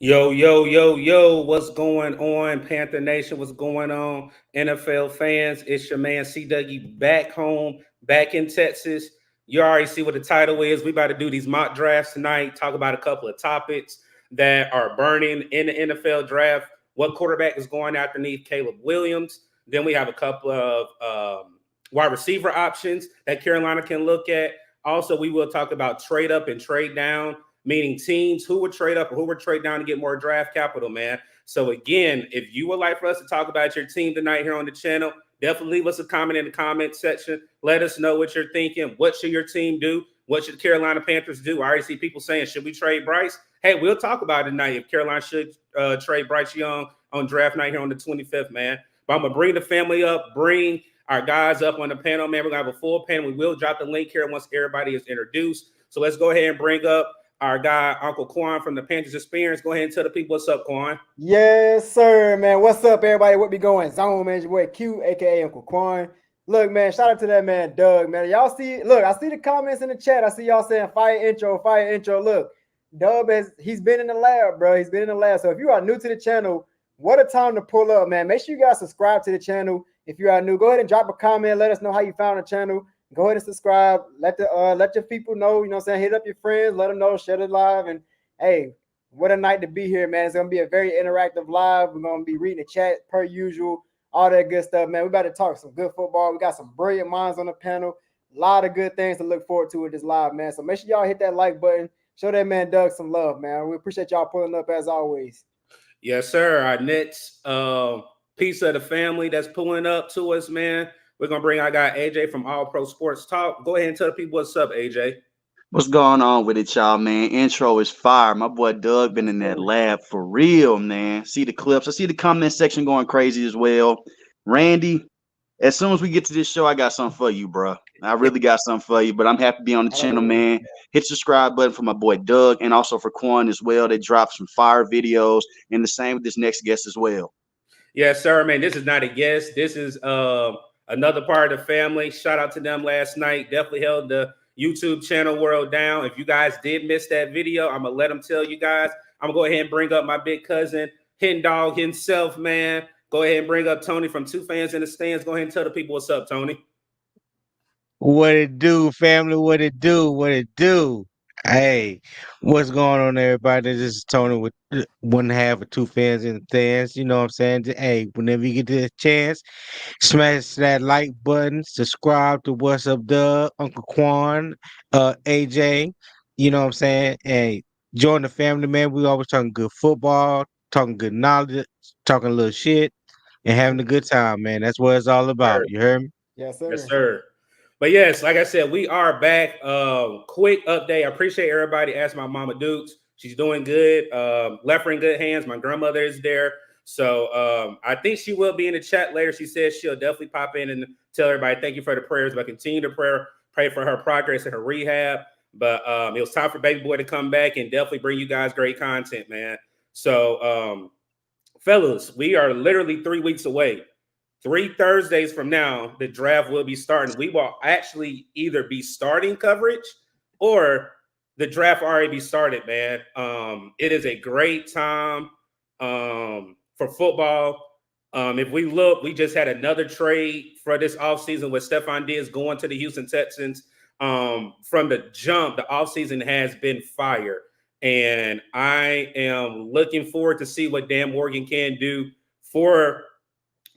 Yo, yo, yo, yo, what's going on, Panther Nation? What's going on, NFL fans? It's your man C Dougie back home, back in Texas. You already see what the title is. We about to do these mock drafts tonight, talk about a couple of topics that are burning in the NFL draft. What quarterback is going underneath Caleb Williams? Then we have a couple of wide receiver options that Carolina can look at. Also, we will talk about trade up and trade down, meaning teams who would trade up or who would trade down to get more draft capital, man. So again, if you would like for us to talk about your team tonight here on the channel, definitely leave us a comment in the comment section. Let us know what you're thinking. What should your team do? What should the Carolina Panthers do? I already see people saying, should we trade Bryce? Hey, we'll talk about it tonight if Carolina should trade Bryce Young on draft night here on the 25th, man. But I'm going to bring the family up, bring our guys up on the panel, man. We're going to have a full panel. We will drop the link here once everybody is introduced. So let's go ahead and bring up our guy, Uncle Quan from the Panthers Experience. Go ahead and tell the people what's up, Quan. Yes, sir, man. What's up, everybody? What be going on, man? It's your boy Q, aka Uncle Quan. Look, man, shout out to that man, Doug, man. Y'all see, look, I see the comments in the chat. I see y'all saying fire intro, fire intro. Look, he's been in the lab, bro. He's been in the lab. So if you are new to the channel, what a time to pull up, man. Make sure you guys subscribe to the channel. If you are new, go ahead and drop a comment. Let us know how you found the channel. Go ahead and subscribe. Let your people know, you know what I'm saying? Hit up your friends, let them know, share it live. And hey, what a night to be here, man. It's gonna be a very interactive live. We're gonna be reading the chat per usual, all that good stuff, man. We about to talk some good football. We got some brilliant minds on the panel. A lot of good things to look forward to with this live, man. So make sure y'all hit that like button. Show that man Doug some love, man. We appreciate y'all pulling up as always. Yes, sir. Our next piece of the family that's pulling up to us, man. We're gonna bring our guy AJ from All Pro Sports Talk. Go ahead and tell the people what's up, AJ. What's going on with it, y'all, man? Intro is fire. My boy Doug been in that lab for real, man. See the clips. I see the comment section going crazy as well. Randy, as soon as we get to this show, I got something for you, bro. I really got something for you, but I'm happy to be on the channel, man. Hit the subscribe button for my boy Doug and also for Quan as well. They dropped some fire videos, and the same with this next guest as well. Yes, sir, man. This is not a guest. This is another part of the family. Shout out to them last night. Definitely held the YouTube channel world down. If you guys did miss that video, I'm gonna let them tell you guys. I'm gonna go ahead and bring up my big cousin, Hen Dog himself, man. Go ahead and bring up Tony from Two Fans in the Stands. Go ahead and tell the people what's up, Tony. What it do, family? What it do? What it do? Hey, what's going on, everybody? This is Tony with one half of Two Fans and Fans. You know what I'm saying? Hey, whenever you get the chance, smash that like button, subscribe to What's Up, Doug, Uncle Quan, AJ. You know what I'm saying? Hey, join the family, man. We always talking good football, talking good knowledge, talking a little shit, and having a good time, man. That's what it's all about. You heard me? Yes, sir. Yes, sir. But yes, like I said, we are back. Quick update. I appreciate everybody. Ask my mama Dukes. She's doing good. Left her in good hands. My grandmother is there. So I think she will be in the chat later. She says she'll definitely pop in and tell everybody thank you for the prayers. But continue to pray for her progress and her rehab. But it was time for Baby Boy to come back and definitely bring you guys great content, man. So fellas, we are literally 3 weeks away. 3 Thursdays from now, the draft will be starting. We will actually either be starting coverage or the draft already be started, man. It is a great time for football. If we look, we just had another trade for this offseason with Stephon Diggs going to the Houston Texans. From the jump, the offseason has been fire. And I am looking forward to see what Dan Morgan can do for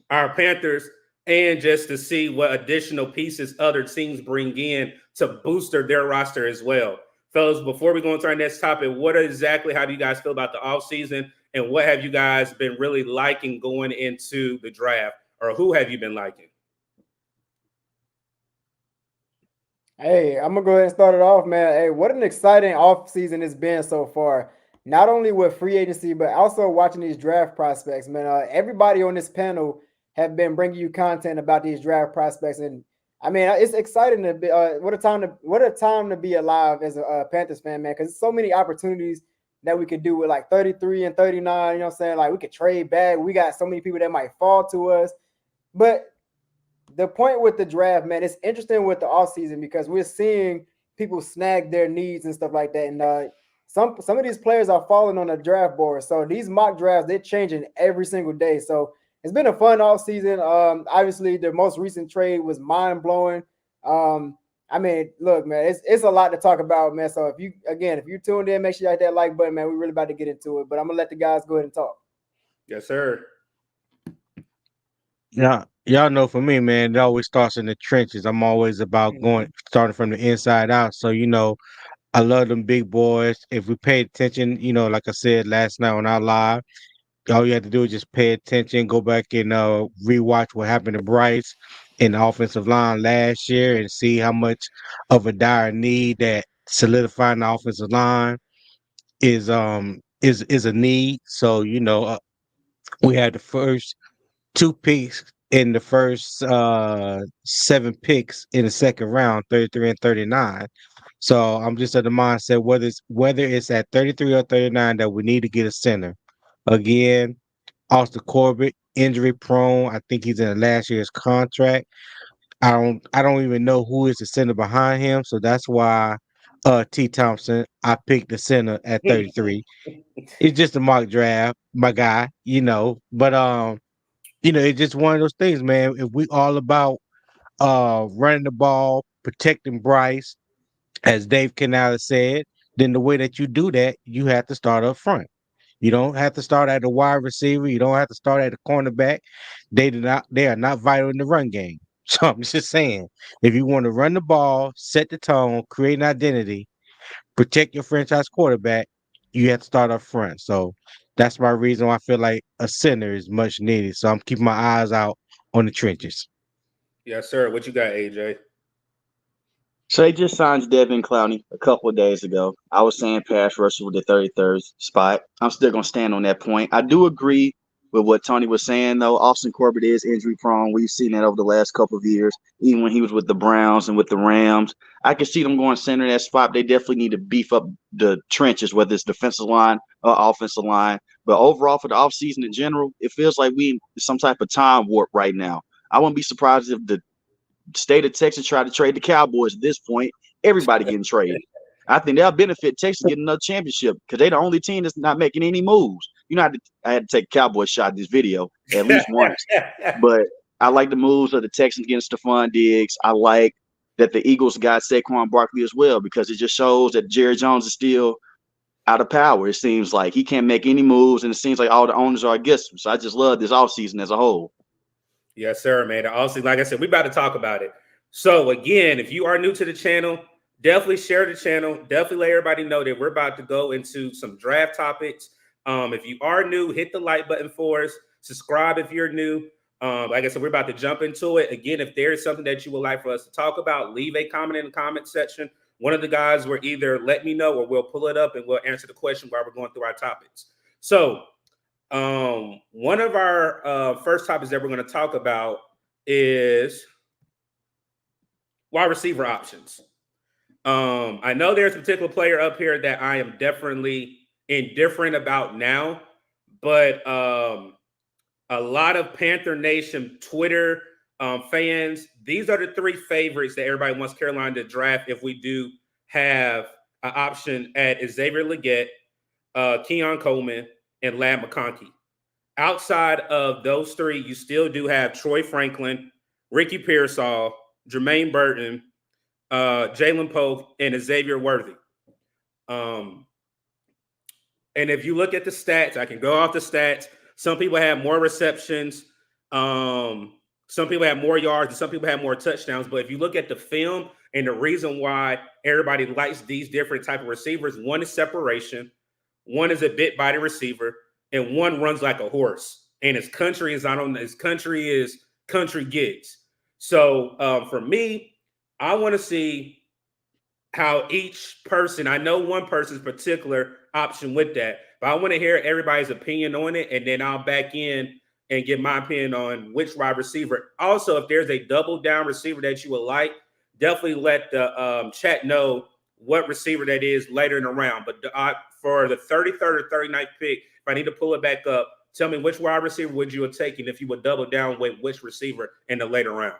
our Panthers and just to see what additional pieces other teams bring in to booster their roster as well. Fellas, before we go into our next topic, how do you guys feel about the offseason and what have you guys been really liking going into the draft, or who have you been liking? Hey, I'm gonna go ahead and start it off, man. Hey, what an exciting offseason it's been so far. Not only with free agency, but also watching these draft prospects, man. Everybody on this panel have been bringing you content about these draft prospects, and I mean, it's exciting to be. What a time to be alive as a Panthers fan, man. Because so many opportunities that we could do with like 33 and 39. You know what I'm saying? Like we could trade back. We got so many people that might fall to us, but the point with the draft, man, it's interesting with the offseason because we're seeing people snag their needs and stuff like that. And some of these players are falling on the draft board. So these mock drafts, they're changing every single day. So it's been a fun offseason. Obviously, the most recent trade was mind blowing. I mean, look, man, it's a lot to talk about, man. So if you tuned in, make sure you hit that like button, man. We're really about to get into it. But I'm gonna let the guys go ahead and talk. Yes, sir. Yeah, y'all know for me, man, it always starts in the trenches. I'm always about starting from the inside out. So, I love them big boys. If we pay attention, like I said last night on our live, all you have to do is just pay attention, go back and rewatch what happened to Bryce in the offensive line last year and see how much of a dire need that solidifying the offensive line is a need. So, we had the first two picks in the first 7 picks in the second round, 33 and 39. So I'm just of the mindset whether it's at 33 or 39 that we need to get a center. Again, Austin Corbett, injury prone. I think he's in the last year's contract. I don't even know who is the center behind him. So that's why T. Thompson, I picked the center at 33. It's just a mock draft, my guy, But it's just one of those things, man. If we all about running the ball, protecting Bryce, as Dave Canales said, then the way that you do that, you have to start up front. You don't have to start at the wide receiver. You don't have to start at the cornerback. They are not vital in the run game. So I'm just saying, if you want to run the ball, set the tone, create an identity, protect your franchise quarterback, you have to start up front. So that's my reason why I feel like a center is much needed. So I'm keeping my eyes out on the trenches. Yes, sir. What you got, AJ? So they just signed Devin Clowney a couple of days ago. I was saying pass rusher with the 33rd spot. I'm still going to stand on that point. I do agree with what Tony was saying, though. Austin Corbett is injury prone. We've seen that over the last couple of years, even when he was with the Browns and with the Rams. I can see them going center that spot. They definitely need to beef up the trenches, whether it's defensive line or offensive line. But overall, for the offseason in general, it feels like we in some type of time warp right now. I wouldn't be surprised if the state of Texas tried to trade the Cowboys at this point. Everybody getting traded. I think that'll benefit Texas getting another championship because they're the only team that's not making any moves. I had to take a Cowboy shot in this video at least once. But I like the moves of the Texans getting Stephon Diggs. I like that the Eagles got Saquon Barkley as well because it just shows that Jerry Jones is still out of power. It seems like he can't make any moves, and it seems like all the owners are against him. So I just love this offseason as a whole. Yes, sir, man. Also, like I said, we about to talk about it. So again, if you are new to the channel, definitely share the channel. Definitely let everybody know that we're about to go into some draft topics. If you are new, hit the like button for us. Subscribe if you're new. Like I said, we're about to jump into it. Again, if there is something that you would like for us to talk about, leave a comment in the comment section. One of the guys will either let me know or we'll pull it up and we'll answer the question while we're going through our topics. So one of our first topics that we're going to talk about is wide receiver options. I know there's a particular player up here that I am definitely indifferent about now, but a lot of Panther Nation Twitter fans, these are the three favorites that everybody wants Carolina to draft if we do have an option at Xavier Legette, Keon Coleman, and Ladd McConkey. Outside of those three, you still do have Troy Franklin, Ricky Pearsall, Jermaine Burton, Jalen Pope, and Xavier Worthy. And if you look at the stats, I can go off the stats. Some people have more receptions. Some people have more yards, and some people have more touchdowns. But if you look at the film and the reason why everybody likes these different type of receivers, one is separation, one is a bit body receiver, and one runs like a horse. And his country is country gigs. So for me, I want to see how each person, I know one person's particular option with that, but I want to hear everybody's opinion on it, and then I'll back in and give my opinion on which wide receiver. Also, if there's a double down receiver that you would like, definitely let the chat know what receiver that is later in the round. But for the 33rd or 39th pick, if I need to pull it back up, tell me which wide receiver would you have taken if you would double down with which receiver in the later round.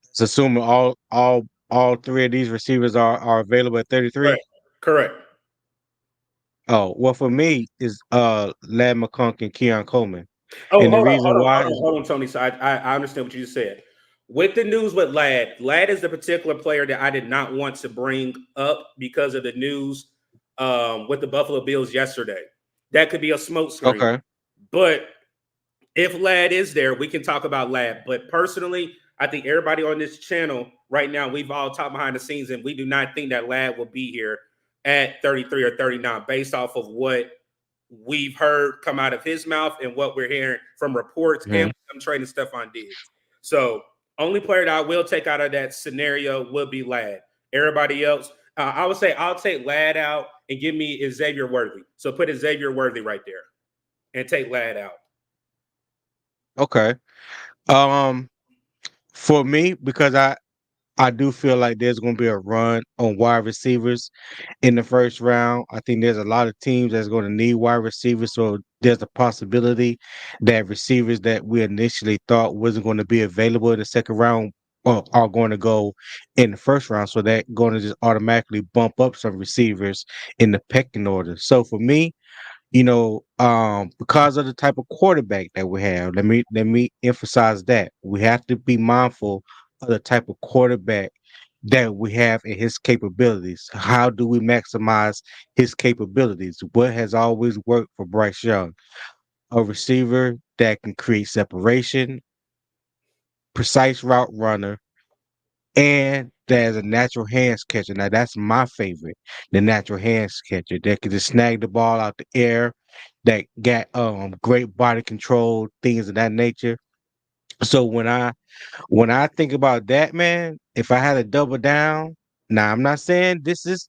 It's assuming all all three of these receivers are available at 33? Correct. Oh, well, for me is Lad McConkey and Keon Coleman, Oh, and the reason why is hold on, Tony. So I understand what you just said. With the news with Lad is the particular player that I did not want to bring up because of the news with the Buffalo Bills yesterday. That could be a smokescreen. okay. But if Lad is there, we can talk about Lad. But personally, I think everybody on this channel right now, we've all talked behind the scenes, and we do not think that Lad will be here at 33 or 39 based off of what we've heard come out of his mouth and what we're hearing from reports and I'm trading Stephon Diggs. So only player that I will take out of that scenario will be Lad. Everybody else, I would say I'll take Lad out and give me Xavier Worthy. So put Xavier Worthy right there and take Lad out. Okay. For me, because I do feel like there's going to be a run on wide receivers in the first round. I think there's a lot of teams that's going to need wide receivers, so there's a possibility that receivers that we initially thought wasn't going to be available in the second round are going to go in the first round. So that going to just automatically bump up some receivers in the pecking order. So for me, because of the type of quarterback that we have, let me emphasize that we have to be mindful of the type of quarterback that we have and his capabilities. How do we maximize his capabilities? What has always worked for Bryce Young? A receiver that can create separation, precise route runner, and there's a natural hands catcher. Now that's my favorite, the natural hands catcher that can just snag the ball out the air, that got great body control, things of that nature. So when I think about that, man, if I had to double down, now I'm not saying this is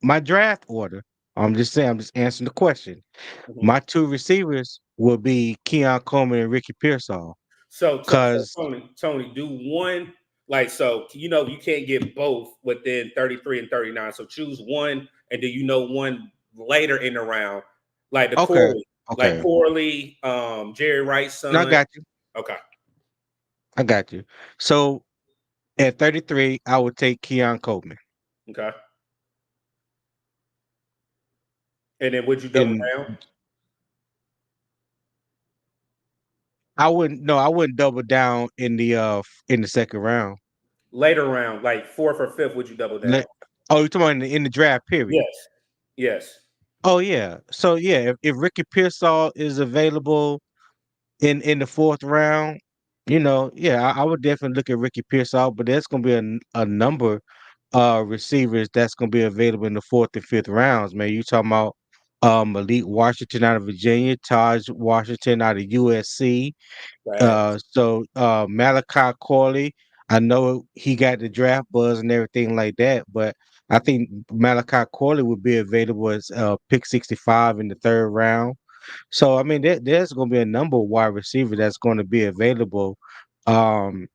my draft order. I'm just saying I'm just answering the question. Mhm. My two receivers will be Keon Coleman and Ricky Pearsall. So Cause Tony, do one so you can't get both within 33 and 39. So choose one, and do one later in the round, like the okay, Corley, like okay. Corley, Jerry Wright's No, I son. got you. Okay, I got you. So at 33, I would take Keon Coleman. okay. And then would you double And down I wouldn't double down in the second round. later round, like fourth or fifth? Would you double down? Let, oh, you're talking about in the draft period. Yes, yes. Oh yeah. So yeah, if Ricky Pearsall is available in the fourth round, yeah, I would definitely look at Ricky Pearsall, but there's gonna be a number receivers that's gonna be available in the fourth and fifth rounds, man. You talking about Malik Washington out of Virginia, Taj Washington out of USC. Facts. Malachi Corley, I know he got the draft buzz and everything like that, but I think Malachi Corley would be available as pick 65 in the third round. So I mean, there's going to be a number of wide receivers that's going to be available. Um,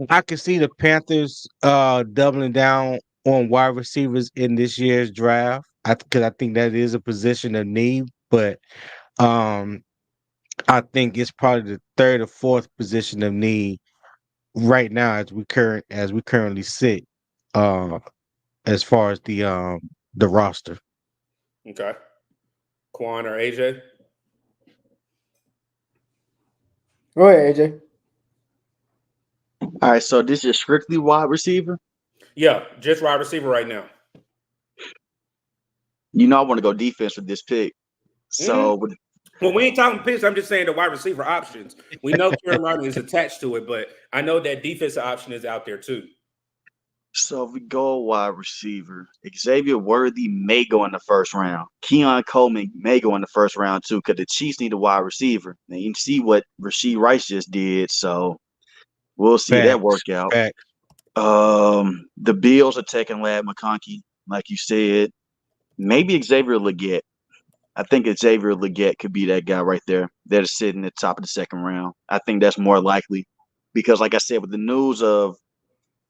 I can see the Panthers doubling down on wide receivers in this year's draft. Because I think that is a position of need, but um, I think it's probably the third or fourth position of need right now as we currently sit, uh, as far as the roster. Okay. Quan or AJ? Go ahead, AJ. All right, so this is strictly wide receiver. Yeah, just wide receiver right now. I want to go defense with this pick. Mhm. So with Well, we ain't talking picks. I'm just saying the wide receiver options. We know Carolina is attached to it, but I know that defensive option is out there too. So if we go wide receiver, Xavier Worthy may go in the first round. Keon Coleman may go in the first round too, because the Chiefs need a wide receiver. Now you can see what Rasheed Rice just did, so we'll see that Facts, work out. facts. The Bills are taking Lad McConkey, like you said. Maybe Xavier Legette. I think Xavier Legette could be that guy right there. That is sitting at the top of the second round. I think that's more likely because, like I said, with the news of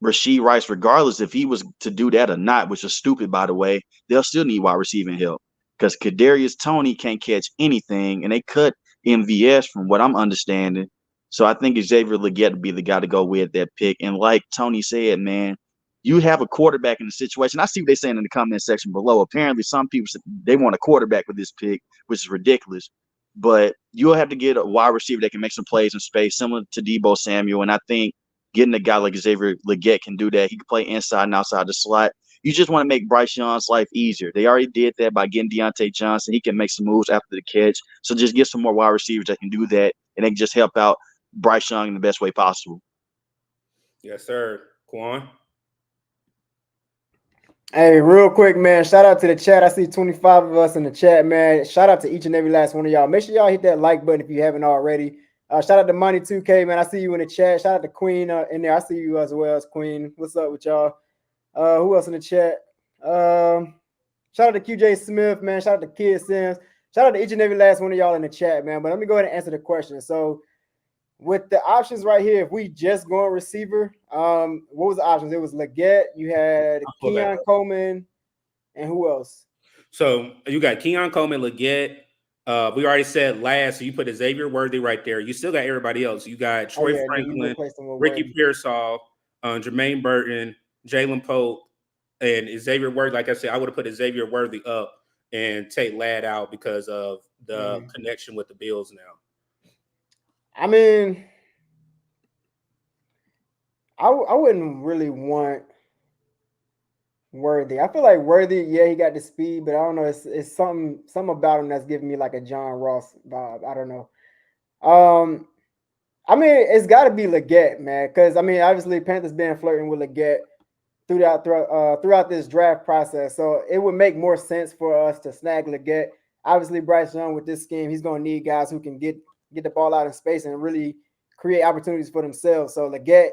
Rasheed Rice, regardless if he was to do that or not, which is stupid, by the way, they'll still need wide receiving help because Kadarius Toney can't catch anything, and they cut MVS from what I'm understanding. So I think Xavier Legette would be the guy to go with that pick. And like Tony said, man, you have a quarterback in the situation. I see what they're saying in the comment section below. Apparently, some people they want a quarterback with this pick, which is ridiculous. But you'll have to get a wide receiver that can make some plays in space, similar to Debo Samuel. And I think getting a guy like Xavier Legette can do that. He can play inside and outside the slot. You just want to make Bryce Young's life easier. They already did that by getting Deontay Johnson. He can make some moves after the catch. So just get some more wide receivers that can do that, and they can just help out Bryce Young in the best way possible. Yes, sir. Quan? Hey, real quick, man. Shout out to the chat. I see 25 of us in the chat, man. Shout out to each and every last one of y'all. Make sure y'all hit that like button if you haven't already. Shout out to Money 2K, man. I see you in the chat. Shout out to Queen in there. I see you as well as Queen. What's up with y'all? Who else in the chat? Shout out to QJ Smith, man. Shout out to Kid Sims. Shout out to each and every last one of y'all in the chat, man. But let me go ahead and answer the question. So, with the options right here, if we just go on receiver, what was the options? It was Legette, you had Keon Coleman, and who else? So you got Keon Coleman, Legette. We already said last, so you put Xavier Worthy right there. You still got everybody else. You got Troy Franklin, Ricky Pearsall, Jermaine Burton, Jalen Pope, and Xavier Worthy. Like I said, I would have put Xavier Worthy up and take Ladd out because of the connection with the Bills now. I mean, I wouldn't really want Worthy. I feel like Worthy, yeah, he got the speed, but I don't know. It's something about him that's giving me like a John Ross vibe. I don't know. I mean, it's got to be Legette, man, because I mean, obviously, Panthers been flirting with Legette throughout this draft process, so it would make more sense for us to snag Legette. Obviously, Bryce Young with this scheme, he's going to need guys who can get the ball out in space and really create opportunities for themselves. So Legette,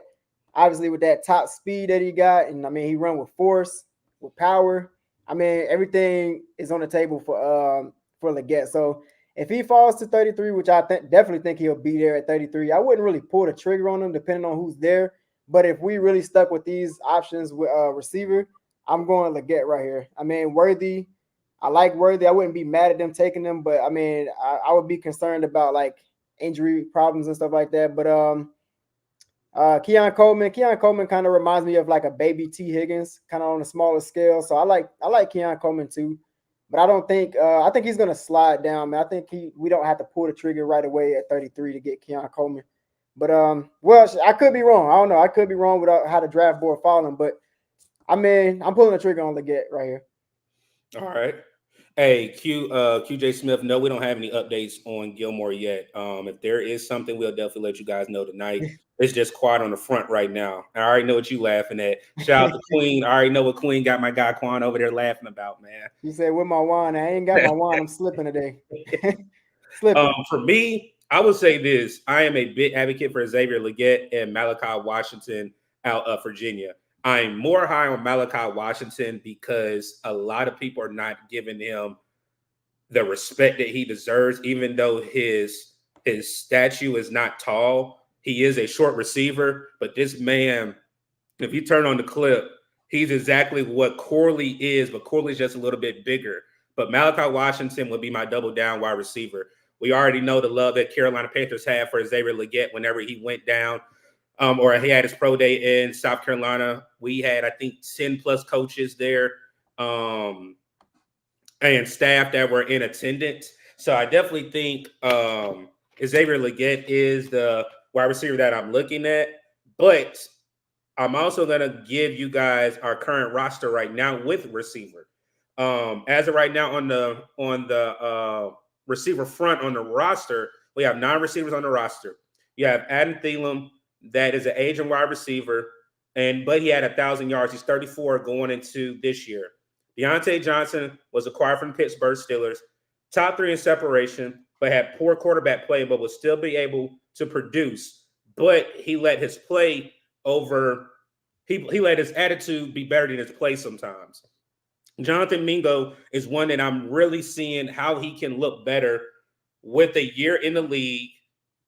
obviously with that top speed that he got, and I mean he run with force, with power. I mean everything is on the table for Legette. So if he falls to 33, which I definitely think he'll be there at 33, I wouldn't really pull the trigger on him depending on who's there. But if we really stuck with these options with receiver, I'm going Legette right here. I mean Worthy. I like Worthy. I wouldn't be mad at them taking them, but I mean, I would be concerned about like injury problems and stuff like that. But Keon Coleman kind of reminds me of like a baby T. Higgins, kind of on a smaller scale. So I like Keon Coleman too, but I don't think I think he's gonna slide down, man. I think we don't have to pull the trigger right away at 33 to get Keon Coleman. But well, I could be wrong. I don't know. I could be wrong without how the draft board falling, but I mean, I'm pulling the trigger on Legette right here. All right. Hey, QJ Smith, no, we don't have any updates on Gilmore yet. If there is something, we'll definitely let you guys know tonight. It's just quiet on the front right now. I already know what you laughing at. Shout out to Queen. I already know what Queen got my guy Quan over there laughing about, man. You said with my wand. I ain't got my wand. I'm slipping today. Slipping. For me, I would say this. I am a big advocate for Xavier Legette and Malachi Washington out of Virginia. I'm more high on Malachi Washington because a lot of people are not giving him the respect that he deserves, even though his statue is not tall. He is a short receiver, but this man, if you turn on the clip, he's exactly what Corley is, but Corley's just a little bit bigger. But Malachi Washington would be my double down wide receiver. We already know the love that Carolina Panthers have for Xavier Legette whenever he went down. Or he had his pro day in South Carolina. We had, I think, 10 plus coaches there and staff that were in attendance. So I definitely think Xavier Legette is the wide receiver that I'm looking at. But I'm also going to give you guys our current roster right now with receiver. As of right now on the receiver front on the roster, we have 9 receivers on the roster. You have Adam Thielen, that is an aging wide receiver, but he had 1,000 yards. He's 34 going into this year. Deontay Johnson was acquired from the Pittsburgh Steelers, top 3 in separation, but had poor quarterback play, but would still be able to produce. But he let his play he let his attitude be better than his play sometimes. Jonathan Mingo is one that I'm really seeing how he can look better with a year in the league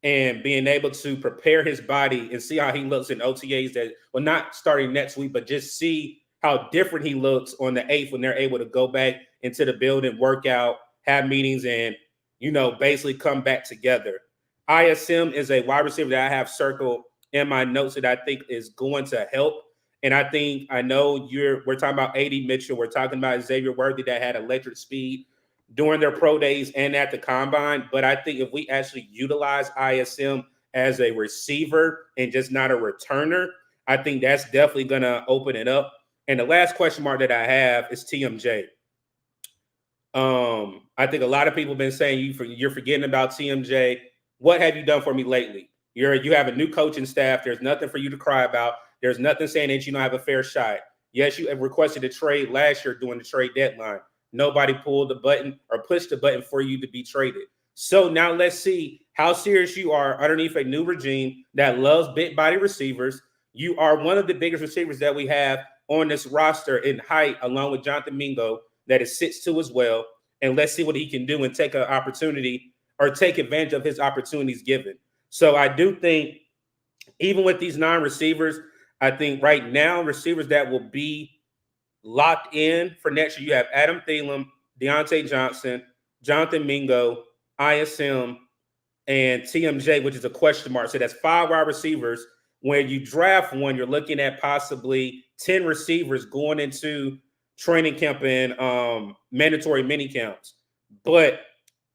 and being able to prepare his body and see how he looks in OTAs not starting next week, but just see how different he looks on the 8th when they're able to go back into the building, work out, have meetings, and, basically come back together. ISM is a wide receiver that I have circled in my notes that I think is going to help. And I know we're talking about AD Mitchell. We're talking about Xavier Worthy that had electric speed during their pro days and at the combine. But I think if we actually utilize ISM as a receiver and just not a returner, I think that's definitely going to open it up. And the last question mark that I have is TMJ. I think a lot of people have been saying you're forgetting about TMJ. What have you done for me lately? You have a new coaching staff. There's nothing for you to cry about. There's nothing saying that you don't have a fair shot. Yes, you have requested a trade last year during the trade deadline. Nobody pulled the button or pushed the button for you to be traded. So now let's see how serious you are underneath a new regime that loves big body receivers. You are one of the biggest receivers that we have on this roster in height, along with Jonathan Mingo, that is 6'2" as well. And let's see what he can do and take an opportunity or take advantage of his opportunities given. So I do think even with these non-receivers, I think right now receivers that will be locked in for next year, you have Adam Thielen, Deontay Johnson, Jonathan Mingo, ISM, and TMJ, which is a question mark. So that's 5 wide receivers. When you draft one, you're looking at possibly 10 receivers going into training camp and mandatory mini camps. But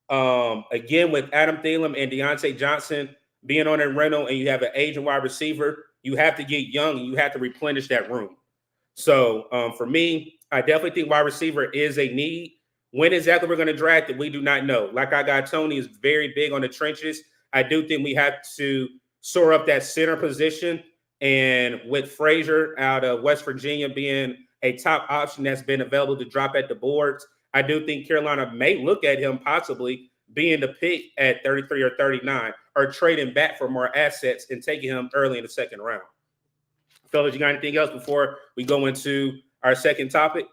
again, with Adam Thielen and Deontay Johnson being on a rental and you have an aging wide receiver, you have to get young and you have to replenish that room. So for me, I definitely think wide receiver is a need. When exactly we're going to draft it, we do not know. Like I got Tony is very big on the trenches. I do think we have to shore up that center position. And with Frazier out of West Virginia being a top option that's been available to drop at the boards, I do think Carolina may look at him possibly being the pick at 33 or 39 or trading back for more assets and taking him early in the second round. Fellas, you got anything else before we go into our second topic?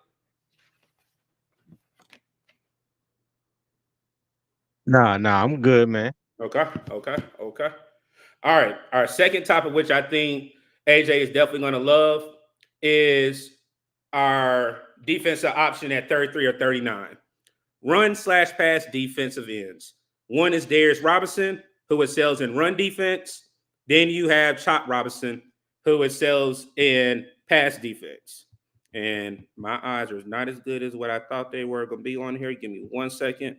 Nah, I'm good, man. Okay. All right. Our second topic, which I think AJ is definitely going to love, is our defensive option at 33 or 39. Run/pass defensive ends. One is Darius Robinson, who excels in run defense. Then you have Chop Robinson, who excels in pass defense. And my eyes are not as good as what I thought they were going to be on here. Give me 1 second.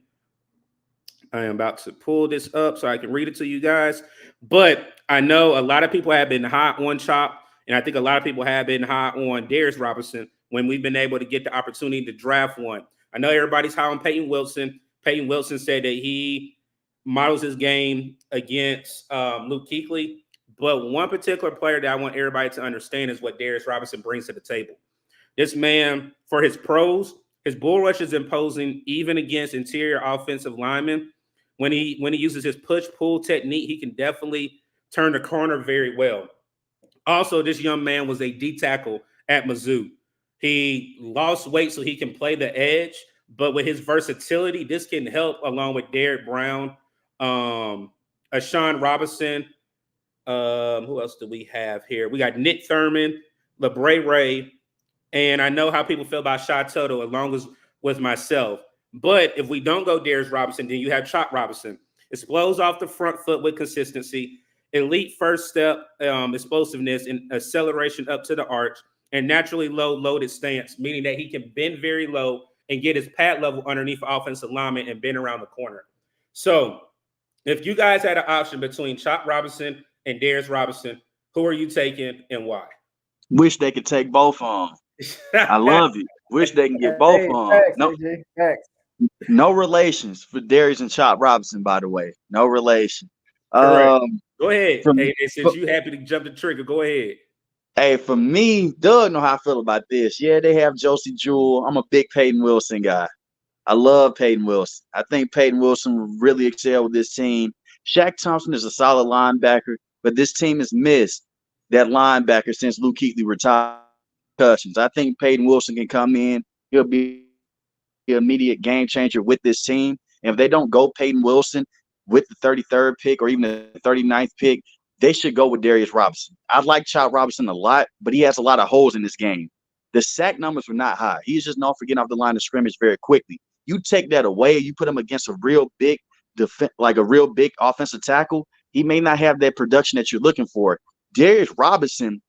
I am about to pull this up so I can read it to you guys. But I know a lot of people have been hot on Chop, and I think a lot of people have been hot on Darius Robinson when we've been able to get the opportunity to draft one. I know everybody's high on Peyton Wilson. Peyton Wilson said that he models his game against Luke Kuechly. But one particular player that I want everybody to understand is what Darius Robinson brings to the table. This man, for his pros, his bull rush is imposing even against interior offensive linemen. When he uses his push-pull technique, he can definitely turn the corner very well. Also, this young man was a D tackle at Mizzou. He lost weight so he can play the edge, but with his versatility, this can help along with Derek Brown, Ashawn Robinson. Who else do we have here? We got Nick Thurman, LeBray Ray, and I know how people feel about Shy Toto along as with myself. But if we don't go Darius Robinson, then you have Chop Robinson. Explodes off the front foot with consistency, elite first step, explosiveness, and acceleration up to the arch, and naturally low loaded stance, meaning that he can bend very low and get his pad level underneath offensive lineman and bend around the corner. So if you guys had an option between Chop Robinson and Darius Robinson, who are you taking and why? Wish they could take both of them. I love it. Wish they can get both of them. No relations for Darius and Chop Robinson, by the way. No relation. Correct. Go ahead. Since you happy to jump the trigger, go ahead. Hey, for me, Doug know how I feel about this. Yeah, they have Josie Jewell. I'm a big Peyton Wilson guy. I love Peyton Wilson. I think Peyton Wilson will really excel with this team. Shaq Thompson is a solid linebacker, but this team has missed that linebacker since Luke Kuechly retired. I think Peyton Wilson can come in. He'll be an immediate game changer with this team. And if they don't go Peyton Wilson with the 33rd pick or even the 39th pick, they should go with Darius Robinson. I like Chop Robinson a lot, but he has a lot of holes in this game. The sack numbers were not high. He's just known for getting off the line of scrimmage very quickly. You take that away, you put him against a real big like a real big offensive tackle, he may not have that production that you're looking for. Darius Robinson,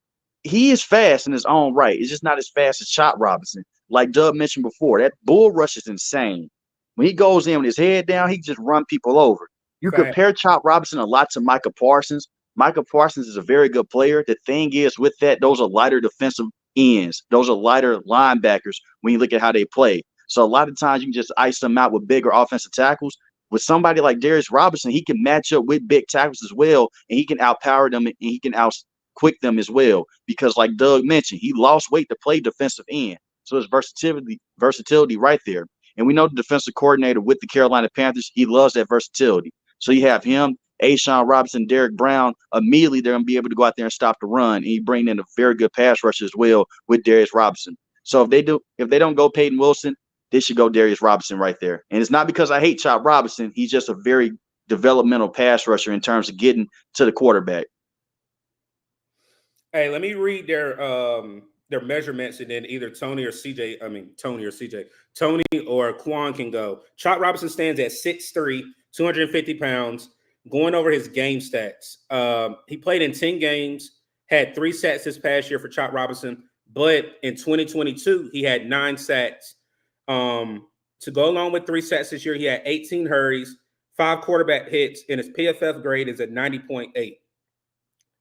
he is fast in his own right. It's just not as fast as Chop Robinson. Like Doug mentioned before, that bull rush is insane. When he goes in with his head down, he just run people over. You compare Chop Robinson a lot to Micah Parsons. Micah Parsons is a very good player. The thing is with that, those are lighter defensive ends. Those are lighter linebackers when you look at how they play. So a lot of times you can just ice them out with bigger offensive tackles. With somebody like Darius Robinson, he can match up with big tackles as well, and he can outpower them and he can out-quick them as well. Because like Doug mentioned, he lost weight to play defensive end. So there's versatility right there. And we know the defensive coordinator with the Carolina Panthers, he loves that versatility. So you have him, Ashawn Robinson, Derek Brown. Immediately they're going to be able to go out there and stop the run. And you bring in a very good pass rusher as well with Darius Robinson. So if they don't go Peyton Wilson, they should go Darius Robinson right there. And it's not because I hate Chop Robinson. He's just a very developmental pass rusher in terms of getting to the quarterback. Hey, let me read their measurements, and then either Tony or Quan can go. Chop Robinson stands at 6'3", 250 pounds. Going over his game stats, he played in 10 games, had 3 sacks this past year for Chop Robinson, but in 2022 he had 9 sacks. To go along with 3 sacks this year, he had 18 hurries, 5 quarterback hits, and his PFF grade is at 90.8.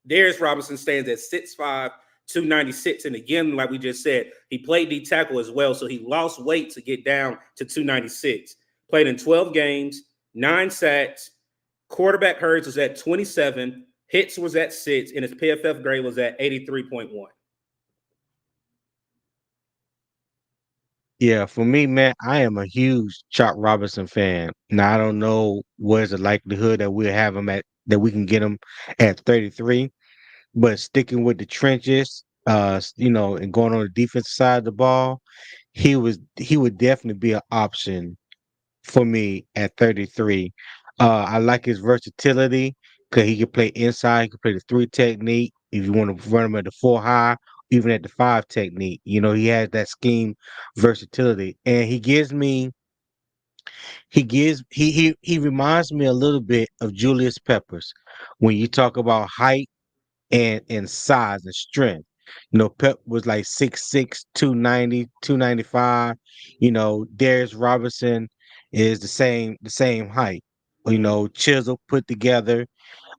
Darius Robinson stands at 6'5", 296. And again, like we just said, he played D tackle as well, so he lost weight to get down to 296. Played in 12 games, 9 sacks, quarterback hurries was at 27, hits was at 6, and his PFF grade was at 83.1. Yeah, for me, man, I am a huge Chop Robinson fan. Now I don't know where's the likelihood that we'll have him that we can get him at 33, but sticking with the trenches, and going on the defensive side of the ball, he would definitely be an option for me at 33. I like his versatility because he can play inside, he can play the 3 technique. If you want to run him at the 4 high, even at the 5 technique, he has that scheme versatility, and he reminds me a little bit of Julius Peppers when you talk about height and size and strength. Pep was like 6'6", 290, 295. Darius Robinson is the same height. Chisel put together.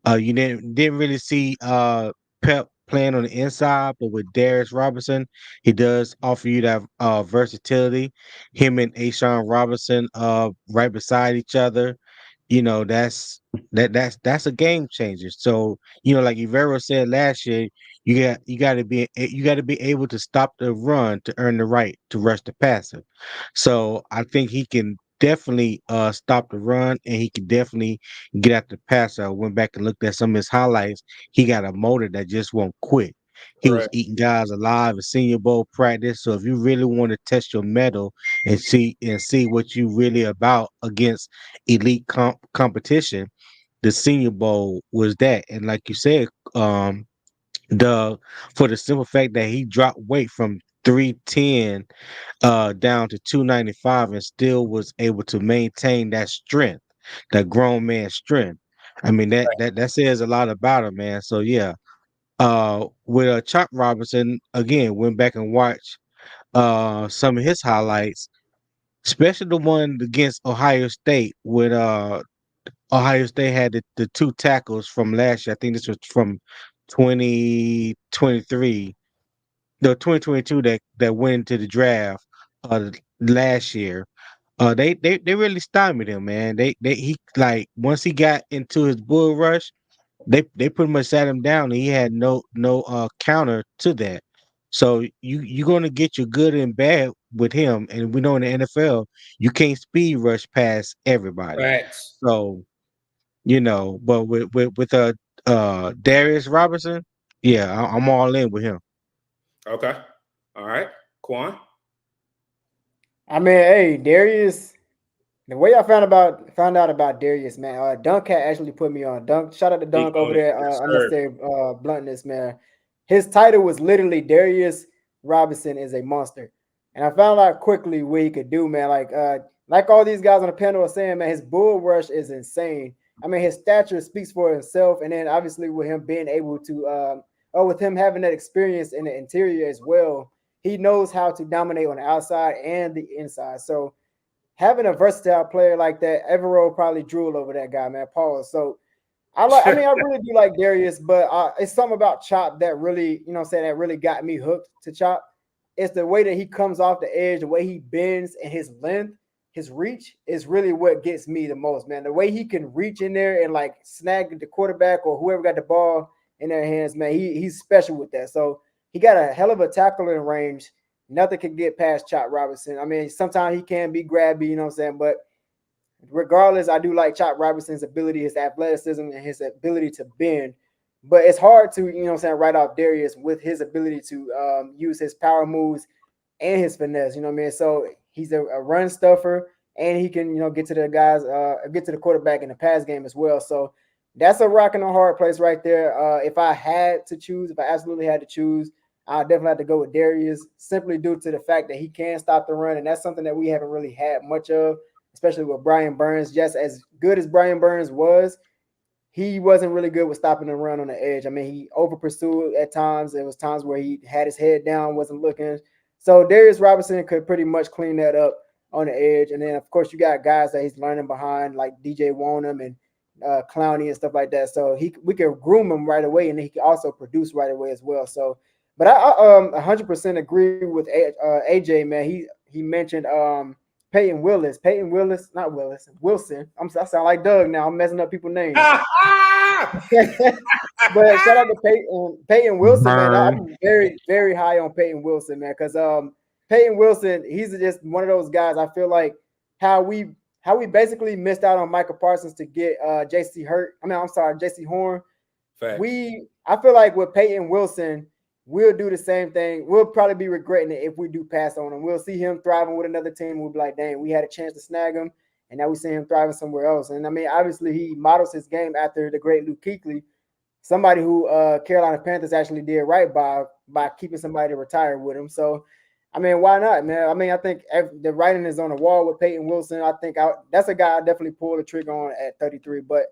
You didn't really see Pep playing on the inside, but with Darius Robinson, he does offer you that versatility. Him and Ashawn Robinson right beside each other. That's a game changer. So, like Ivero said last year, you got to be able to stop the run to earn the right to rush the passer. So I think he can definitely stop the run, and he can definitely get at the passer. I went back and looked at some of his highlights. He got a motor that just won't quit. He was eating guys alive in Senior Bowl practice. So if you really want to test your mettle and see what you really about against elite competition, the Senior Bowl was that. And like you said, for the simple fact that he dropped weight from 310 down to 295 and still was able to maintain that strength, that grown man strength. I mean that says a lot about him, man. So yeah. With Chop Robinson, again, went back and watched some of his highlights, especially the one against Ohio State when Ohio State had the 2 tackles from last year. I think this was from 2023, no 2022 that went into the draft last year. They really stymied him, man. He like once he got into his bull rush, they pretty much sat him down, and he had no counter to that. So you're gonna get your good and bad with him, and we know in the NFL you can't speed rush past everybody. Facts. So but with Darius Robinson, yeah, I'm all in with him. Okay. All right. Quan? I mean, hey, Darius. The way I found out about Darius, man, Dunk had actually put me on. Dunk, shout out to Dunk over there. Unnecessary bluntness, man. His title was literally Darius Robinson is a monster, And I found out quickly what he could do, man. Like all these guys on the panel are saying, man, his bull rush is insane. I mean, his stature speaks for himself, and then obviously with him being able to, or with him having that experience in the interior as well, he knows how to dominate on the outside and the inside. So having a versatile player like that, Evero probably drool over that guy, man. Pause. So I really do like Darius, but it's something about Chop that really, that really got me hooked to Chop. It's the way that he comes off the edge, the way he bends, and his length, his reach is really what gets me the most, man. The way he can reach in there and like snag the quarterback or whoever got the ball in their hands, man, he's special with that. So he got a hell of a tackling range. Nothing can get past Chop Robinson. I mean, sometimes he can be grabby, but regardless, I do like Chop Robinson's ability, his athleticism, and his ability to bend. But it's hard to, write off Darius with his ability to use his power moves and his finesse, So he's a run stuffer, and he can, get to the guys, get to the quarterback in the pass game as well. So that's a rock and a hard place right there. If I absolutely had to choose, I definitely have to go with Darius, simply due to the fact that he can stop the run, and that's something that we haven't really had much of, especially with Brian Burns. Just as good as Brian Burns was, he wasn't really good with stopping the run on the edge. I mean, he over pursued at times. There was times where he had his head down, wasn't looking. So Darius Robinson could pretty much clean that up on the edge. And then, of course, you got guys that he's learning behind, like DJ Wonham and Clowney and stuff like that. So we can groom him right away, and he can also produce right away as well. So, but I 100% agree with AJ, man. He mentioned Peyton Willis. Not Willis. Wilson. I sound like Doug now. I'm messing up people's names. But shout out to Peyton Wilson, man. I'm very, very high on Peyton Wilson, man, because Peyton Wilson, he's just one of those guys. I feel like how we basically missed out on Michael Parsons to get JC Horn. Fact. I feel like with Peyton Wilson, we'll do the same thing. We'll probably be regretting it if we do pass on him. We'll see him thriving with another team. We'll be like, dang, we had a chance to snag him, and now we see him thriving somewhere else. And I mean, obviously, he models his game after the great Luke Kuechly, somebody who Carolina Panthers actually did right by keeping somebody to retire with him. So, I mean, why not, man? I mean, I think the writing is on the wall with Peyton Wilson. I think that's a guy I definitely pull the trigger on at 33. But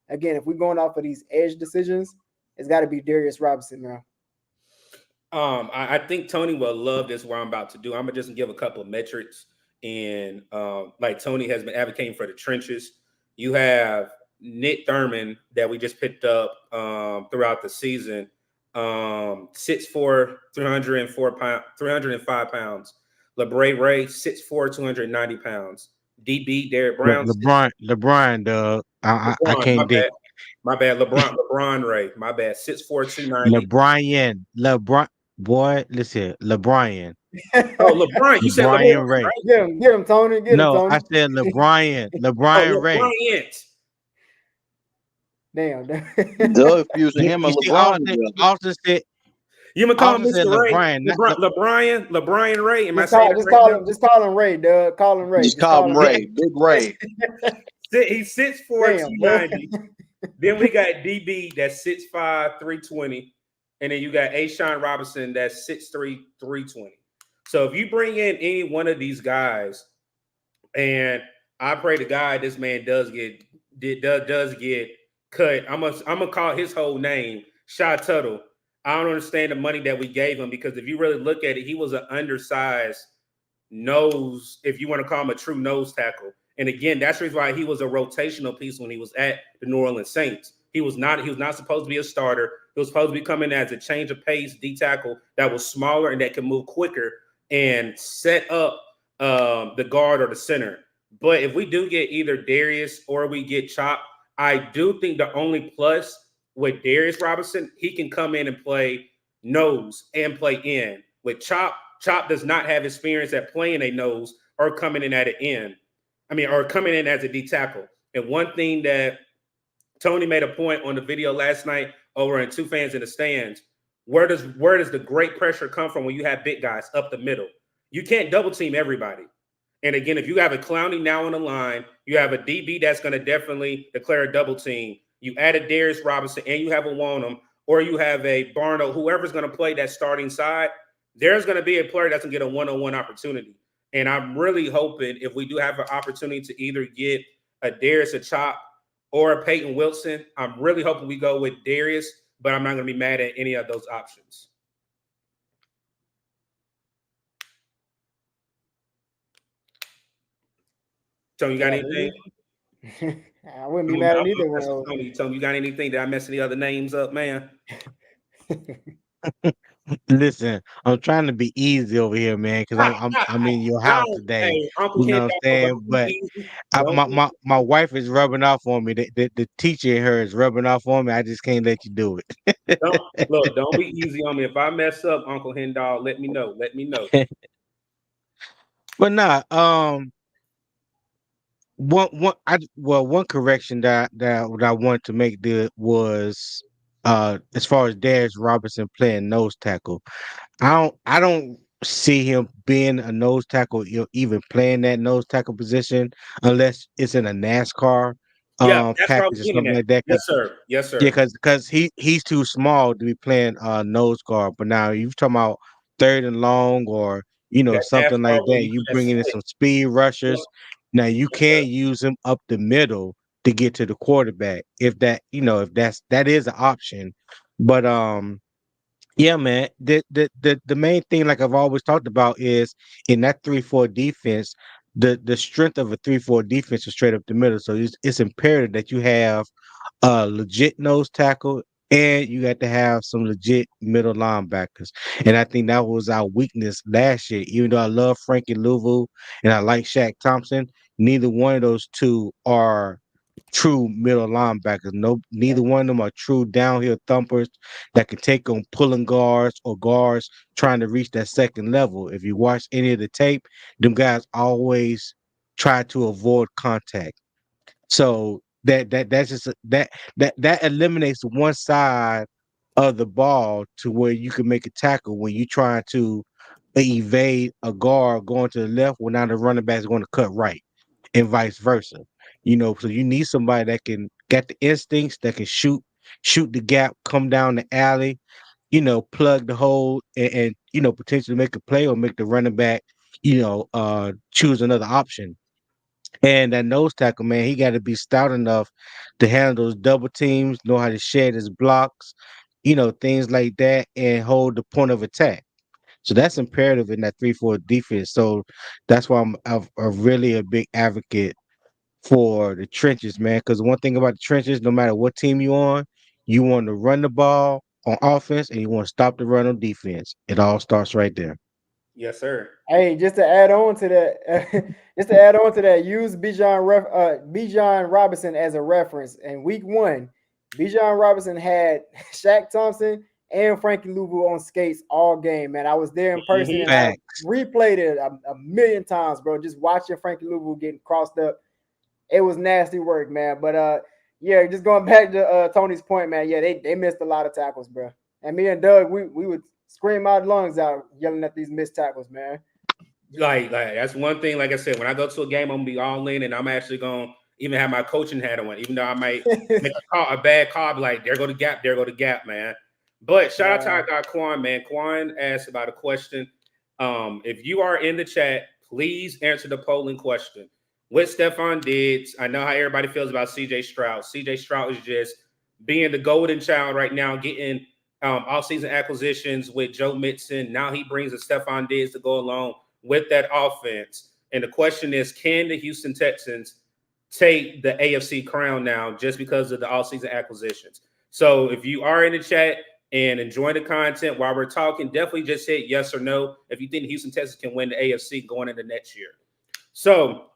again, if we're going off of these edge decisions, it's got to be Darius Robinson, man. I think Tony will love this. What I'm about to do, I'm gonna just give a couple of metrics, and like Tony has been advocating for the trenches. You have Nick Thurman that we just picked up throughout the season, 6'4", 305 pounds. LeBray Ray, 6'4", 290 pounds. DB Derek Brown, LeBron, Doug. I can't dig. My bad, LeBron Ray. My bad, 6'4", 290. LeBron. Boy, listen, LeBron. Oh, LeBron. You said LeBron Ray. Right? Get him, Tony. Get him, Tony. I said LeBron. LeBron Ray. Damn. Doug fusing him and LeBron. Austin said. You gonna call him Mr. Ray? LeBron Ray. Am I saying just call him Ray, Doug. Call him Ray. Just call him Ray. Big Ray. He's 6'4", 290. Then we got DB that's 6'5", 320. And then you got Ashawn Robinson that's 6'3", 320. So if you bring in any one of these guys, and I pray to God this man does get cut, I'm gonna call his whole name Shy Tuttle. I don't understand the money that we gave him, because if you really look at it, he was an undersized nose, if you want to call him a true nose tackle. And again, that's the reason why he was a rotational piece when he was at the New Orleans Saints. He was not supposed to be a starter. He was supposed to be coming as a change of pace D tackle that was smaller and that could move quicker and set up the guard or the center. But if we do get either Darius or we get Chop, I do think the only plus with Darius Robinson, he can come in and play nose and play in. With Chop does not have experience at playing a nose or coming in at an end. Or coming in as a D tackle. And one thing that Tony made a point on the video last night over in Two Fans in the Stands, where does the great pressure come from when you have big guys up the middle? You can't double team everybody. And again, if you have a Clowney now on the line, you have a DB that's going to definitely declare a double team. You add a Darius Robinson and you have a Wonham, or you have a Barno, whoever's going to play that starting side, there's going to be a player that's going to get a one-on-one opportunity. And I'm really hoping if we do have an opportunity to either get a Darius, a Chop, or a Peyton Wilson, I'm really hoping we go with Darius, but I'm not going to be mad at any of those options. Tony, you got anything? I wouldn't be mad at either one. Tony, you got anything? Did I mess any other names up, man? Listen, I'm trying to be easy over here, man, because I'm in your house today. Hey, Uncle You know Ken, what I'm saying? But my wife is rubbing off on me. The teacher in her is rubbing off on me. I just can't let you do it. don't be easy on me. If I mess up, Uncle Hendall, let me know. Let me know. But nah, one correction that I wanted to make was as far as Darius Robinson playing nose tackle. I don't see him being a nose tackle, even playing that nose tackle position unless it's in a NASCAR Yeah, that's what I package was or getting something at. like that. Yes, sir. Yes, sir. Yeah, because he's too small to be playing nose guard. But now you're talking about third and long or That something NASCAR like where that. you do You that bringing in split. some speed rushers. Now you Yes, sir. can't use him up the middle to get to the quarterback if that is an option. But yeah, man. The main thing, like I've always talked about, is in that 3-4 defense, the strength of a 3-4 defense is straight up the middle. So it's imperative that you have a legit nose tackle and you got to have some legit middle linebackers. And I think that was our weakness last year. Even though I love Frankie Louvu and I like Shaq Thompson, neither one of those two are true middle linebackers. No, neither one of them are true downhill thumpers that can take on pulling guards or guards trying to reach that second level. If you watch any of the tape, them guys always try to avoid contact. So that's just that eliminates one side of the ball to where you can make a tackle when you try to evade a guard going to the left when now the running back is going to cut right and vice versa. So you need somebody that can get the instincts, that can shoot the gap, come down the alley, plug the hole and potentially make a play or make the running back, choose another option. And that nose tackle, man, he got to be stout enough to handle those double teams, know how to shed his blocks, things like that, and hold the point of attack. So that's imperative in that 3-4 defense. So that's why I'm really a big advocate for the trenches, man. Because one thing about the trenches, no matter what team you're on, you want to run the ball on offense and you want to stop the run on defense. It all starts right there. Yes, sir. Hey, just to add on to that, use Bijan Robinson as a reference. In week 1, Bijan Robinson had Shaq Thompson and Frankie Louvu on skates all game, man. I was there in person and I replayed it a million times, bro. Just watching Frankie Louvu getting crossed up. It was nasty work, man. But yeah, just going back to Tony's point, man. Yeah, they missed a lot of tackles, bro. And me and Doug, we would scream our lungs out yelling at these missed tackles, man. Like that's one thing. Like I said, when I go to a game, I'm gonna be all in, and I'm actually gonna even have my coaching hat on, even though I might make a bad call. I'll be like, there go the gap, man. But shout out to our guy Quan, man. Quan asked about a question. If you are in the chat, please answer the polling question. What Stephon Diggs? I know how everybody feels about CJ Stroud. CJ Stroud is just being the golden child right now, getting off-season acquisitions with Joe Mixon. Now he brings a Stephon Diggs to go along with that offense. And the question is, can the Houston Texans take the AFC crown now just because of the offseason acquisitions? So if you are in the chat and enjoying the content while we're talking, definitely just hit yes or no if you think the Houston Texans can win the AFC going into next year. So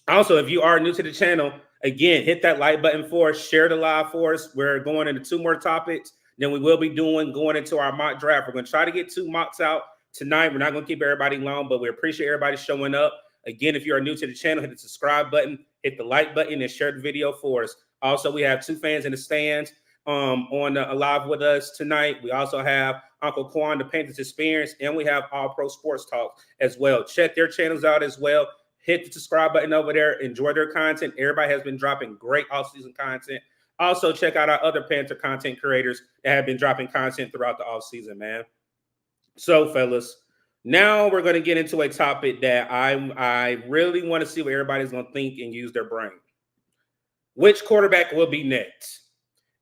also, if you are new to the channel, again, hit that like button for us, share the live for us. We're going into 2 more topics than we will be doing going into our mock draft. We're going to try to get 2 mocks out tonight. We're not going to keep everybody long, but we appreciate everybody showing up. Again, if you are new to the channel, hit the subscribe button, hit the like button, and share the video for us. Also, we have 2 fans in the stands on live with us tonight. We also have Uncle Quan, the Panthers Experience, and we have All Pro Sports Talk as well. Check their channels out as well. Hit the subscribe button over there. Enjoy their content. Everybody has been dropping great off-season content. Also, check out our other Panther content creators that have been dropping content throughout the off-season, man. So, fellas, Now we're going to get into a topic that I really want to see what everybody's going to think and use their brain. Which quarterback will be next?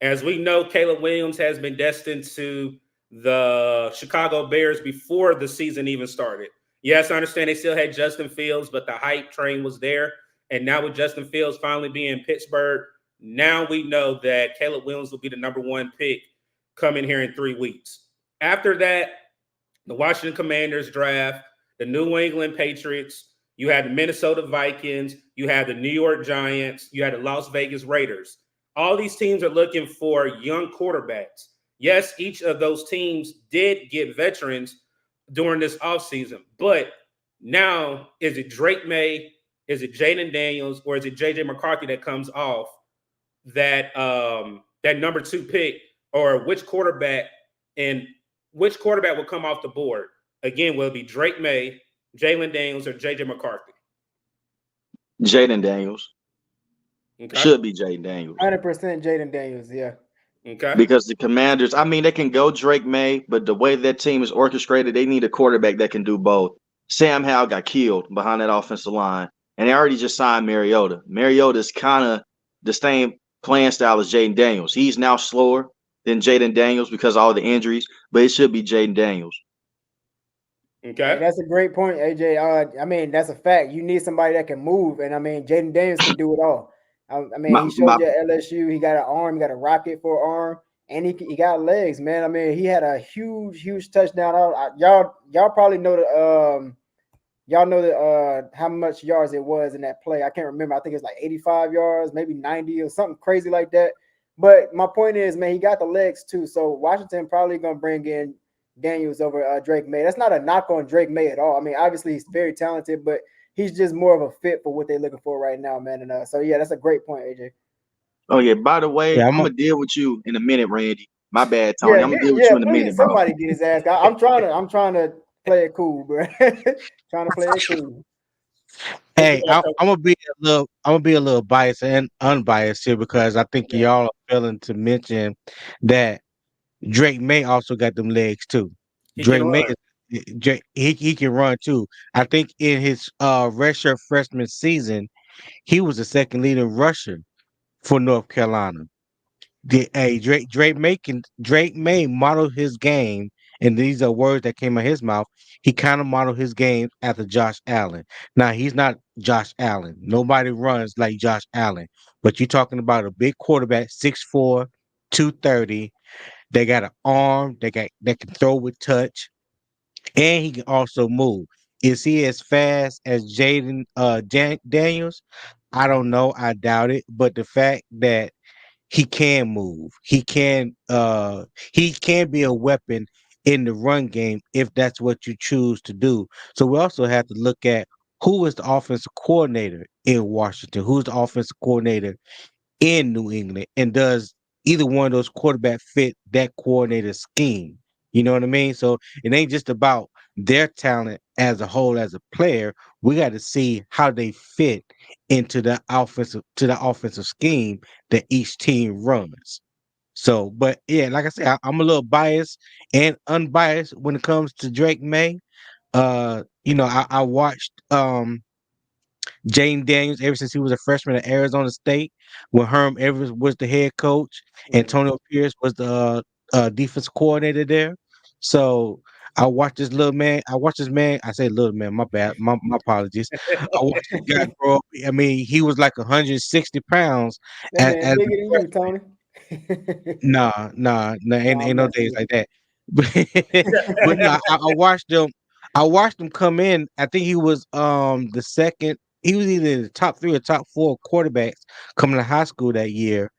As we know, Caleb Williams has been destined to the Chicago Bears before the season even started. Yes, I understand they still had Justin Fields, but the hype train was there. And now with Justin Fields finally being in Pittsburgh, now we know that Caleb Williams will be the number one pick coming here in 3 weeks. After that, the Washington Commanders draft, the New England Patriots, you had the Minnesota Vikings, you had the New York Giants, you had the Las Vegas Raiders. All these teams are looking for young quarterbacks. Yes, each of those teams did get veterans during this offseason, but now is it Drake May, is it Jaden Daniels, or is it JJ McCarthy that comes off that that number 2 pick, or which quarterback will come off the board? Again, will it be Drake May, Jalen Daniels, or JJ McCarthy? Jaden Daniels. Okay. Should be Jaden Daniels. 100% Jaden Daniels, yeah. Okay. Because the Commanders, I mean, they can go Drake May, but the way that team is orchestrated, they need a quarterback that can do both. Sam Howell got killed behind that offensive line, and they already just signed Mariota. Mariota's kind of the same playing style as Jaden Daniels. He's now slower than Jaden Daniels because of all the injuries, but it should be Jaden Daniels. Okay. That's a great point, AJ. I mean, that's a fact. You need somebody that can move, and I mean, Jaden Daniels can do it all. I mean, he showed you at LSU. He got an arm, he got a rocket for an arm, and he got legs, man. I mean, he had a huge touchdown. Y'all probably know how much yards it was in that play. I can't remember. I think it's like 85 yards, maybe 90 or something crazy like that. But my point is, man, he got the legs too. So Washington probably gonna bring in Daniels over Drake May. That's not a knock on Drake May at all. I mean, obviously he's very talented, but he's just more of a fit for what they're looking for right now, man. And so yeah, that's a great point, AJ. Oh yeah. By the way, Yeah, I'm gonna deal with you in a minute, Randy. My bad, Tony. I'm gonna deal with you in a minute, bro. Somebody get his ass. I'm trying to play it cool, bro. Trying to play it cool. Hey, I'm gonna be a little biased and unbiased here because I think y'all are failing to mention that Drake May also got them legs too. He Drake can May, run. he can run too. I think in his redshirt freshman season, he was the second leading rusher for North Carolina. Drake May modeled his game, and these are words that came out his mouth. He kind of modeled his game after Josh Allen. Now he's not Josh Allen. Nobody runs like Josh Allen. But you're talking about a big quarterback, 6'4", 230. They got an arm. They can throw with touch, and he can also move. Is he as fast as Jaden Daniels? I don't know. I doubt it. But the fact that he can move. He can be a weapon in the run game if that's what you choose to do. So we also have to look at who is the offensive coordinator in Washington, who's the offensive coordinator in New England, and does either one of those quarterbacks fit that coordinator scheme? You know what I mean? So it ain't just about their talent as a whole as a player. We got to see how they fit into the offensive scheme that each team runs. So, but yeah, like I said, I'm a little biased and unbiased when it comes to Drake May. I watched Jane Daniels ever since he was a freshman at Arizona State when Herm Edwards was the head coach. Antonio Pierce was the defense coordinator there. So I watched this little man. I watched this man. I say little man. My bad. My apologies. I watched this guy grow up. I mean, he was like 160 pounds. That man bigger than you, Tony. Nah, ain't no days like that. But no, Yeah. I watched him. I watched him come in. I think he was the second. He was either in the top 3 or top 4 quarterbacks coming to high school that year.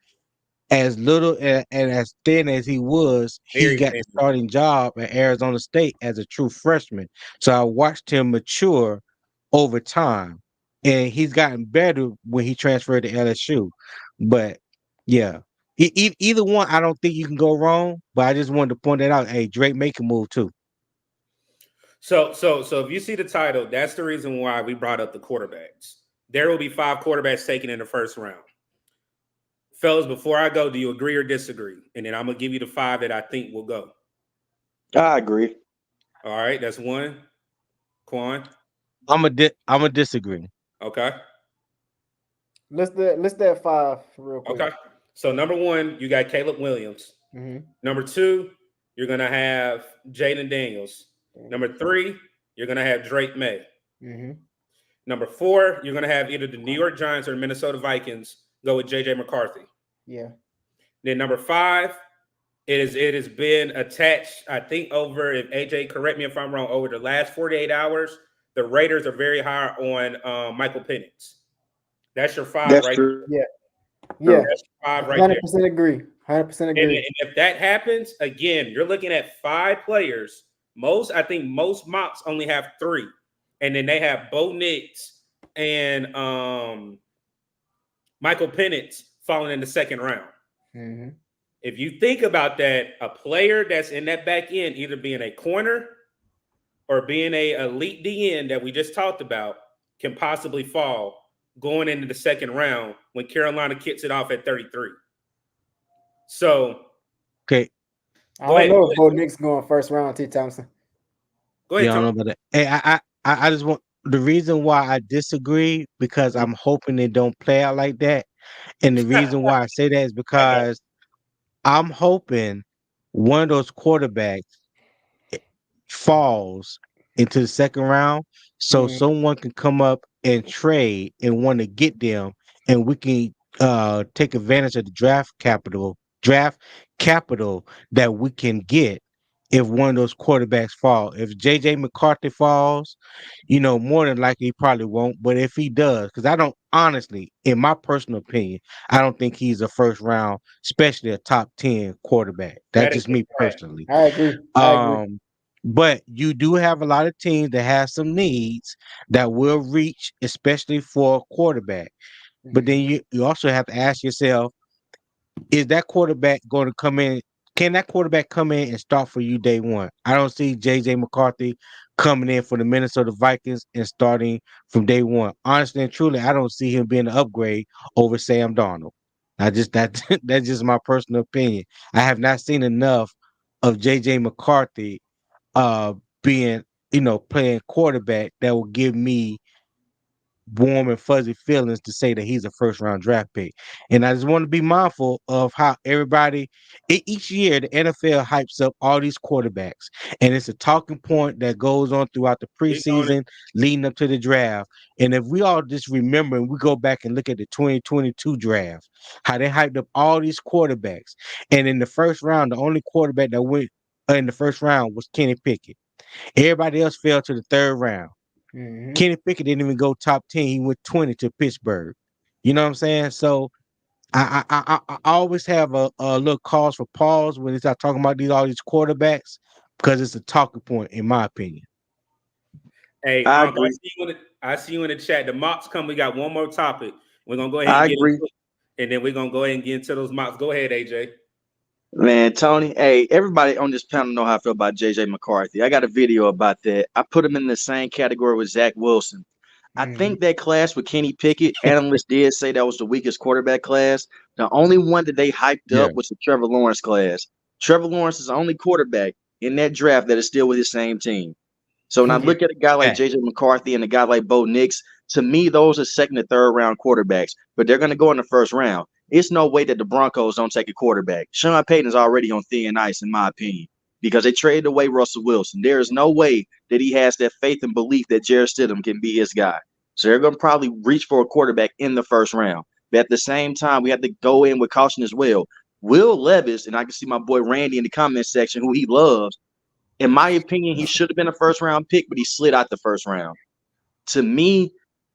As little and as thin as he was, he Very got thin. the starting job at Arizona State as a true freshman. So I watched him mature over time, and he's gotten better when he transferred to LSU. But yeah, either one, I don't think you can go wrong. But I just wanted to point that out. Hey, Drake make a move too. So if you see the title, that's the reason why we brought up the quarterbacks. There will be 5 quarterbacks taken in the first round. Fellas, before I go, do you agree or disagree? And then I'm gonna give you the 5 that I think will go. I agree. All right, that's 1. Quan. I'm a disagree. Okay. List that 5 real quick. Okay. So number 1, you got Caleb Williams. Mm-hmm. Number 2, you're gonna have Jaden Daniels. Number 3, you're gonna have Drake May. Mm-hmm. Number 4, you're gonna have either the New York Giants or Minnesota Vikings go with JJ McCarthy. Yeah. Then number 5, it has been attached, I think, over, if AJ correct me if I'm wrong, over the last 48 hours, the Raiders are very high on Michael Penix. That's your 5 That's right true. Yeah. Yeah. That's 5 right 100% there. agree. 100% agree. And if that happens, again, you're looking at 5 players. I think most mocks only have 3. And then they have Bo Nix and Michael Penix falling in the second round. Mm-hmm. If you think about that, a player that's in that back end, either being a corner or being a elite DN that we just talked about, can possibly fall going into the second round when Carolina kicks it off at 33. So, Okay. I don't know if Bo Nix going first round, T. Thompson. Go ahead, Yeah, I don't know about that. Hey, I just want the reason why I disagree because I'm hoping it don't play out like that. And the reason why I say that is because I'm hoping one of those quarterbacks falls into the second round so someone can come up and trade and want to get them and we can take advantage of the draft capital that we can get if one of those quarterbacks fall. If JJ McCarthy falls, more than likely he probably won't. But if he does, because I don't honestly, in my personal opinion, I don't think he's a first round, especially a top 10 quarterback. That's just me personally. I agree. But you do have a lot of teams that have some needs that will reach, especially for a quarterback. But then you also have to ask yourself, is that quarterback going to come in? Can that quarterback come in and start for you day one? I don't see JJ McCarthy coming in for the Minnesota Vikings and starting from day one. Honestly and truly, I don't see him being an upgrade over Sam Darnold. That's just my personal opinion. I have not seen enough of JJ McCarthy being, playing quarterback that will give me warm and fuzzy feelings to say that he's a first round draft pick. And I just want to be mindful of how everybody each year the NFL hypes up all these quarterbacks. And it's a talking point that goes on throughout the preseason leading up to the draft. And if we all just remember and we go back and look at the 2022 draft, how they hyped up all these quarterbacks. And in the first round, the only quarterback that went in the first round was Kenny Pickett. Everybody else fell to the third round. Kenny Pickett didn't even go top 10. He went 20 to Pittsburgh. You know what I'm saying? So I always have a little cause for pause when they start talking about all these quarterbacks because it's a talking point, in my opinion. Hey, I see you in the chat. The mocks come. We got one more topic. We're gonna go ahead and get into it, and then we're gonna go ahead and get into those mocks. Go ahead, AJ. Man, Tony, hey, everybody on this panel know how I feel about JJ McCarthy. I got a video about that. I put him in the same category with Zach Wilson. I think that class with Kenny Pickett, analysts did say that was the weakest quarterback class. The only one that they hyped up was the Trevor Lawrence class. Trevor Lawrence is the only quarterback in that draft that is still with his same team. So when I look at a guy like JJ McCarthy and a guy like Bo Nix, to me, those are second and third round quarterbacks, but they're going to go in the first round. It's no way that the Broncos don't take a quarterback. Sean Payton is already on thin ice, in my opinion, because they traded away Russell Wilson. There is no way that he has that faith and belief that Jarrett Stidham can be his guy. So they're going to probably reach for a quarterback in the first round. But at the same time, we have to go in with caution as well. Will Levis, and I can see my boy Randy in the comment section, who he loves, in my opinion, he should have been a first-round pick, but he slid out the first round. To me,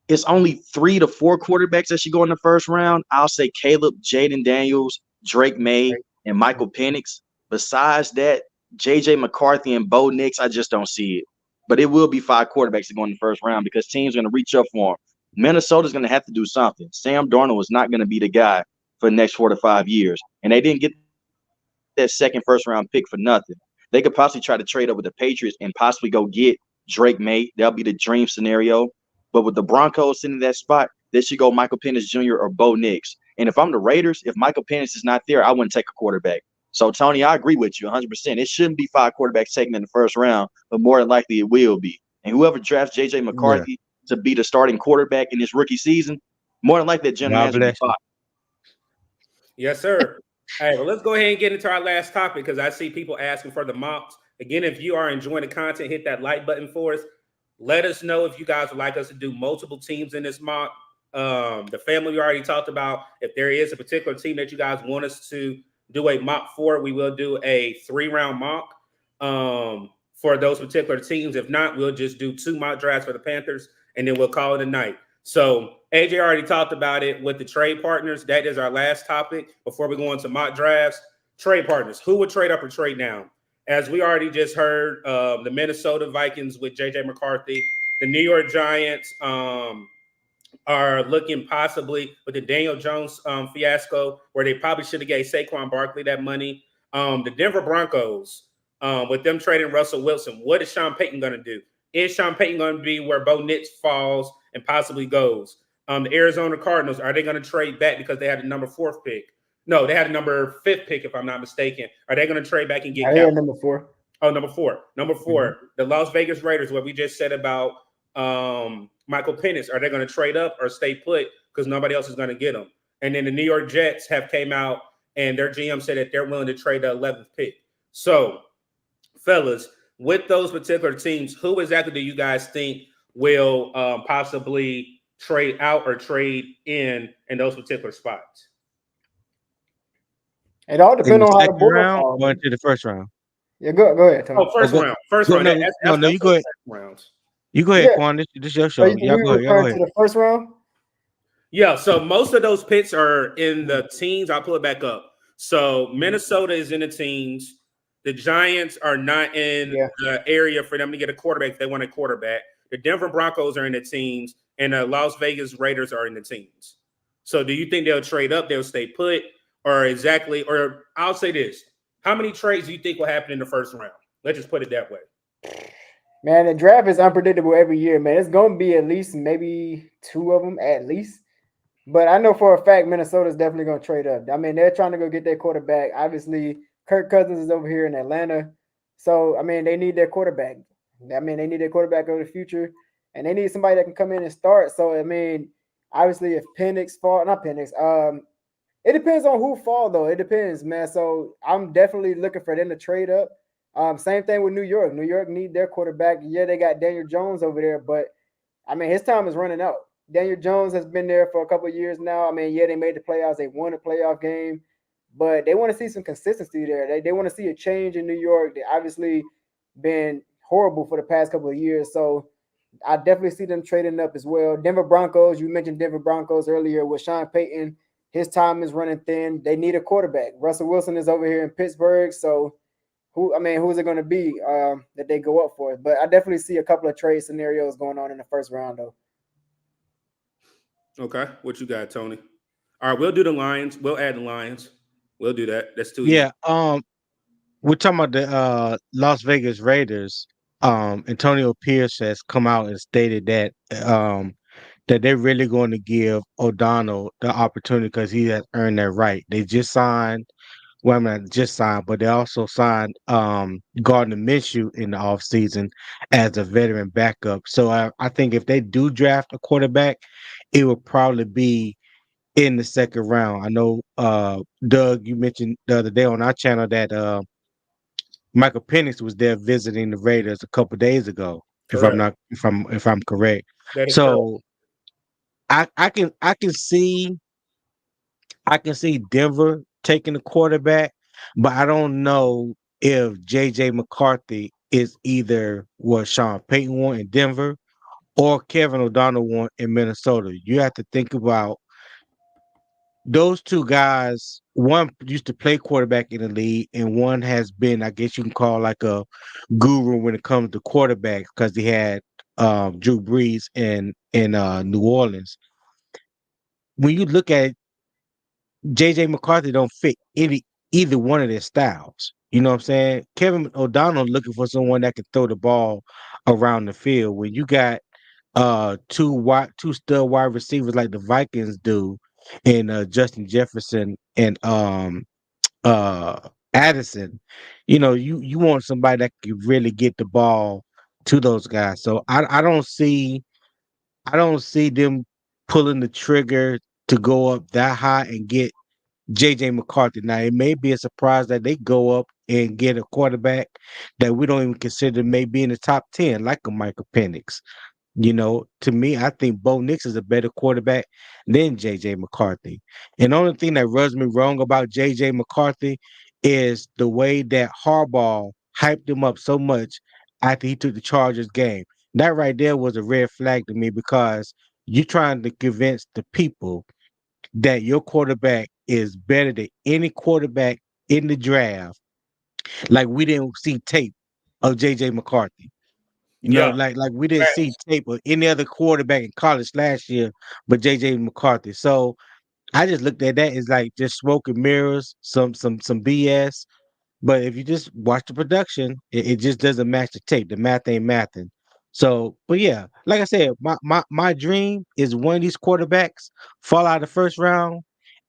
it's only 3 to 4 quarterbacks that should go in the first round. I'll say Caleb, Jaden Daniels, Drake May, and Michael Penix. Besides that, JJ McCarthy and Bo Nix, I just don't see it. But it will be 5 quarterbacks that go in the first round because teams are going to reach up for them. Minnesota's going to have to do something. Sam Darnold is not going to be the guy for the next 4 to 5 years. And they didn't get that second first-round pick for nothing. They could possibly try to trade up with the Patriots and possibly go get Drake May. That'll be the dream scenario. But with the Broncos sitting in that spot, they should go Michael Penix Jr. or Bo Nix. And if I'm the Raiders, if Michael Penix is not there, I wouldn't take a quarterback. So, Tony, I agree with you 100%. It shouldn't be 5 quarterbacks taken in the first round, but more than likely it will be. and whoever drafts JJ McCarthy to be the starting quarterback in his rookie season, more than likely that general God manager will be bless you. fired. Yes, sir. All right, well, let's go ahead and get into our last topic because I see people asking for the mocks. Again, if you are enjoying the content, hit that like button for us. Let us know if you guys would like us to do multiple teams in this mock. The family we already talked about. If there is a particular team that you guys want us to do a mock for, we will do a 3-round mock for those particular teams. If not, we'll just do 2 mock drafts for the Panthers, and then we'll call it a night. So AJ already talked about it with the trade partners. That is our last topic before we go into mock drafts. Trade partners. Who would trade up or trade down? As we already just heard, the Minnesota Vikings with JJ McCarthy, the New York Giants are looking possibly with the Daniel Jones fiasco, where they probably should have gave Saquon Barkley that money. The Denver Broncos, with them trading Russell Wilson, what is Sean Payton going to do? Is Sean Payton going to be where Bo Nix falls and possibly goes? The Arizona Cardinals, are they going to trade back because they had the number 4th pick? No, they had the number 5th pick, if I'm not mistaken. Are they going to trade back and get Cowboys? Number 4. Oh, number 4. Number 4. The Las Vegas Raiders, what we just said about Michael Penix, are they going to trade up or stay put because nobody else is going to get them? And then the New York Jets have came out and their GM said that they're willing to trade the 11th pick. So, fellas, with those particular teams, who exactly do you guys think will possibly trade out or trade in those particular spots? It all depends on how the second board round falls. or into the first round? Yeah, go ahead, Tony. Oh, first round. First round. No, you go ahead. Rounds. You go ahead, Yeah. Quan. This is your show. So Y'all go ahead. Y'all go ahead. To the first round? Yeah, so most of those picks are in the teens. I'll pull it back up. So Minnesota is in the teens. The Giants are not in the area for them to get a quarterback if they want a quarterback. The Denver Broncos are in the teens, and the Las Vegas Raiders are in the teens. So do you think they'll trade up, they'll stay put, or exactly, or I'll say this. How many trades do you think will happen in the first round? Let's just put it that way. Man, the draft is unpredictable every year, man. It's going to be at least maybe 2 of them at least. But I know for a fact Minnesota's definitely going to trade up. I mean, they're trying to go get their quarterback. Obviously, Kirk Cousins is over here in Atlanta. So, I mean, they need their quarterback. I mean, they need their quarterback of the future. And they need somebody that can come in and start. So, I mean, obviously, if Penix fall, not Penix, it depends on who fall, though. It depends, man. So, I'm definitely looking for them to trade up. Same thing with New York. New York need their quarterback. Yeah, they got Daniel Jones over there, but, I mean, his time is running out. Daniel Jones has been there for a couple of years now. I mean, yeah, they made the playoffs. They won a playoff game, but they want to see some consistency there. They want to see a change in New York. They obviously been horrible for the past couple of years. So I definitely see them trading up as well. Denver Broncos, you mentioned Denver Broncos earlier with Sean Payton. His time is running thin. They need a quarterback. Russell Wilson is over here in Pittsburgh. So who's it going to be that they go up for? But I definitely see a couple of trade scenarios going on in the first round, though. Okay, what you got, Tony? All right, we'll do the Lions. We'll add the Lions. We'll do that. That's 2 Yeah, we're talking about the Las Vegas Raiders. Antonio Pierce has come out and stated that that they're really going to give O'Donnell the opportunity because he has earned that right. They just signed, well, not just signed, but they also signed Gardner Minshew in the offseason as a veteran backup. So I think if they do draft a quarterback, it will probably be in the second round. I know Doug, you mentioned the other day on our channel that Michael Penix was there visiting the Raiders a couple days ago. Correct. If I'm correct. That is So I can see Denver taking the quarterback, but I don't know if JJ McCarthy is either what Sean Payton want in Denver or Kevin O'Donnell want in Minnesota. You have to think about those 2 guys. One used to play quarterback in the league, and one has been, I guess you can call like a guru when it comes to quarterbacks because he had Drew Brees in New Orleans. When you look at it, JJ McCarthy don't fit either one of their styles. You know what I'm saying? Kevin O'Donnell looking for someone that can throw the ball around the field. When you got two stud wide receivers like the Vikings do, and Justin Jefferson and Addison, you know, you want somebody that can really get the ball to those guys. So I don't see them pulling the trigger to go up that high and get JJ McCarthy. Now it may be a surprise that they go up and get a quarterback that we don't even consider may be in the top 10, like a Michael Penix. To me, I think Bo Nix is a better quarterback than JJ McCarthy. And the only thing that rubs me wrong about JJ McCarthy is the way that Harbaugh hyped him up so much after he took the Chargers game. That right there was a red flag to me because you're trying to convince the people that your quarterback is better than any quarterback in the draft. Like we didn't see tape of JJ McCarthy. Yeah. Like we didn't see Facts. tape of any other quarterback in college last year, but JJ McCarthy. So I just looked at that as like just smoke and mirrors, some BS. But if you just watch the production, it just doesn't match the tape. The math ain't mathing. So, but yeah, like I said, my dream is one of these quarterbacks fall out of the first round,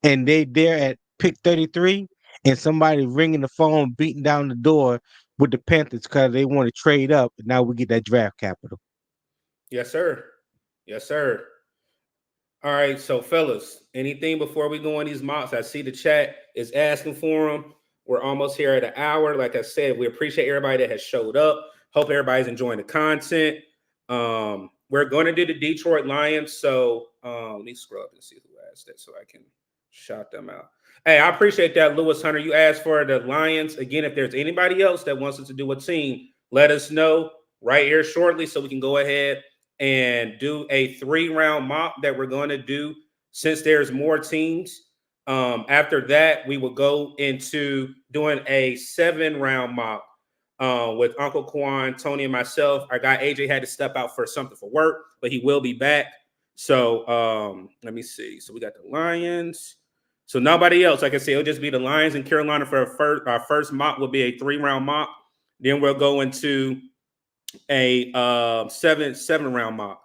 and they there at pick 33, and somebody ringing the phone, beating down the door with the Panthers because they want to trade up. And now we get that draft capital. Yes, sir. Yes, sir. All right, so fellas, anything before we go on these mocks? I see the chat is asking for them. We're almost here at an hour. Like I said, we appreciate everybody that has showed up. Hope everybody's enjoying the content. We're going to do the Detroit Lions. So let me scroll up and see who asked that so I can shout them out. Hey, I appreciate that, Lewis Hunter. You asked for the Lions. Again, if there's anybody else that wants us to do a team, let us know right here shortly so we can go ahead and do a 3-round mock that we're going to do since there's more teams. After that, we will go into doing a 7-round mock with Uncle Kwan, Tony, and myself. Our guy AJ had to step out for something for work, but he will be back. So let me see. So we got the Lions. So nobody else. Like I said, it'll just be the Lions and Carolina for our first mock will be a 3-round mock. Then we'll go into a 7-round mock.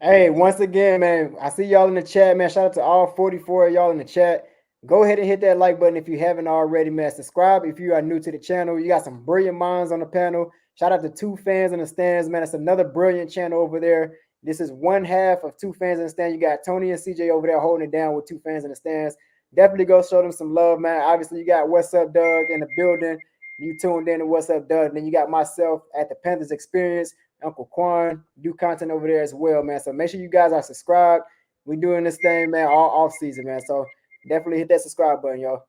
Hey, once again, man, I see y'all in the chat, man. Shout out to all 44 of y'all in the chat. Go ahead and hit that like button if you haven't already, man. Subscribe if you are new to the channel. You got some brilliant minds on the panel. Shout out to 2 Fans in the Stands, man. It's another brilliant channel over there. This is one half of 2 Fans in the Stands. You got Tony and CJ over there holding it down with 2 Fans in the Stands. Definitely go show them some love, man. Obviously, you got What's Up Doug in the building. You tuned in to What's Up Doug. Then you got myself at the Panthers Experience. Uncle Quan do content over there as well, man. So make sure you guys are subscribed. We doing this thing, man, all off season, man. So definitely hit that subscribe button, y'all.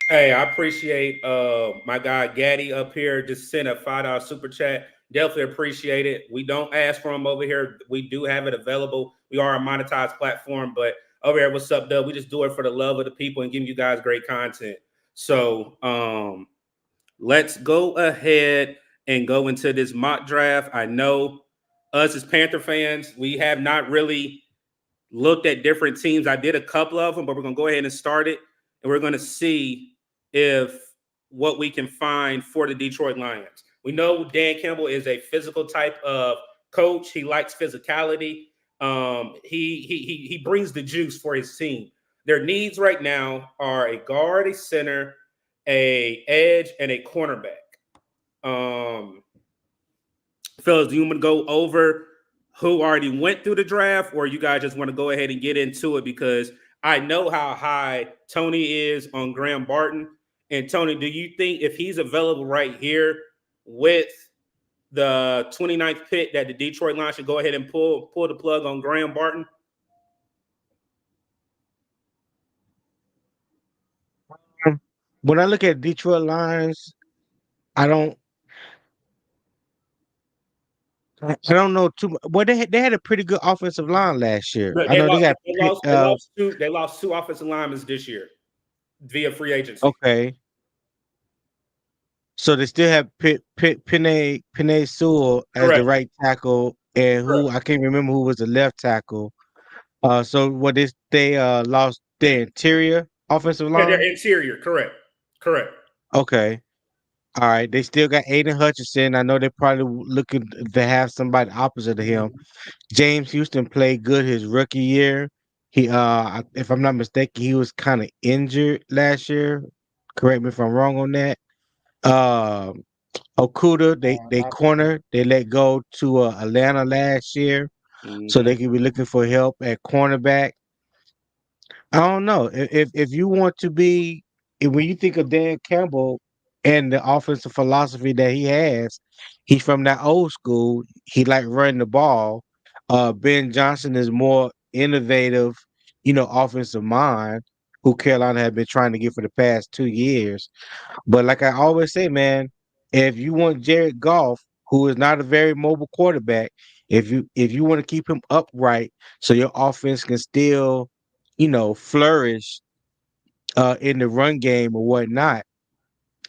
Hey, I appreciate my guy Gaddy up here. Just sent a $5 super chat. Definitely appreciate it. We don't ask for them over here. We do have it available. We are a monetized platform, but over here, what's up, Doug? We just do it for the love of the people and giving you guys great content. So let's go ahead and go into this mock draft. I know us as Panther fans, we have not really looked at different teams. I did a couple of them, but we're going to go ahead and start it. And we're going to see if what we can find for the Detroit Lions. We know Dan Campbell is a physical type of coach. He likes physicality. He brings the juice for his team. Their needs right now are a guard, a center, a edge, and a cornerback. Fellas, do you want to go over who already went through the draft, or you guys just want to go ahead and get into it? Because I know how high Tony is on Graham Barton. And Tony, do you think if he's available right here with the 29th pick that the Detroit Lions should go ahead and pull the plug on Graham Barton? When I look at Detroit Lions, I don't know too much. Well, they had a pretty good offensive line last year. I They know they lost, got they lost 2 offensive linemen this year via free agency. okay. So they still have Penei Sewell as the Correct. right tackle, and who Correct. I can't remember who was the left tackle. So what is they lost their interior offensive Yeah, their line? interior. Correct. Correct. Okay. All right. They still got Aiden Hutchinson. I know they're probably looking to have somebody opposite of him. James Houston played good his rookie year. He if I'm not mistaken, he was kind of injured last year. Correct me if I'm wrong on that. Okuda, they Not corner. They let go to Atlanta last year, so they Mhm. could be looking for help at cornerback. I don't know if you want to be when you think of Dan Campbell and the offensive philosophy that he has, he's from that old school. He like running the ball. Ben Johnson is more innovative, offensive mind who Carolina had been trying to get for the past 2 years. But like I always say, man, if you want Jared Goff, who is not a very mobile quarterback, if you want to keep him upright so your offense can still, flourish in the run game or whatnot,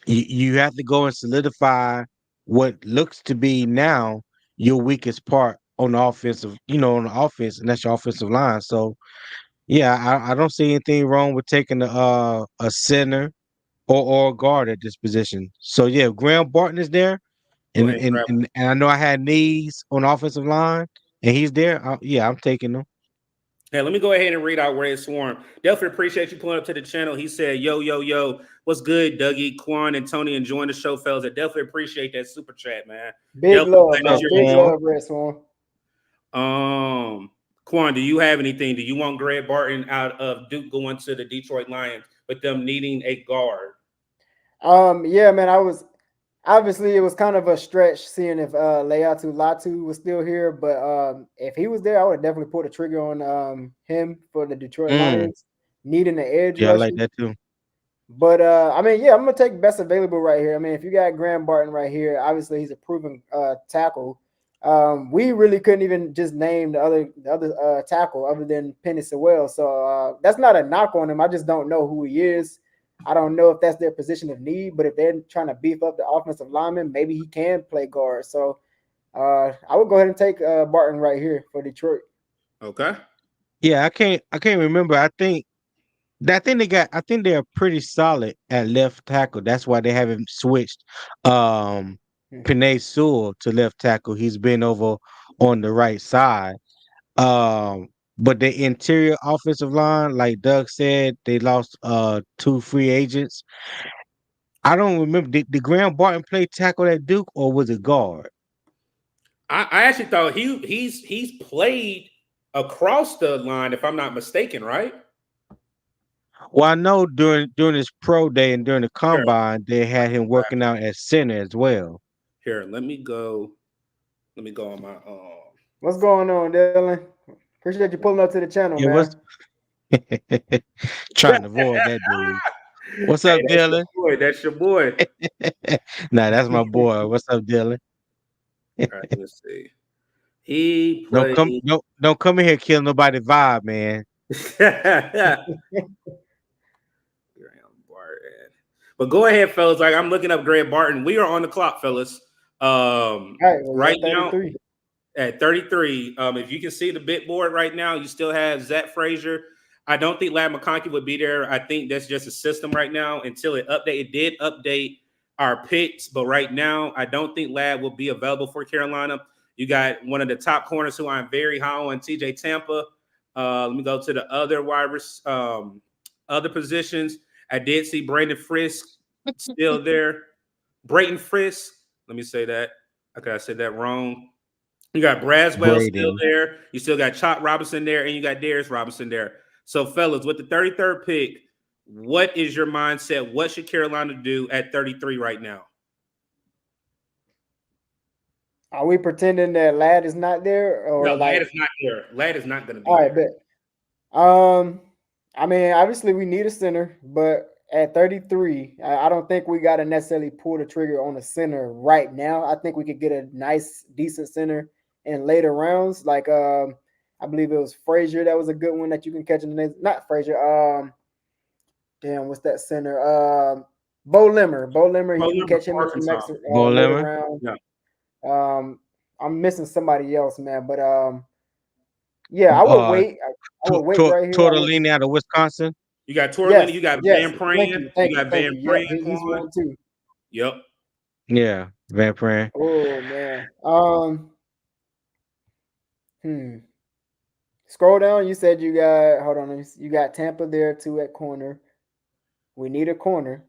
you have to go and solidify what looks to be now your weakest part on the offensive, on the offense, and that's your offensive line. So yeah, I don't see anything wrong with taking a center or a guard at this position. So yeah, if Graham Barton is there, Go and ahead and and grab him. and, and I know I had needs on the offensive line, and he's there. Yeah, I'm taking him. Hey, let me go ahead and read out Red Swarm. Definitely appreciate you pulling up to the channel. He said, yo, yo, yo, what's good, Dougie, Quan, and Tony enjoying the show, fellas. I definitely appreciate that super chat, man. big Definitely love, glad that Up, man. you're Big Quan. love, Red Swan. Quan, do you have anything? Do you want Greg Barton out of Duke going to the Detroit Lions, but them needing a guard? Yeah, man. I was obviously it was kind of a stretch seeing if Leatu Latu was still here, but if he was there, I would definitely pull the trigger on him for the Detroit Mm, Lions, needing the edge yeah, I like rusher. that too. But I mean, yeah, I'm gonna take best available right here. I mean, if you got Graham Barton right here, obviously he's a proven tackle. We really couldn't even just name the other tackle other than Penny Sewell. So that's not a knock on him. I just don't know who he is. I don't know if that's their position of need, but if they're trying to beef up the offensive lineman, maybe he can play guard. So I would go ahead and take Barton right here for Detroit. Okay. Yeah, I can't remember. I think they're pretty solid at left tackle. That's why they haven't switched um Hmm. Penei Sewell to left tackle. He's been over on the right side. Um, but the interior offensive line, like Doug said, they lost two free agents. I don't remember. Did Graham Barton play tackle at Duke or was it guard? I actually thought he's played across the line, if I'm not mistaken, right? Well, I know during his pro day and during the Here, combine, they I had can him grab working out at center as well. here. Let me go on my What's going on, Dylan? Appreciate you pulling up to the channel, Yeah, what's man. trying to avoid that dude. What's Hey, up, that's your Dylan? boy. That's your boy. Nah, that's my boy. What's up, Dylan? All right, let's see. He Don't come, played. don't come in here kill nobody vibe, man. Graham Barton. But go ahead, fellas. Like I'm looking up Greg Barton. We are on the clock, fellas. All right, well, you're Right at now 33. at 33. If you can see the bit board right now, you still have Zach Frazier. I don't think Lad McConkey would be there. I think that's just a system right now until it update. It did update our picks, but right now I don't think Lad will be available for Carolina. You got one of the top corners who I'm very high on, TJ Tampa. Let me go to the other positions. I did see Brandon Frisk still there. Brayton Frisk. Let me say that. Okay, I said that wrong. You got Braswell still Braden. there. You still got Chop Robinson there, and you got Darius Robinson there. So, fellas, with the 33rd pick, what is your mindset? What should Carolina do at 33 right now? Are we pretending that Lad is not there, No, or Lad like? is not there. Lad is not going to All be right, there. bet. I mean, obviously we need a center, but at 33, I don't think we got to necessarily pull the trigger on a center right now. I think we could get a nice, decent center in later rounds. Like, I believe it was Frazier that was a good one that you can catch in the not Frazier. Damn, what's that center? Bo Limmer. Bo Limmer, Oh, you can number catch him in some Arkansas. next Bo later Lemon? round. Yeah. I'm missing somebody else, man, but yeah, I would Uh, wait. I would wait right here. I would. Tortellini out of Wisconsin. You got Torlini. Yes, You got yes. Van Thank Pran. you, You thank you, got thank Van you. Yep, Pran, he's Quan. one too. Yep. Yeah, Van Pran. Oh man. Hmm. Scroll down. You said you got. Hold on. You got Tampa there too at corner. We need a corner.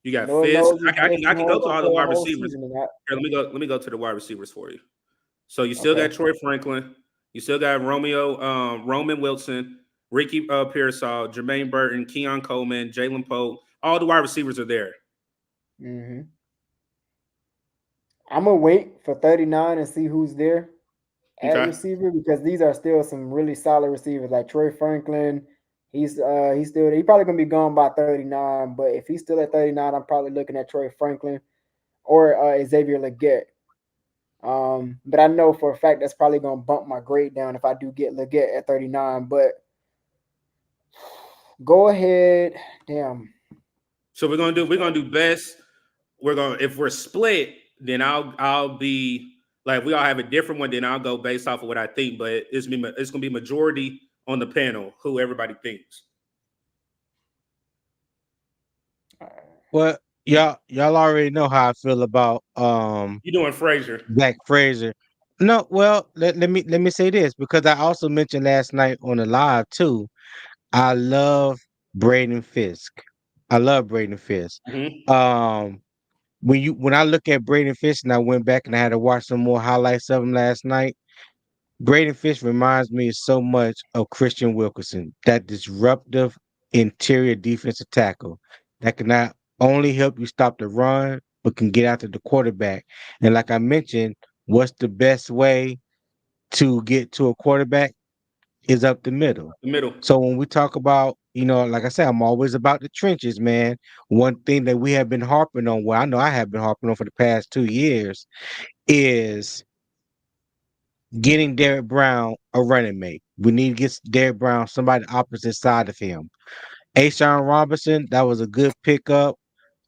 You got Lord Fisk. knows he's I missing can go to Horn all for the the wide whole receivers. season. And that. Here, let me go to the wide receivers for you. So you still Okay. got Troy Franklin. You still got Roman Wilson, Ricky Pearsall, Jermaine Burton, Keon Coleman, Jalen Pope. All the wide receivers are there. Mm-hmm. I'm gonna wait for 39 and see who's there at Okay. receiver because these are still some really solid receivers like Troy Franklin. He's still he probably gonna be gone by 39, but if he's still at 39, I'm probably looking at Troy Franklin or Xavier Leggett. But I know for a fact that's probably gonna bump my grade down if I do get Leggett at 39. But go ahead, damn. So we're gonna do best. If we're split, then I'll be like we all have a different one. Then I'll go based off of what I think. But it's gonna be majority on the panel who everybody thinks. Well, y'all already know how I feel about You doing Frazier? Zach Frazier. No, well, let me say this because I also mentioned last night on the live too. I love Braden Fisk. I love Braden Fisk. Mm-hmm. Um, when I look at Braden Fisk and I went back and I had to watch some more highlights of him last night, Braden Fisk reminds me so much of Christian Wilkerson, that disruptive interior defensive tackle that can not only help you stop the run, but can get after the quarterback. And like I mentioned, what's the best way to get to a quarterback is up the middle. The middle. So when we talk about, like I said, I'm always about the trenches, man. One thing that we have been harping on, well, I know I have been harping on for the past 2 years, is getting Derek Brown a running mate. We need to get Derek Brown somebody opposite side of him. Ashawn Robinson, that was a good pickup.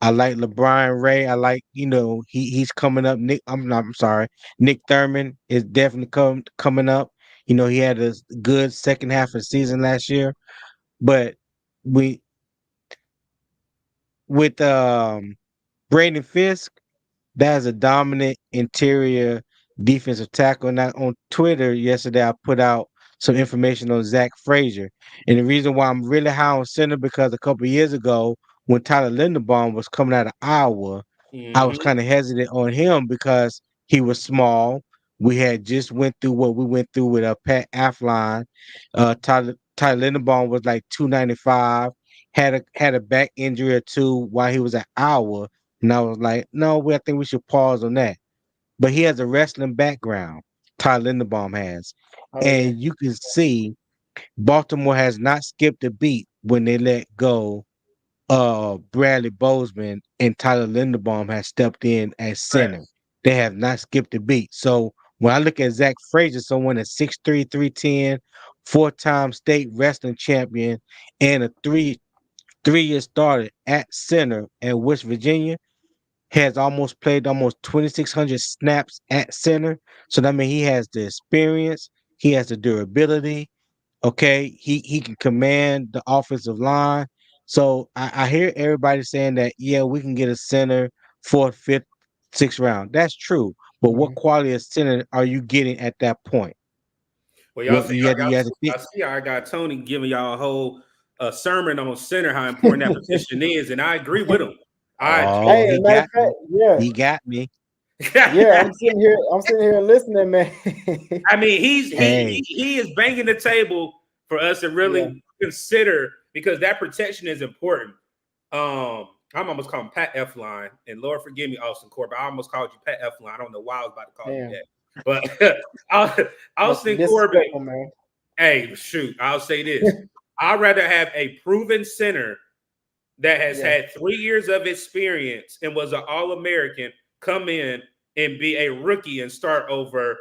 I like LeBron Ray. I like, he's coming up. I'm sorry. Nick Thurman is definitely coming up. He had a good second half of the season last year. But we with Braden Fisk, that's a dominant interior defensive tackle. And on Twitter yesterday, I put out some information on Zach Frazier. And the reason why I'm really high on center because a couple of years ago, when Tyler Linderbaum was coming out of Iowa, I was Mm-hmm. kind of hesitant on him because he was small. We had just went through what we went through with Pat Affline. Tyler Linderbaum was like 295, had a back injury or two while he was at Iowa. And I was like, no, I think we should pause on that. But he has a wrestling background. Tyler Linderbaum has. Oh yeah. And you can see Baltimore has not skipped a beat when they let go Bradley Bozeman and Tyler Linderbaum has stepped in as center. Right. They have not skipped a beat. So when I look at Zach Frazier, someone that's 6'3", 310, four-time state wrestling champion, and a three-year starter at center at West Virginia, has played almost 2,600 snaps at center. So that means he has the experience, he has the durability. Okay, he can command the offensive line. So I hear everybody saying that we can get a center fourth, fifth, sixth round. That's true, but what Mhm. quality of center are you getting at that point? Well, y'all What see, you had to I think. see, I got Tony giving y'all a whole sermon on center, how important that position is, and I agree with him. I Oh, Hey, totally. as he a matter of got fact, me. yeah, He got me. yeah. I'm sitting here listening, man. I mean, Hey, he is banging the table for us to Yeah. really consider because that protection is important. I'm almost calling Pat F line, and Lord forgive me, Austin Corbett. I almost called you Pat F line. I don't know why I was about to call you Damn. that, but That's Austin Corbett. disrespectful, man. Hey, shoot, I'll say this: I'd rather have a proven center that has Yeah. had 3 years of experience and was an All-American come in and be a rookie and start over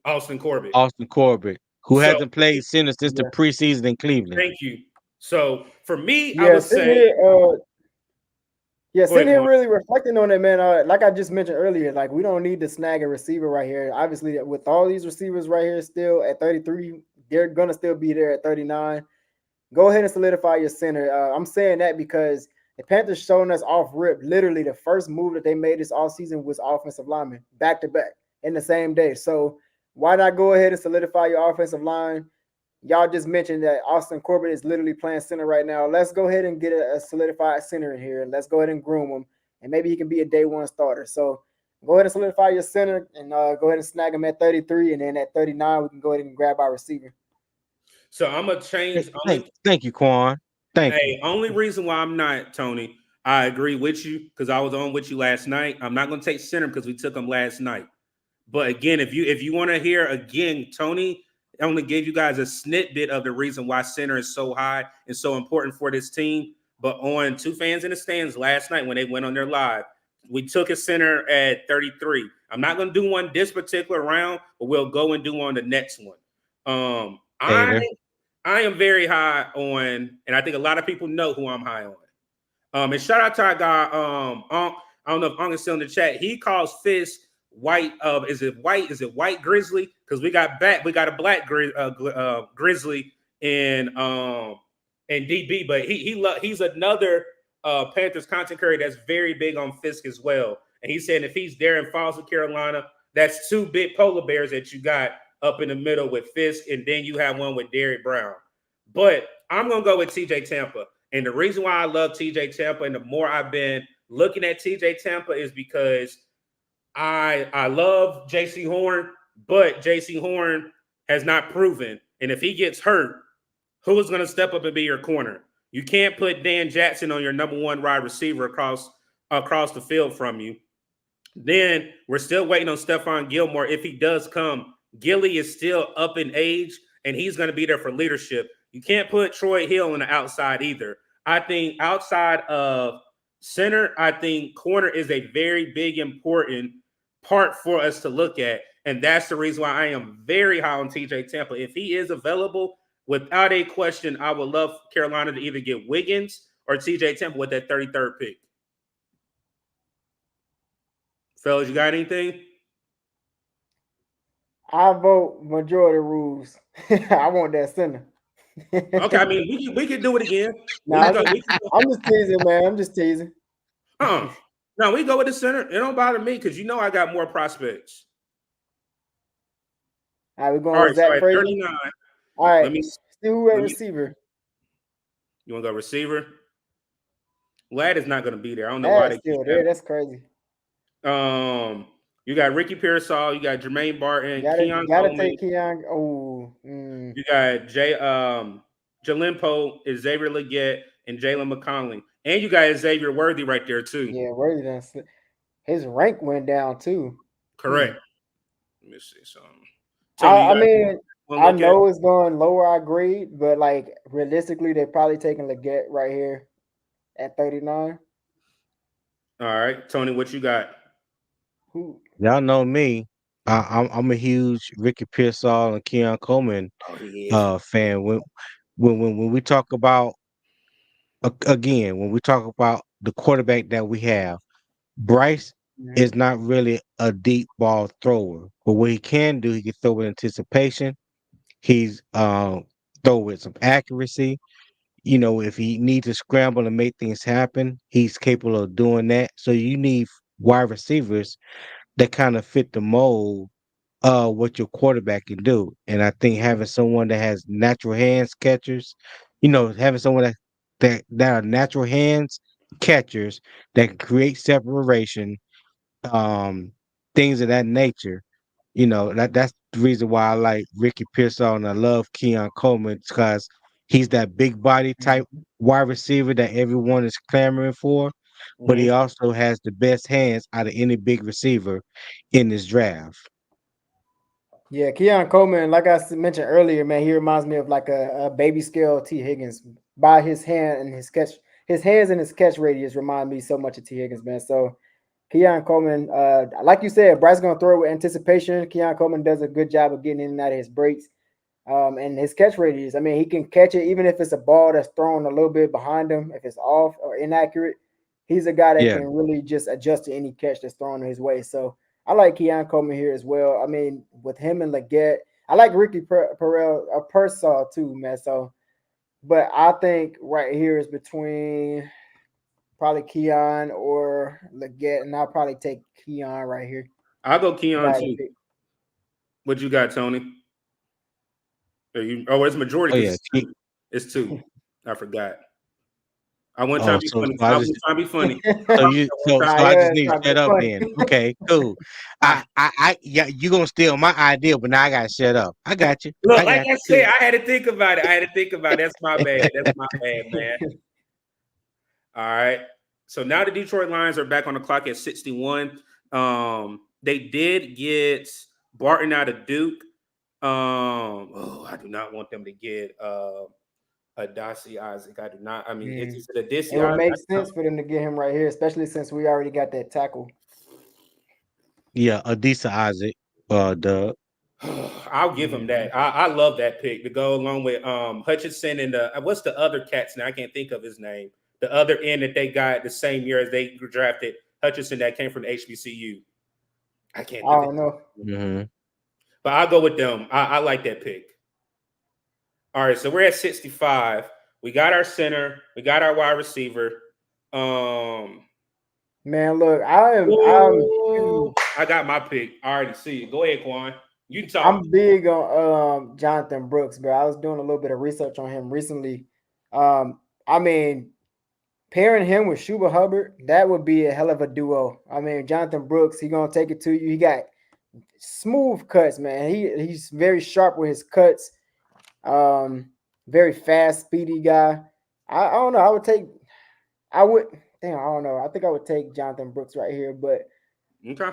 Austin Corbett. Austin Corbett, who So hasn't played center since the Yeah. preseason in Cleveland. thank you. So for me, I Yeah. would Sitting say, here, go ahead, sitting here Quan. really reflecting on it, man. Like I just mentioned earlier, like we don't need to snag a receiver right here. Obviously, with all these receivers right here still at 33, they're gonna still be there at 39. Go ahead and solidify your center. I'm saying that because the Panthers showing us off rip. Literally, the first move that they made this offseason was offensive lineman back to back in the same day. So why not go ahead and solidify your offensive line? y'all just mentioned that Austin Corbett is literally playing center right now. Let's go ahead and get a solidified center in here. Let's go ahead and groom him, and maybe he can be a day one starter. So go ahead and solidify your center, and go ahead and snag him at 33, and then at 39 we can go ahead and grab our receiver. So I'm gonna change. Thank you, Quan. Thank you. Only reason why I'm not, Tony, I agree with you because I was on with you last night. I'm not gonna take center because we took him last night. But again, if you want to hear again, Tony only gave you guys a snippet of the reason why center is so high and so important for this team. But on Two Fans in the Stands last night when they went on their live, we took a center at 33. I'm not going to do one this particular round, but we'll go and do one the next one. I am very high on, and I think a lot of people know who I'm high on. And shout out to our guy, Unc. I don't know if Unc is still in the chat. He calls Fist white. Is it white grizzly? Because we got a black grizzly in DB, but he's another Panthers content creator that's very big on Fisk as well. And he's saying if he's there and falls with Carolina, that's two big polar bears that you got up in the middle with Fisk, and then you have one with Derrick Brown. But I'm gonna go with TJ Tampa. And the reason why I love TJ Tampa and the more I've been looking at TJ Tampa is because I love JC Horn, but JC Horn has not proven. And if he gets hurt, who is going to step up and be your corner? You can't put Dan Jackson on your number one wide receiver across the field from you. Then we're still waiting on Stephon Gilmore. If he does come, Gilly is still up in age, and he's going to be there for leadership. You can't put Troy Hill on the outside either. I think outside of center, I think corner is a very big, important part for us to look at. And that's the reason why I am very high on TJ Tampa. If he is available, without a question, I would love Carolina to either get Wiggins or TJ Tampa with that 33rd pick. Fellas, you got anything? I vote majority rules. I want that center. Okay, I mean, we can do it again. I'm just teasing, man. I'm just teasing. No, we go with the center. It don't bother me because I got more prospects. All right, we're going with Zach Frazier. 39. All right, let me see who at receiver. You want to go receiver? Lad is not going to be there. I don't know why they still there. That's crazy. You got Ricky Pearsall. You got Jermaine Barton. You gotta take Keon. Oh, You got Jalimpo, Xavier Legette, and Jalen McConley. And you got Xavier Worthy right there, too. Yeah, Worthy. His rank went down, too. Correct. Let me see something. I know it's going lower, I agree, but, realistically, they're probably taking Legette right here at 39. All right. Tony, what you got? Y'all know me. I'm a huge Ricky Pearsall and Keon Coleman fan. When we talk about when we talk about the quarterback that we have, Bryce is not really a deep ball thrower, but what he can do, he can throw with anticipation. He's throw with some accuracy. If he needs to scramble and make things happen, he's capable of doing that. So you need wide receivers that kind of fit the mold what your quarterback can do. And I think having someone that has natural hands catchers, having someone that are natural hands catchers that can create separation, things of that nature. That's the reason why I like Ricky Pearsall and I love Keon Coleman, because he's that big body type wide receiver that everyone is clamoring for, but he also has the best hands out of any big receiver in this draft. Yeah, Keon Coleman, like I mentioned earlier, man, he reminds me of like a baby scale T. Higgins by his hand and his catch. His hands and his catch radius remind me so much of T. Higgins, man. So Keon Coleman, like you said, Bryce gonna throw with anticipation. Keon Coleman does a good job of getting in and out of his breaks. And his catch radius, I mean, he can catch it even if it's a ball that's thrown a little bit behind him, if it's off or inaccurate. He's a guy that can really just adjust to any catch that's thrown his way. So I like Keon Coleman here as well. I mean, with him and Legette, I like Ricky Pearsall too, man. So, but I think right here is between probably Keon or Legette, and I'll probably take Keon right here. I'll go Keon too. What you got, Tony? It's majority. Oh yeah. 'Cause it's 2. I forgot. I wasn't trying to be So funny. I I just wasn't trying to be funny. so Nah, I just yeah, need to trying to shut be up funny. then. Okay, cool. Yeah, you gonna steal my idea, but now I gotta shut up. I got you. Look, I like got I said, I had to think about it. That's my bad. That's my bad, man. All right. So now the Detroit Lions are back on the clock at 61. They did get Barton out of Duke. I do not want them to get Adasi Isaac. I do not. I mean, is it Adasi It would Isaac? make sense for them to get him right here, especially since we already got that tackle. Yeah, Adisa Isaac. Doug. I'll give him that. I love that pick to go along with Hutchinson and what's the other cat's name? I can't think of his name. The other end that they got the same year as they drafted Hutchinson that came from the HBCU. I can't I think don't know. Mm-hmm. but I'll go with them. I like that pick. All right, so we're at 65. We got our center. We got our wide receiver. Man, look, I'm I got my pick. I already see it. Go ahead, Quan. You can talk. I'm big on Jonathan Brooks, bro. I was doing a little bit of research on him recently. I mean, pairing him with Shuba Hubbard, that would be a hell of a duo. I mean, Jonathan Brooks, he gonna take it to you. He got smooth cuts, man. He's very sharp with his cuts. Very fast, speedy guy. I don't know. I would. I don't know. I think I would take Jonathan Brooks right here, but Okay.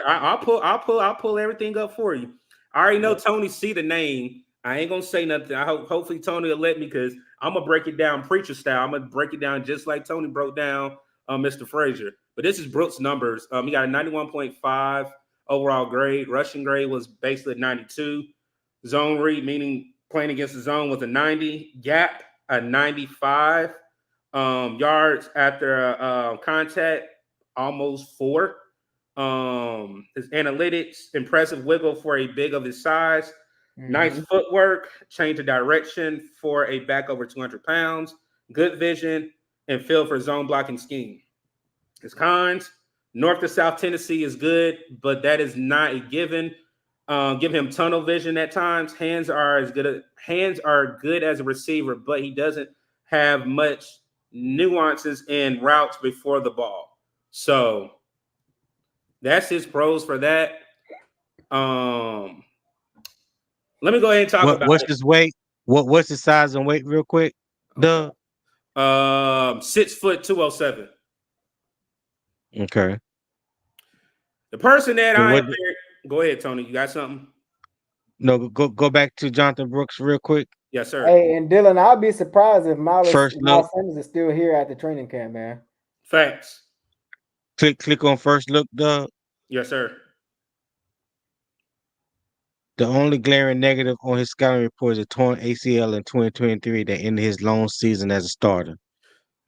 I'll pull everything up for you. I already know Tony see the name. I ain't gonna say nothing. Hopefully Tony will let me because I'm gonna break it down preacher style. I'm gonna break it down just like Tony broke down Mr. Frazier. But this is Brooks' numbers. He got a 91.5 overall grade. Rushing grade was basically 92. Zone read, meaning playing against the zone, was a 90. Gap, a 95. Yards after contact, almost 4. His analytics, impressive wiggle for a big of his size. Nice footwork, change of direction for a back over 200 pounds. Good vision and feel for zone blocking scheme. His cons, north to south Tennessee is good, but that is not a given. Give him tunnel vision at times. Hands are good as a receiver, but he doesn't have much nuances in routes before the ball. So that's his pros for that. Let me go ahead and talk about What's his weight? What's his size and weight, real quick? Okay. 6 foot 207. Okay. The person that And go ahead, Tony. You got something? No, go back to Jonathan Brooks real quick. Yes, sir. Hey, and Dylan, I'll be surprised if Miles Look. Sanders is still here at the training camp, man. Facts. Click on first look, Doug. Yes, sir. The only glaring negative on his scouting report is a torn ACL in 2023 that ended his long season as a starter.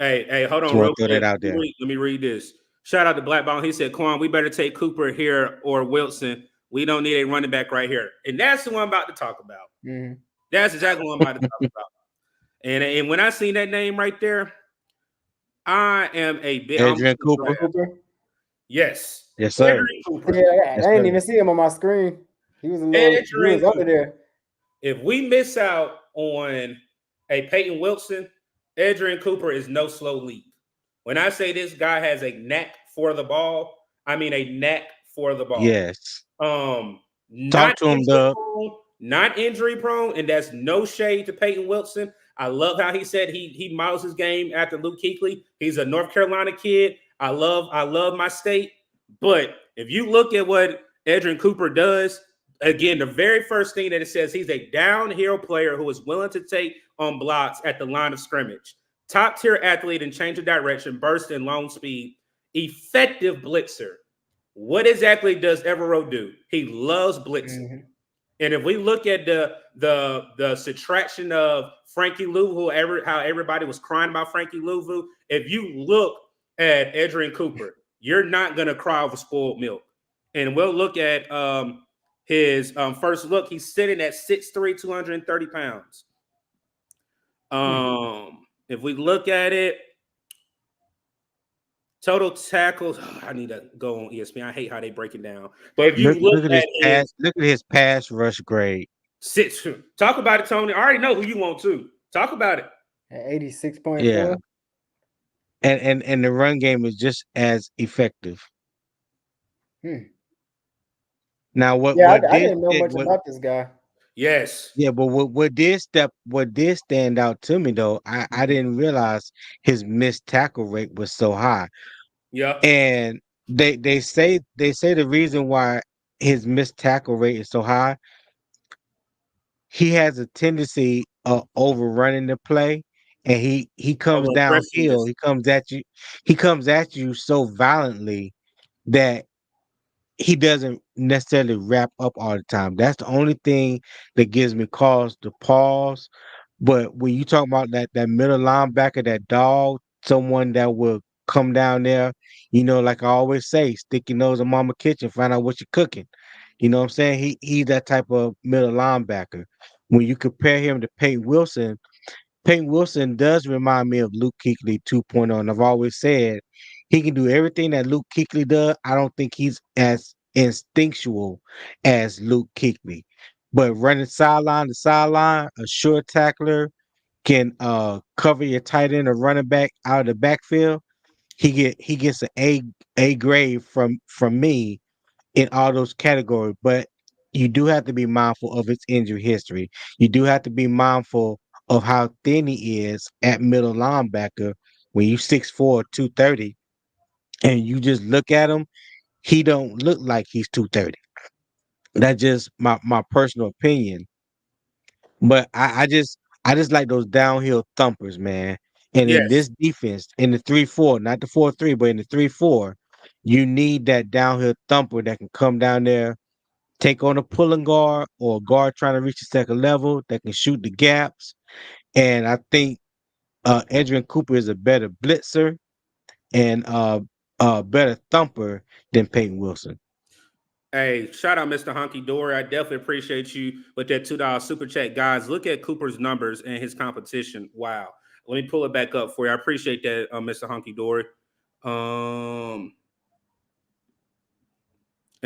Hey, hold on So real throw quick. that out there. Let me read this. Shout out to Blackball. He said, Quan, we better take Cooper here or Wilson. We don't need a running back right here. And that's the one I'm about to talk about. Mm-hmm. That's exactly what I'm about to talk about. And when I seen that name right there, I am a bit Adrian Cooper. Yes. Yes, sir. Adrian Cooper. Yeah, I didn't even see him on my screen. He was under there. If we miss out on a Peyton Wilson, Adrian Cooper is no slow leap. When I say this guy has a knack for the ball, I mean a knack for the ball. Yes. Talk to him, Doug. Not injury prone, and that's no shade to Peyton Wilson. I love how he said he models his game after Luke Kuechly. He's a North Carolina kid. I love my state. But if you look at what Adrian Cooper does, again, the very first thing that it says, he's a downhill player who is willing to take on blocks at the line of scrimmage. Top tier athlete in change of direction, burst and long speed, effective blitzer. What exactly does Evero do? He loves blitzing. Mm-hmm. And if we look at the subtraction of Frankie Louvu, how everybody was crying about Frankie Louvu, if you look at Adrian Cooper, you're not going to cry over spoiled milk. And we'll look at his first look. He's sitting at 6'3", 230 pounds. If we look at it, total tackles. I need to go on ESPN. I hate how they break it down. But if you look at his pass rush grade. Talk about it, Tony. I already know who you want to. Talk about it. At 86.4. Yeah. And the run game is just as effective. Now I didn't know much about this guy. Yes. Yeah, but what did stand out to me though, I didn't realize his missed tackle rate was so high. Yeah. And they say the reason why his missed tackle rate is so high, he has a tendency of overrunning the play, and he comes Over downhill. aggressiveness. He comes at you so violently that he doesn't necessarily wrap up all the time. That's the only thing that gives me cause to pause. But when you talk about that middle linebacker, that dog, someone that will come down there, like I always say, stick your nose in mama kitchen, find out what you're cooking. You know what I'm saying? He's that type of middle linebacker. When you compare him to Peyton Wilson does remind me of Luke Kuechly 2.0. And I've always said he can do everything that Luke Kuechly does. I don't think he's as instinctual as Luke Kuechly. But running sideline to sideline, a sure tackler, can cover your tight end or running back out of the backfield. He gets an A grade from me in all those categories. But you do have to be mindful of his injury history. You do have to be mindful of how thin he is at middle linebacker. When you 6'4", 230, and you just look at him, he don't look like he's 230. That's just my personal opinion. But I just like those downhill thumpers, man. And in Yes. this defense, in the 3-4, not the 4-3, but in the 3-4, you need that downhill thumper that can come down there, take on a pulling guard or a guard trying to reach the second level that can shoot the gaps. And I think Adrian Cooper is a better blitzer and better thumper than Peyton Wilson. Hey, shout out Mr. Honky Dory. I definitely appreciate you with that $2 super chat. Guys, look at Cooper's numbers and his competition. Wow. Let me pull it back up for you. I appreciate that, Mr. Honky Dory. And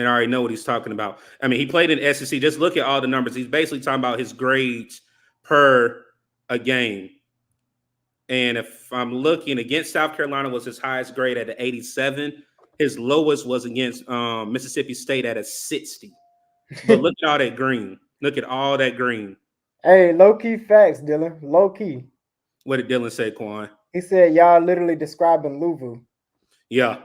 I already know what he's talking about. I mean, he played in SEC. Just look at all the numbers. He's basically talking about his grades per a game. And if I'm looking, against South Carolina was his highest grade at an 87. His lowest was against Mississippi State at a 60. But look at all that green. Look at all that green. Hey, low-key facts, Dylan. Low-key. What did Dylan say, Quan? He said y'all literally describing Luvu. Yeah.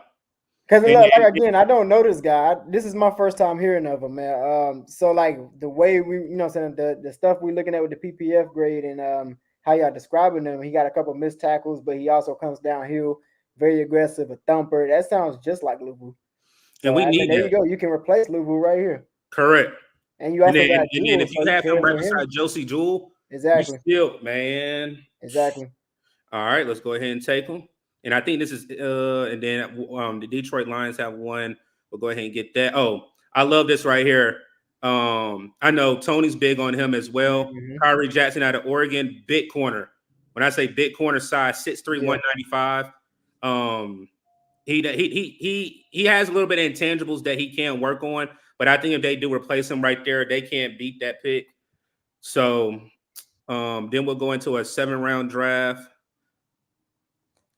Because again, I don't know this guy. This is my first time hearing of him, man. So like the way we, saying the stuff we're looking at with the PPF grade and how y'all describing him, he got a couple missed tackles, but he also comes downhill, very aggressive, a thumper. That sounds just like Luvu. So, and we need there that. you go. You can replace Luvu right here. Correct. And you also got and then if you have him right beside Josie Jewell, exactly. Man. Exactly. All right, let's go ahead and take him. And I think this is and then the Detroit Lions have one. We'll go ahead and get that. Oh, I love this right here. I know Tony's big on him as well. Mm-hmm. Kyrie Jackson out of Oregon, big corner. When I say big corner size, 6'3", 195. He has a little bit of intangibles that he can work on, but I think if they do replace him right there, they can't beat that pick. So then we'll go into a 7-round draft.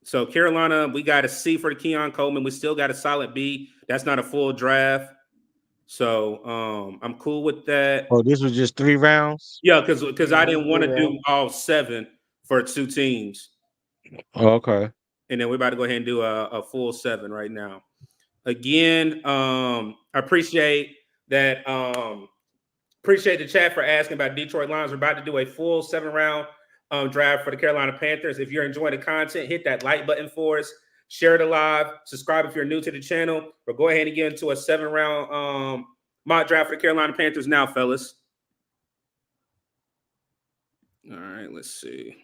So Carolina, we got a C for Keon Coleman. We still got a solid B. That's not a full draft. So I'm cool with that. Oh, this was just 3 rounds? Yeah, because I didn't want to do all 7 for 2 teams. Oh, okay. And then we're about to go ahead and do a full 7 right now. Again, I appreciate that. Appreciate the chat for asking about Detroit Lions. We're about to do a full 7-round draft for the Carolina Panthers. If you're enjoying the content, hit that like button for us. Share it live. Subscribe if you're new to the channel. But go ahead and get into a 7-round mock draft for the Carolina Panthers now, fellas. All right, let's see.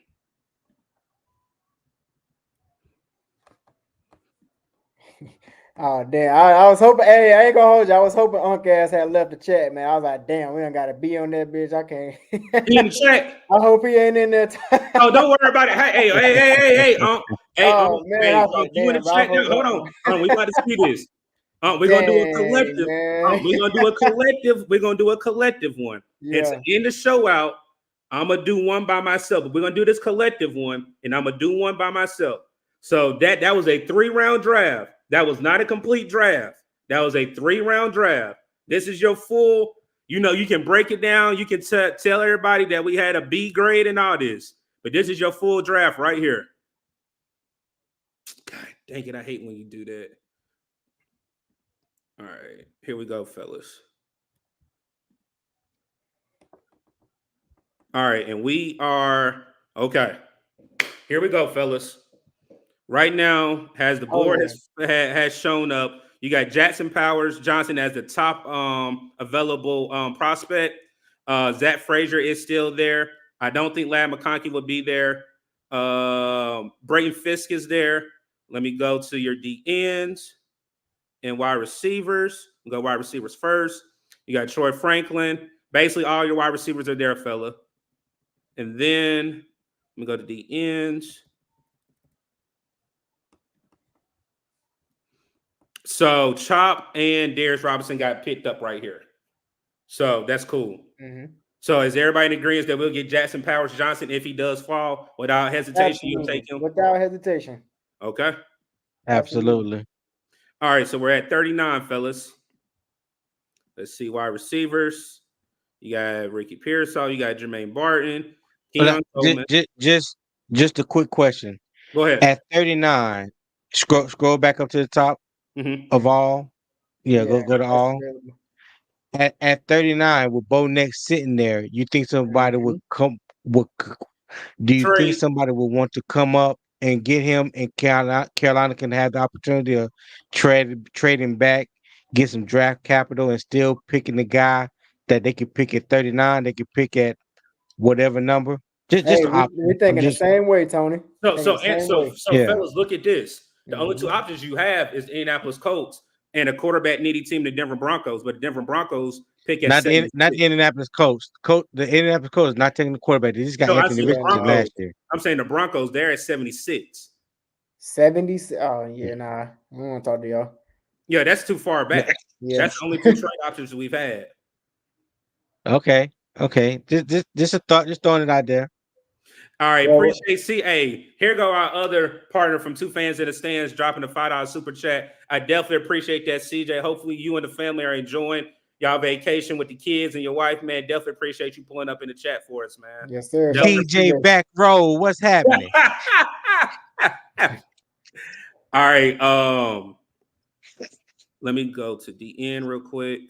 Oh damn! I was hoping. Hey, I ain't gonna hold you. I was hoping Unc ass had left the chat, man. I was like, damn, we don't got to be on that bitch. I can't. He in the chat. I hope he ain't in there. Oh, don't worry about it. Hey, Unc. Hey, oh man, you in the chat now? Hold on. We about to see this. We're gonna do a Dang, collective. man. We're gonna do a collective. We're gonna do a collective one. And to Yeah. end the show out, I'm gonna do one by myself. But we're gonna do this collective one, and I'm gonna do one by myself. So that was a 3-round draft. That was not a complete draft. That was a 3-round draft. This is your full. You can break it down. You can tell everybody that we had a B grade and all this. But this is your full draft right here. God dang it! I hate when you do that. All right, here we go, fellas. All right, and we are okay. Here we go, fellas. Right now, has the Oh board yeah. has shown up. You got Jackson Powers Johnson as the top available prospect. Zach Frazier is still there. I don't think Lad McConkey will be there. Brayton Fisk is there. Let me go to your D ends and wide receivers. We'll go wide receivers first. You got Troy Franklin. Basically, all your wide receivers are there, fella. And then let me go to the ends. So Chop and Darius Robinson got picked up right here. So that's cool. Mm-hmm. So is everybody in agreement that we'll get Jackson Powers Johnson if he does fall without hesitation? You'll Absolutely. take him? Without hesitation. Okay. Absolutely. All right. So we're at 39, fellas. Let's see wide receivers. You got Ricky Pearsall. You got Jermaine Barton. Keon Coleman. Just a quick question. Go ahead. At 39, scroll back up to the top of all. Yeah, go to all. At 39, with Bo Nix sitting there, you think somebody would do you think somebody would want to come up and get him, and Carolina can have the opportunity to trade him back, get some draft capital, and still picking the guy that they could pick at 39, they could pick at whatever number? Just an option. We're thinking the same way, Tony. So fellas, look at this. The only two Mm-hmm. options you have is the Indianapolis Colts and a quarterback needy team, the Denver Broncos. But the Denver Broncos pick at not the Indianapolis Colts. The Indianapolis Colts is not taking the quarterback. They just got Anthony Richardson last year. I'm saying the Broncos. They're at 76. 70. Oh yeah, nah. I don't want to talk to y'all. Yeah, that's too far back. Yeah. That's the only two trade options we've had. Okay. Just a thought. Just throwing it out there. All right, appreciate CA. Here go our other partner from Two Fans in the Stands dropping the $5 super chat. I definitely appreciate that, CJ. Hopefully you and the family are enjoying y'all vacation with the kids and your wife, man. Definitely appreciate you pulling up in the chat for us, man. Yes, sir. DJ back row, what's happening? All right, let me go to the end real quick.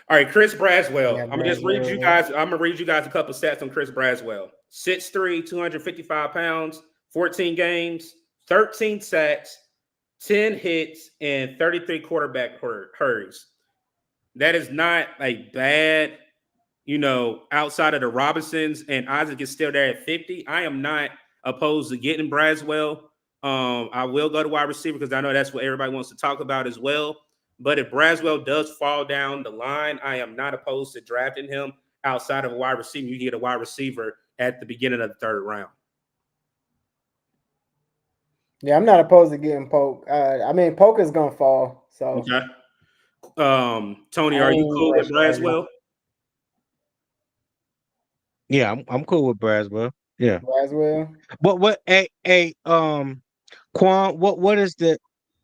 All right, Chris Braswell. I'm gonna just read you guys. I'm gonna read you guys a couple stats on Chris Braswell. 6'3", 255 pounds, 14 games, 13 sacks, 10 hits, and 33 quarterback hurries. That is not a bad, outside of the Robinsons and Isaac is still there at 50. I am not opposed to getting Braswell. I will go to wide receiver because I know that's what everybody wants to talk about as well. But if Braswell does fall down the line, I am not opposed to drafting him outside of a wide receiver. You can get a wide receiver at the beginning of the third round. Yeah, I'm not opposed to getting Polk. Polk is gonna fall. So okay. Tony, are you cool with Braswell? Yeah, I'm cool with Braswell. Yeah. Braswell. But Quan,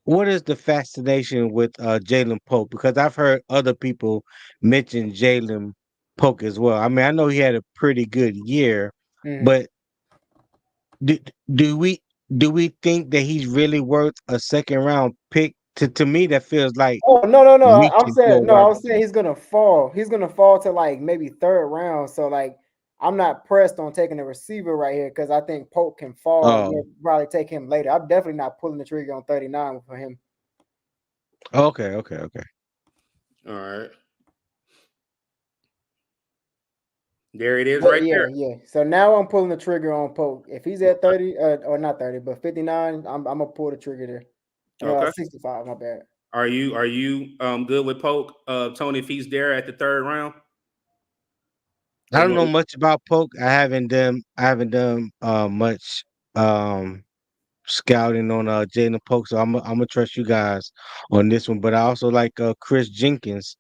what is the fascination with Jalen Polk? Because I've heard other people mention Jalen Polk as well. I mean, I know he had a pretty good year, but do we think that he's really worth a second round pick? To me, that feels like no. I was saying he's gonna fall. He's gonna fall to like maybe third round. So like I'm not pressed on taking a receiver right here because I think Polk can fall. We'll probably take him later. I'm definitely not pulling the trigger on 39 for him. Okay. All right. There it is there. Yeah. So now I'm pulling the trigger on Polk. If he's at 30, or not 30, but 59, I'm gonna pull the trigger there. Okay. 65, my bad. Are you good with Polk, Tony, if he's there at the third round? I don't know much about Polk. I haven't done much scouting on Jalen Polk, so I'm gonna trust you guys on this one. But I also like Chris Jenkins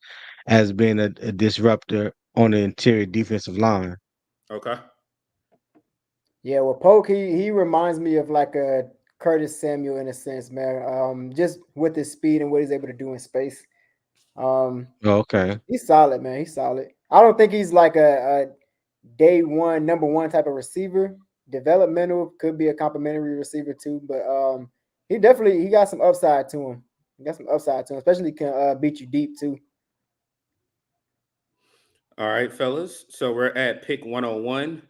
as being a disruptor on the interior defensive line. Okay. Yeah, well, Polk, he reminds me of like a Curtis Samuel in a sense, man. Just with his speed and what he's able to do in space. Um, Oh, okay. he's solid, man. He's solid. I don't think he's like a day one, number one type of receiver. Developmental could be a complimentary receiver too, but he got some upside to him. He got some upside to him, especially can beat you deep too. All right, fellas. So we're at pick 101.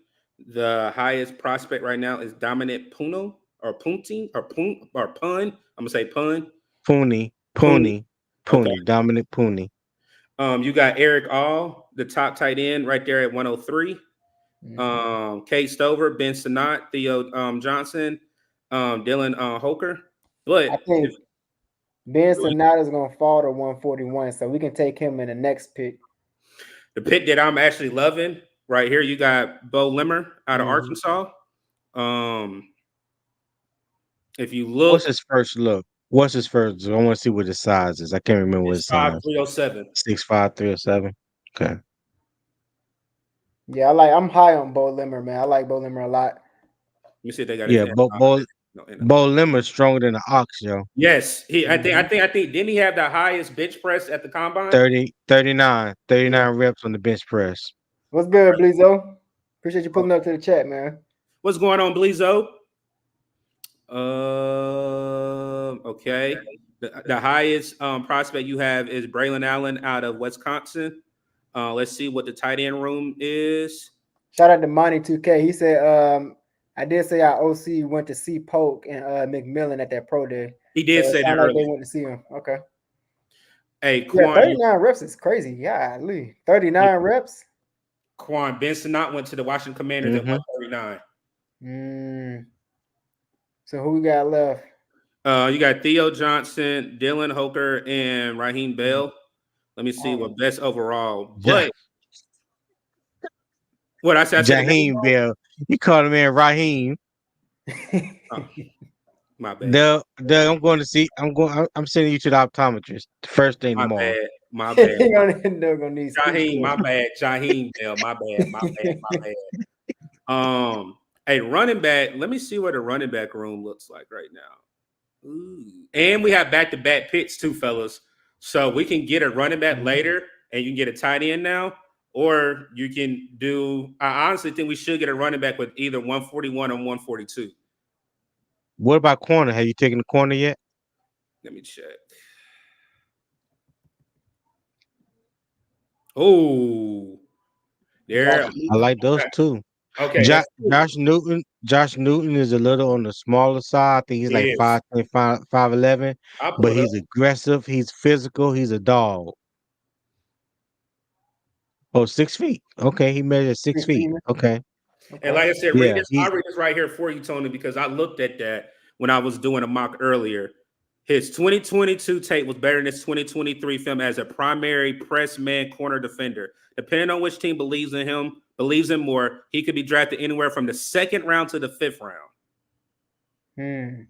The highest prospect right now is Dominant Puno or Punti or Pun. I'm gonna say Pun. Pooney, Pooney. Okay. Dominic Pooney. You got Eric All, the top tight end, right there at 103. Kate Stover, Ben Sinat, Theo Johnson, Dylan Hoker. But I think Ben Sinat is gonna fall to 141, so we can take him in the next pick. the pick that I'm actually loving right here, you got Bo Limmer out of Arkansas. If you look, What's his first look? What's his first? I want to see what his size is. I can't remember what his size. 307. 6'5", 307. Okay. Yeah, I'm high on Bo Limmer, man. I like Bo Limmer a lot. Let me see if they got. Yeah, Bo Limmer's stronger than the Ox, yo. Yes, I think. Didn't he have the highest bench press at the combine? 39 reps on the bench press. What's good, Blizzo? Appreciate you pulling up to the chat, man. What's going on, Blizzo? Okay. The highest prospect you have is Braylon Allen out of Wisconsin. Let's see what the tight end room is. Shout out to Monty 2K. He said, I did say our OC went to see Polk and McMillan at that pro day. He did say that like earlier. they went to see him. Okay. Hey, Quan, 39 reps is crazy. Yeah, 39 reps. Quan Benson went to the Washington Commanders at 139. So who we got left? You got Theo Johnson, Dylan Hoker, and Raheem Bell. Let me see what best overall. But what I said, Raheem Bell. You called him in Raheem. My bad. Doug, I'm going to see. I'm sending you to the optometrist first thing tomorrow. My bad. Jaheim, my bad. Jaheim Bell. My bad. A running back. Let me see what the running back room looks like right now. Ooh. And we have back-to-back picks too, fellas. So we can get a running back later, and you can get a tight end now, or you can do. I honestly think we should get a running back with either 141 or 142. What about corner? Have you taken the corner yet? Let me check. Oh, there. I like those too. Okay. Josh Newton is a little on the smaller side. I think he's like 5'10", 5'11", but he's aggressive. He's physical. He's a dog. Oh, 6 feet. Okay, he measures 6 feet. Okay. And like I said, I'll read this right here for you, Tony, because I looked at that when I was doing a mock earlier. His 2022 tape was better than his 2023 film as a primary press man corner defender. Depending on which team believes in him more, he could be drafted anywhere from the second round to the fifth round.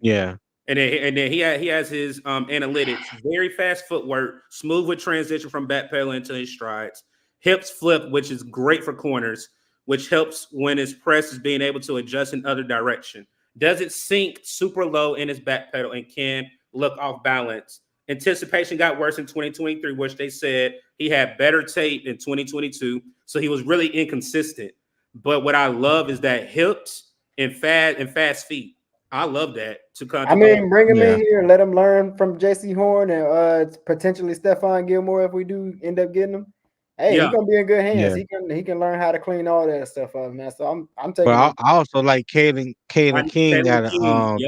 Yeah. And then he has his analytics, very fast footwork, smooth with transition from backpedaling into his strides, hips flip, which is great for corners, which helps when his press is being able to adjust in other direction. Doesn't sink super low in his back pedal and can look off balance. Anticipation got worse in 2023, which they said he had better tape in 2022. So he was really inconsistent. But what I love is that hips and fast feet. I love that. Bring him in here, let him learn from JC Horn and potentially Stephon Gilmore if we do end up getting him. Hey, he's gonna be in good hands. He can learn how to clean all that stuff up, man. So I'm taking. But I also like Kalen King out of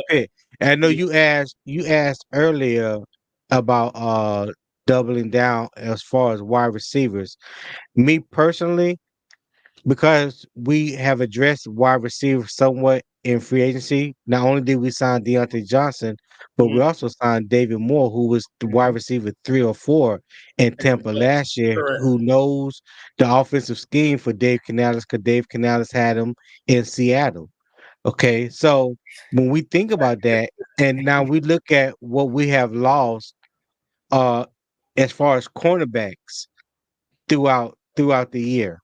Pitt. And I know you asked earlier about doubling down as far as wide receivers. Me personally, because we have addressed wide receivers somewhat in free agency. Not only did we sign Deontay Johnson, but we also signed David Moore, who was the wide receiver 3 or 4 in Tampa last year, who knows the offensive scheme for Dave Canales, because Dave Canales had him in Seattle. Okay, so when we think about that, and now we look at what we have lost, uh, as far as cornerbacks throughout the year,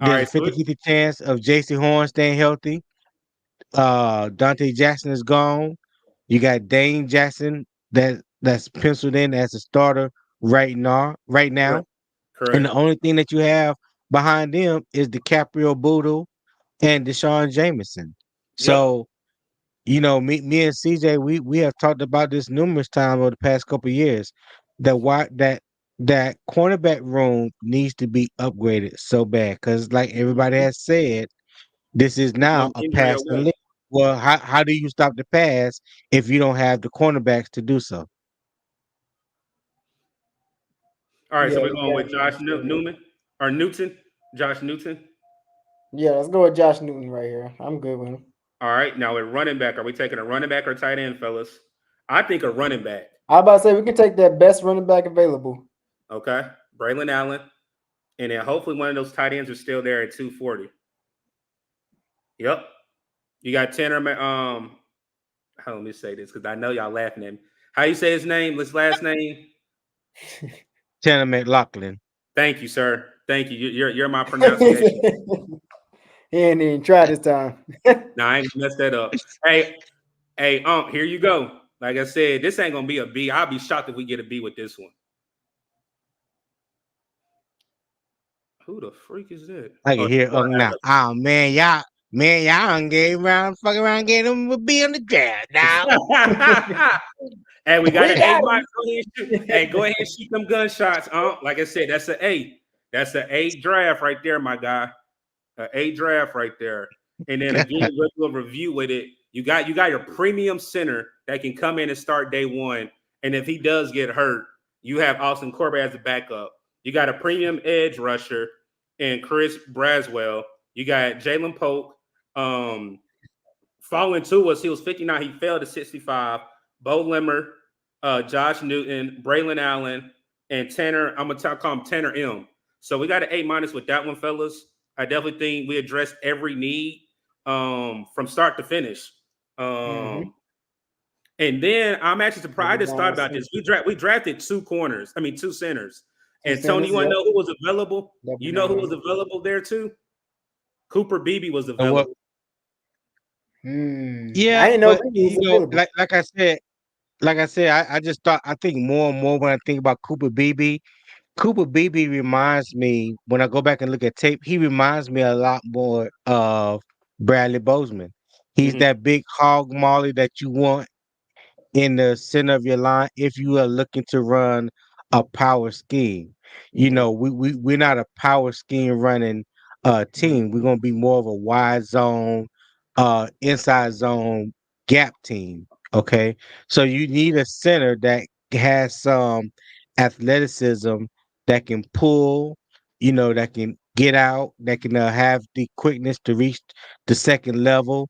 All there's a right, so 50-50 chance of J.C. Horn staying healthy. Dante Jackson is gone. You got Dane Jackson that's penciled in as a starter right now. Right now, correct. and Correct. the only thing that you have behind them is DiCaprio Boodle and Deshaun Jameson. Yep. So me and CJ, we have talked about this numerous times over the past couple of years. That cornerback room needs to be upgraded so bad because, like everybody has said, this is now One a injury passing away. league. Well, how do you stop the pass if you don't have the cornerbacks to do so? All right, so Yeah, we're you going with gotta Josh be sure. Newman or Newton. Josh Newton. Yeah, let's go with Josh Newton right here. I'm good with him. All right, now with running back, are we taking a running back or tight end, fellas? I think a running back. I about to say we can take that best running back available. Okay, Braylon Allen, and then hopefully one of those tight ends are still there at 240. Yep, you got Tanner. Let me say this because I know y'all laughing at me. How you say his name? His last name? Tanner McLaughlin. Thank you, sir. Thank you. You're my He pronunciation. ain't even try this time. Nah, I ain't gonna mess that up. Hey, here you go. Like I said, this ain't gonna be a B. I'll be shocked if we get a B with this one. Who the freak is that? I Oh, can hear now. Oh y'all done gave around, fuck around, gave them a B on the draft now. Hey, we got We an A got minus. him. Go ahead and shoot. Hey, go ahead and shoot them gunshots. Like I said, that's an A. That's an A draft right there, my guy. An A draft right there. And then again, let's do a review with it. You got your premium center that can come in and start day one. And if he does get hurt, you have Austin Corbett as a backup. You got a premium edge rusher and Chris Braswell. You got Jalen Polk. Following two was he was 59. He fell to 65. Bo Limmer, Josh Newton, Braylon Allen, and Tanner. I'm gonna call him Tanner M. So we got an A minus with that one, fellas. I definitely think we addressed every need from start to finish. Mm-hmm. And then I'm actually surprised. I just thought about this. We drafted two corners. I mean, two centers. Two And Tony, centers. you want to Yep. know who was available? Double You know who down. was available there too? Cooper Beebe was And what? available. I Yeah, didn't know but he was available. like I said, I just thought I think more and more when I think about Cooper Beebe. Cooper Beebe reminds me when I go back and look at tape, he reminds me a lot more of Bradley Bozeman. He's Mhm, that big hog molly that you want in the center of your line if you are looking to run a power scheme. Mm-hmm. We're not a power scheme running team. We're gonna be more of a wide zone, inside zone gap team. Okay. So you need a center that has some athleticism that can pull, that can get out, that can have the quickness to reach the second level,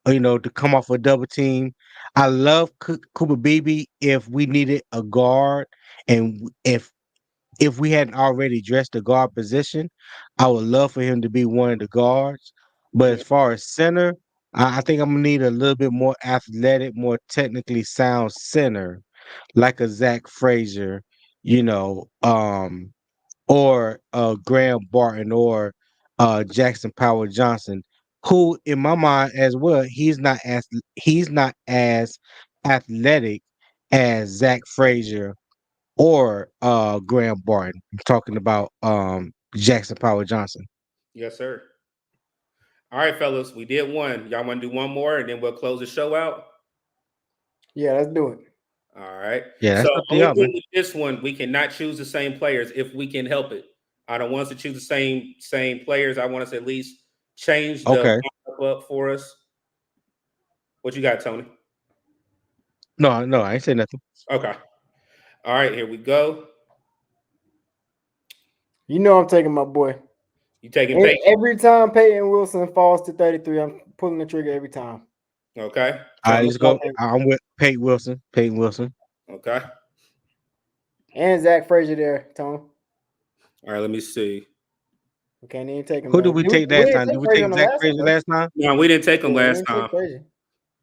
to come off a double team. I love Cooper Beebe if we needed a guard and if we hadn't already addressed the guard position, I would love for him to be one of the guards. But mhm. as far as center, I think I'm gonna need a little bit more athletic, more technically sound center, like a Zach Frazier, you know, um, or Graham Barton or Jackson Power Johnson, who in my mind as well, he's not as athletic as Zach Frazier or Graham Barton. I'm talking about Jackson Power Johnson. Yes, sir. All right, fellas, we did one. Y'all want to do one more, and then we'll close the show out. Yeah, let's do it. All right. Yeah, So that's up to only y'all, man. thing with this one, we cannot choose the same players if we can help it. I don't want us to choose the same players. I want us to at least change the Okay. lineup up for us. What you got, Tony? No, no, I ain't saying nothing. Okay. All right, here we go. You know I'm taking my boy. You taking Peyton? Every time Peyton Wilson falls to 33, I'm pulling the trigger every time. Okay. All right, Tony. let's go. I'm with Peyton Wilson. Peyton Wilson. Okay. And Zach Frazier there, Tom. All right, let me see. We can't even take him. Who did we take We last didn't time? take Did we Frazier take on the Zach last Frazier one, last time? No, we didn't take though. him Yeah, we last didn't take time. Frazier.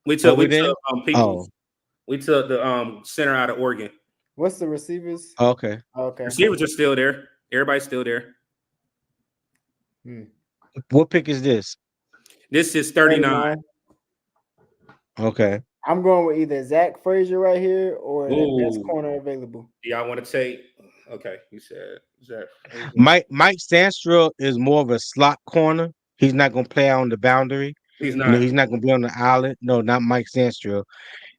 We Oh, took we didn't. people. Oh, We took the center out of Oregon. What's the receivers? okay. Okay. Receivers are still there. Everybody's still there. Hmm. What pick is this? This is 39. Okay. I'm going with either Zach Frazier right here or the best Ooh. corner available. Y'all want to take? Okay, you said Zach Frazier. Mike Sandstrom is more of a slot corner. He's not gonna play on the boundary. He's No, not. he's not gonna be on the island. No, not Mike Sandstrom.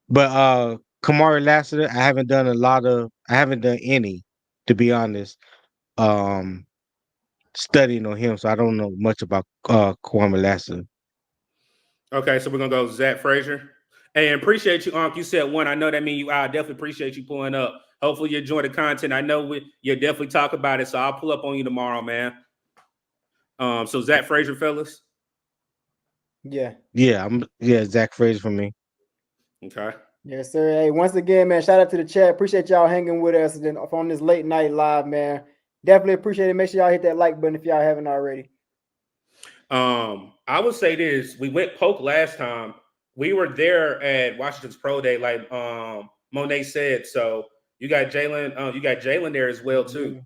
But Kamari Lassiter, I haven't done any, to be honest. Studying on him, so I don't know much about Kwame Lassiter. Okay, so we're gonna go Zach Frazier. Hey, and appreciate you, Unc. You said one. I know that means you. I definitely appreciate you pulling up. Hopefully you enjoy the content. I know you'll definitely talk about it, so I'll pull up on you tomorrow, man. So Zach Frazier, fellas. Yeah. Yeah, Zach Frazier for me. Okay. Yes, sir. Hey, once again, man, shout out to the chat. Appreciate y'all hanging with us on this late night live, man. Definitely appreciate it. Make sure y'all hit that like button if y'all haven't already. I would say this. We went poke last time. We were there at Washington's Pro Day, like Monet said. So you got Jalen, you got Jalen there as well, too.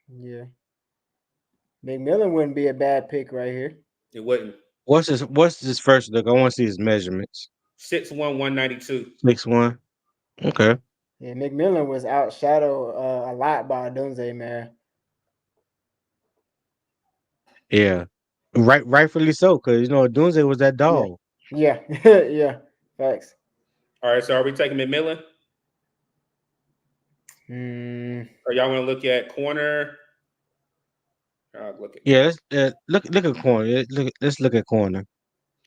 Yeah. McMillan wouldn't be a bad pick right here. It wouldn't. What's his first look? I want to see his measurements. 6'1", 192. 6'1". Okay. Yeah, McMillan was outshadowed a lot by Dunze, man. Yeah. Rightfully so, because Dunze was that dog. Yeah. Yeah. Facts. All right, so are we taking McMillan? Or y'all want to look at corner? Yeah, let's look at corner. Let's look at corner.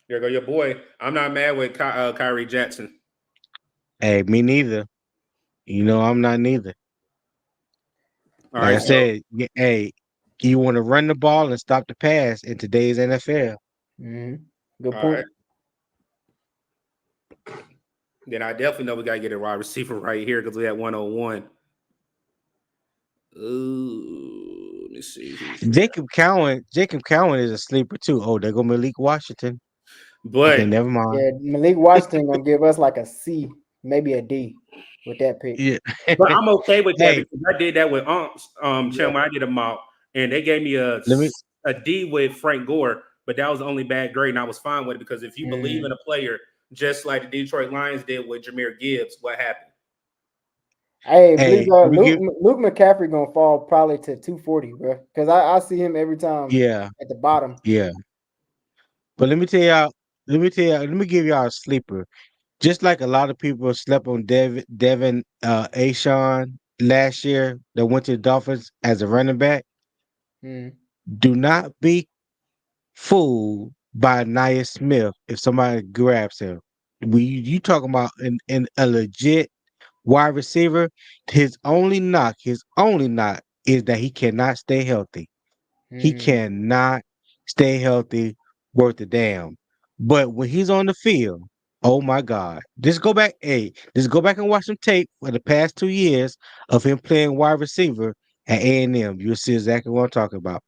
There go your boy. I'm not mad with Kyrie Jackson. Hey, me neither. I'm not neither. All Like right, I said, hey, you want to run the ball and stop the pass in today's NFL. Good all point. right. Then I definitely know we gotta get a wide receiver right here because we had 101. Ooh, let me see. Jacob Cowan is a sleeper too. Oh, there go Malik Washington. But okay, never mind. Yeah, Malik Washington gonna give us like a C, maybe a D with that pick. Yeah, but I'm okay with that Hey. because I did that with Chem when I did them out, and they gave me a D with Frank Gore, but that was the only bad grade, and I was fine with it because if you believe in a player, just like the Detroit Lions did with Jahmyr Gibbs, what happened? Hey, Luke McCaffrey gonna fall probably to 240, bro. Because I see him every time. Yeah, at the bottom. Yeah, but let me give y'all a sleeper. Just like a lot of people slept on Devin Achon last year that went to the Dolphins as a running back. Do not be fooled by Nia Smith if somebody grabs him. You talking about in a legit wide receiver? His only knock is that he cannot stay healthy. He cannot stay healthy worth a damn. But when he's on the field, oh my God. Just go back and watch some tape for the past 2 years of him playing wide receiver at A&M. You'll see exactly what I'm talking about.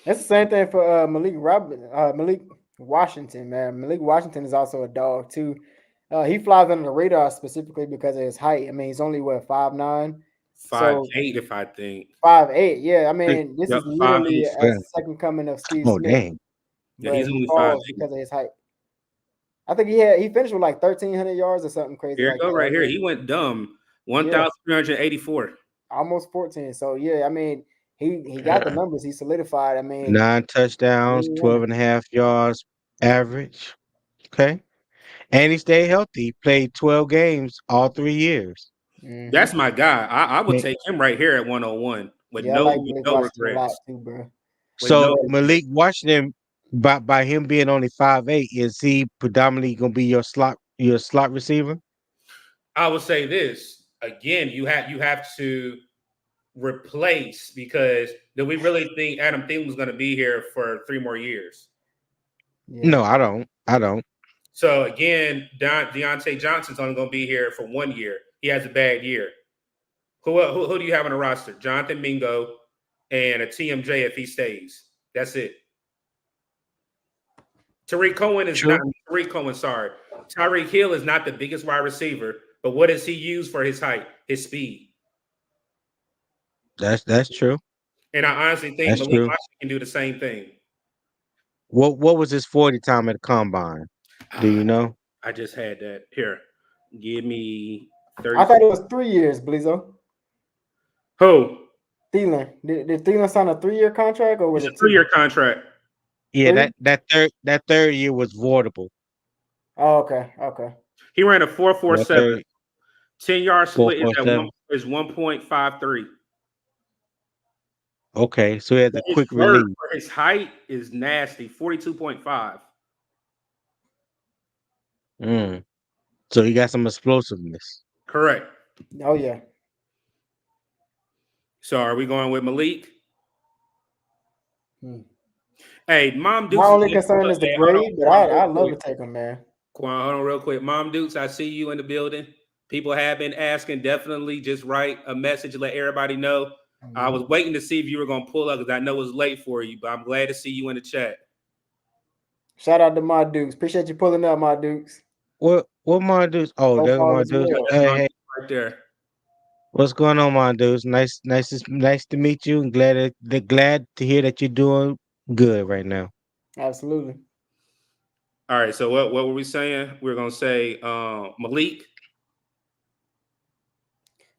That's the same thing for Malik Washington, man. Malik Washington is also a dog too. He flies under the radar specifically because of his height. I mean, he's only 5'9", 5'8", if I think 5'8". Yeah, I mean, this is literally a Yeah. second coming of Steve Oh Smith. dang! Yeah, But he's he only falls 5'8". because of his height. I think he finished with like 1,300 yards or something crazy. Here like you go, that. right here. He went dumb. 1,384. Almost 14. So yeah, I mean, he got the numbers. He solidified. I mean, 9 touchdowns, 12.5 yards average. Okay. And he stayed healthy. He played 12 games all 3 years. That's my guy. I would take him right here at 101 with I like Malik Washington regrets. a lot too, bro. So Malik Washington, by him being only 5'8", is he predominantly gonna be your slot receiver? I would say this again. You have to replace because do we really think Adam Thielen was going to be here for 3 more years? Yeah. No, I don't. So again, Deontay Johnson's only going to be here for 1 year. He has a bad year. Who do you have on the roster? Jonathan Mingo, and a TMJ if he stays. That's it. Tariq Cohen is not True. Tariq Cohen, sorry. Tyreek Hill is not the biggest wide receiver, but what does he use for his height? His speed. That's true. And I honestly think That's Malik true. Washington can do the same thing. What was his 40 time at the combine? Do you know? I just had that. Here, give me I 30. thought it was 3 years, Blizzo. Who? Thielen. Did Thielen sign a 3-year contract or was It's a it 2? 3-year contract. Yeah, Three? that third year was voidable. Oh, okay. He ran a That 4.47. third 10-yard split is at 4.7. 1.53. Okay, so he has But a his quick vert release. for his height is nasty, 42.5. So he got some explosiveness. Correct. Oh yeah. So are we going with Malik? Hmm. Hey, Mom My Dukes. only concern is the Hey, hold on, grade, but hold on real I love to quick. take him, man. Quan, hold on real quick. Mom Dukes, I see you in the building. People have been asking. Definitely just write a message, let everybody know. I was waiting to see if you were going to pull up because I know it was late for you, but I'm glad to see you in the chat. Shout out to my Dukes. Appreciate you pulling up, my Dukes. What my dudes? Oh, Hope there all my is dudes. Yeah, well. that's Hey, Mom hey, Dukes right there. what's going on, my dudes? Nice to meet you. And glad to hear that you're doing good right now. Absolutely. All right, so what were we saying? We are going to say Malik.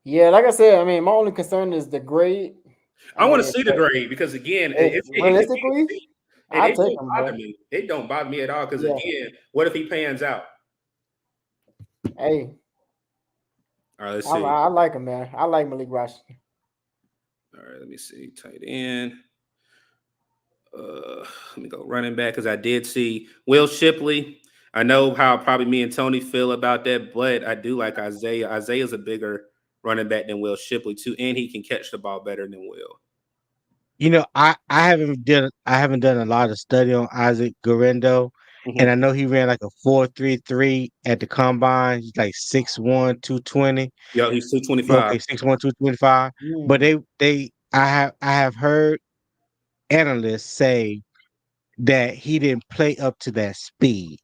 Yeah, like I said, I mean, my only concern is the grade. I I want to mean, see the but grade because, again, if it could realistically, be and I it take don't him, bother bro. me. It don't bother me at all because, Yeah. again, what if he pans out? Hey, All right, let's I, see. I like him, man. I like Malik Washington. All right, let me see. Tight end. Let me go running back because I did see Will Shipley. I know how probably me and Tony feel about that, but I do like Isaiah. Isaiah's a bigger running back than Will Shipley too, and he can catch the ball better than Will. You know, I haven't done a lot of study on Isaac Garendo, and I Mm-hmm. know he ran like a 4.33 at the combine. He's like 6'1", 220. Yo, he's 225. Okay, 6'1", 225. But Mm. I have heard analysts say that he didn't play up to that speed.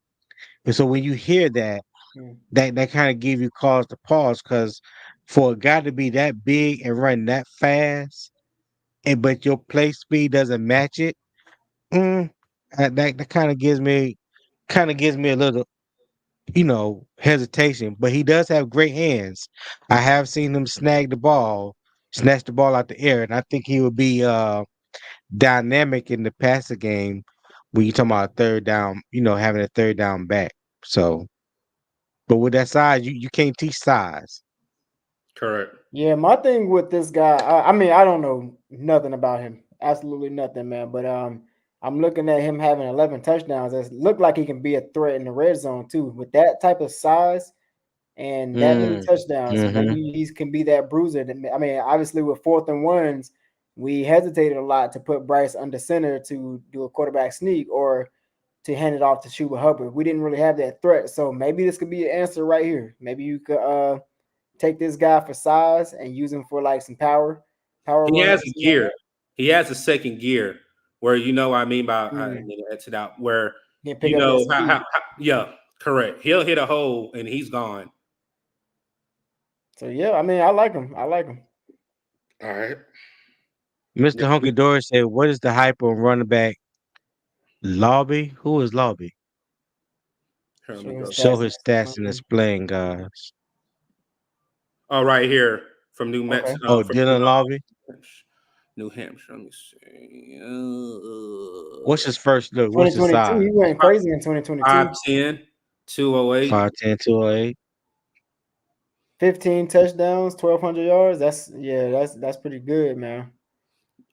And so when you hear that, Mm. that kind of give you cause to pause because for a guy to be that big and run that fast, and but your play speed doesn't match it, that kind of gives me a little hesitation. But he does have great hands. I have seen him snatch the ball out the air, and I think he would be dynamic in the passing game when you talking about third down, having a third down back. So, but with that size, you can't teach size. Correct. Yeah, my thing with this guy, I mean, I don't know nothing about him. Absolutely nothing, man. But I'm looking at him having 11 touchdowns. It look like he can be a threat in the red zone too. With that type of size and that many Mm, touchdowns, mm-hmm. maybe he can be that bruiser. I mean, obviously with 4th and 1s, we hesitated a lot to put Bryce under center to do a quarterback sneak or to hand it off to Chuba Hubbard. We didn't really have that threat, so maybe this could be an answer right here. Maybe you could take this guy for size and use him for like some power He runs has or a something like gear. that. He has a second gear where I mean by Mm. that's it out where He can pick up that speed. yeah, correct. He'll hit a hole and he's gone. So yeah, I mean, I like him. I like him. All right. Mr. Hunky Dory said, "What is the hype on running back Lobby? Who is Lobby? Here, let me Show go. his Show stats. his stats and explain, guys." Oh, right here from New Okay. Mexico. Oh, Dylan Lobby. New Hampshire. Let me see. What's his first look? What's his 2022, size? he went crazy in 2022. 5'10", 208. 5'10", 208. 15 touchdowns, 1,200 yards. That's pretty good, man.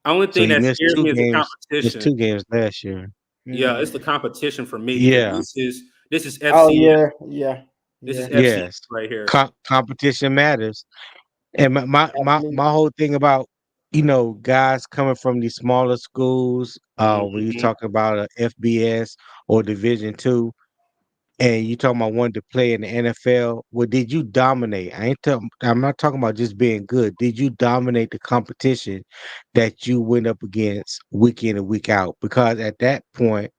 Only So thing he that missed scares two me is the games. Missed competition. 2 games last year. Yeah, it's Mm. the competition for me because Yeah. this is Oh FCS. This is yeah. FCS Yes. right here. Competition matters. And Absolutely. my whole thing about guys coming from these smaller schools, when you Mhm. talk about a FBS or Division 2, and you talking about wanting to play in the NFL. Well, did you dominate? I'm not talking about just being good. Did you dominate the competition that you went up against week in and week out? Because at that point,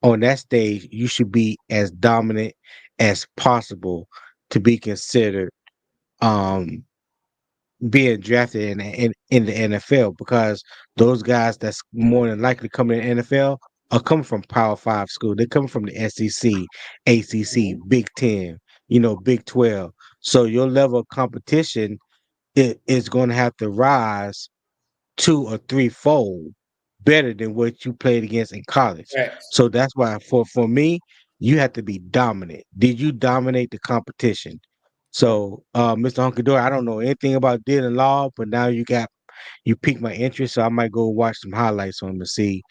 on that stage, you should be as dominant as possible to be considered um being drafted in the NFL, because those guys that's more than likely coming in the NFL are coming from Power Five school. They're coming from the SEC, ACC, Big Ten, Big 12. So your level of competition is going to have to rise 2 or 3 fold better than what you played against in college. Facts. So that's why for me, you have to be dominant. Did you dominate the competition? So, Mr. Hunkador, I don't know anything about Dylan Law, but now you piqued my interest, so I might go watch some highlights on him to see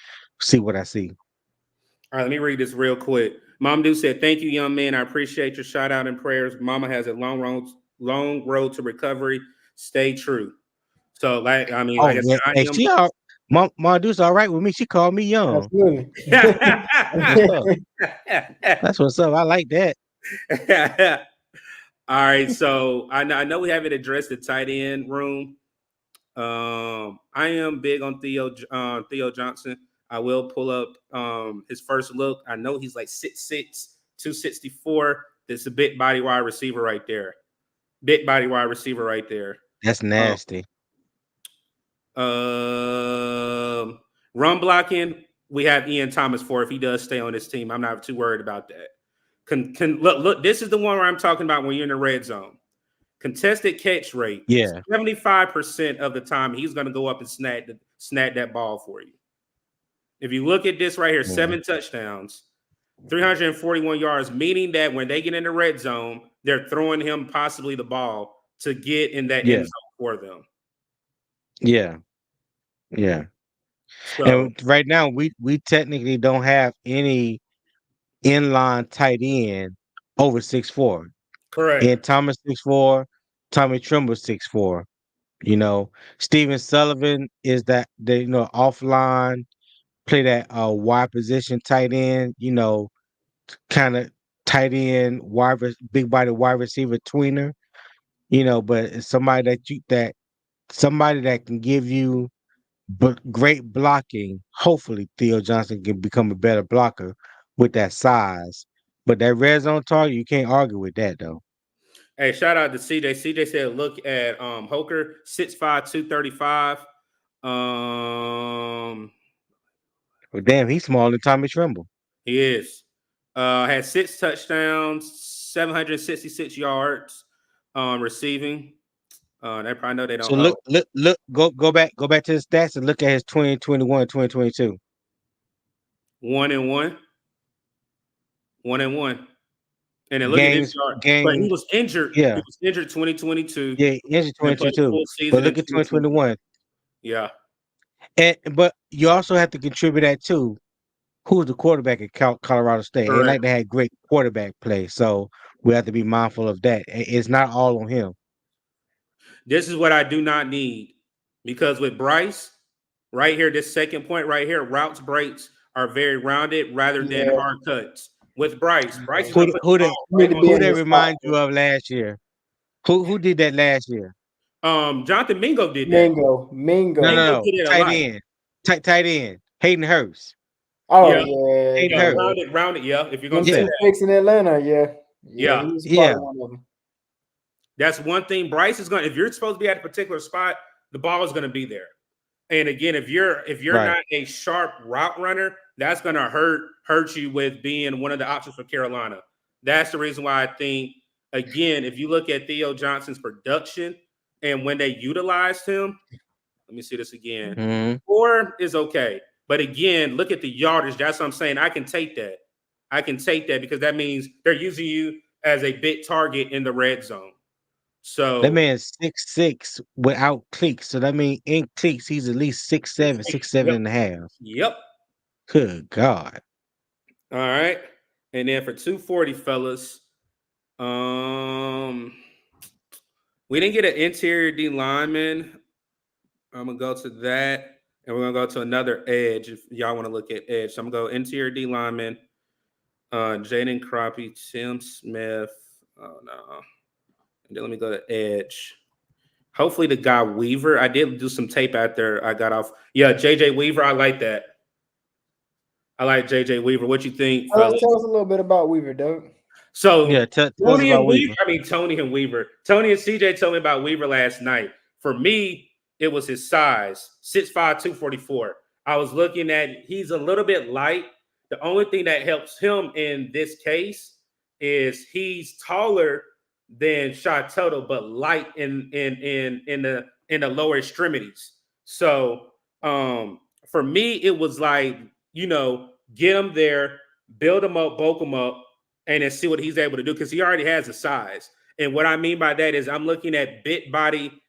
what I see. All right, let me read this real quick. Mom Dude said, "Thank you, young man. I appreciate your shout out and prayers. Mama has a long road to recovery. Stay true." So, like I Oh, said, yeah. I Hey, am. my dude's all right with me. She called me young. Absolutely. What's up? That's what's up. I like that. All right, so I know we haven't addressed the tight end room. I am big on Theo Johnson. I will pull up his first look. I know he's like 6'6", 264. That's a big body wide receiver right there. Big body wide receiver right there. That's nasty. Run blocking, we have Ian Thomas for if he does stay on this team. I'm not too worried about that. Look, this is the one where I'm talking about when you're in the red zone. Contested catch rate. Yeah. 75% of the time he's going to go up and snag that ball for you. If you look at this right here, 7 touchdowns, 341 yards, meaning that when they get in the red zone, they're throwing him possibly the ball to get in that end zone for them. Yeah. Yeah. So, And right now we technically don't have any inline tight end over 6'4". correct. And Thomas 6'4", Tommy Tremble 6'4". Steven Sullivan is that the offline, play that wide position tight end, kind of tight end big body wide receiver tweener, but it's somebody that can give you great blocking. Hopefully Theo Johnson can become a better blocker with that size. But that red zone target, you can't argue with that though. Hey, shout out to CJ. CJ said, look at Hoker, 6'5", 235. Well, damn, he's smaller than Tommy Tremble. He is. Had 6 touchdowns, 766 yards receiving. They probably know they don't. So look, go back to the stats and look at his 2021, 2022. 1-1. 1-1. And then look at this yard. But he was injured. Yeah. He was injured 2022. Yeah, injured 2022. But look at 2021. Yeah. But you also have to contribute that too. Who's the quarterback at Colorado State? Correct. Ain't like they had great quarterback play, so we have to be mindful of that. It's not all on him. This is what I do not need, because with Bryce, right here, this second point right here, routes breaks are very rounded rather than hard cuts. With Bryce is Who they this remind you of last year? Who did that last year? Jonathan Mingo did that. Mingo. No. Tight end. Tight end. Hayden Hurst. Oh Yeah. yeah. Hayden Hurst. Rounded. Yeah. If you're gonna say Them two that. picks in Atlanta, yeah. He was Yeah. one of them. That's one thing. Bryce is going. If you're supposed to be at a particular spot, the ball is going to be there. And again, if you're Right. not a sharp route runner, that's going to hurt you with being one of the options for Carolina. That's the reason why I think, again, if you look at Theo Johnson's production and when they utilized him, let me see this again. Mm-hmm. 4 is okay, but again, look at the yardage. That's what I'm saying. I can take that. Because that means they're using you as a big target in the red zone. So That man's 6'6" without cleats. So that means in cleats, he's at least 6'7", 6'7" and a half. Yep. Good God. All right. And then for 240, fellas, we didn't get an interior D lineman. I'm gonna go to that, and we're gonna go to another edge if y'all want to look at edge. So I'm gonna go interior D lineman. Jaden Crappie, Tim Smith. Oh no. And then let me go to edge. Hopefully the guy Weaver. I did do some tape out there. I got off. Yeah, JJ Weaver. I like that. I like JJ Weaver. What you think, fellas? Tell us a little bit about Weaver, Doug. So Yeah, tell us Tony about and Weaver. Weaver. I mean Tony and Weaver. Tony and CJ told me about Weaver last night. For me, it was his size, 6'5", 244. I was looking at. He's a little bit light. The only thing that helps him in this case is he's taller than Shot Total, but light in the lower extremities. So for me, it was like, get him there, build him up, bulk him up, and then see what he's able to do, because he already has a size. And what I mean by that is I'm looking at bit body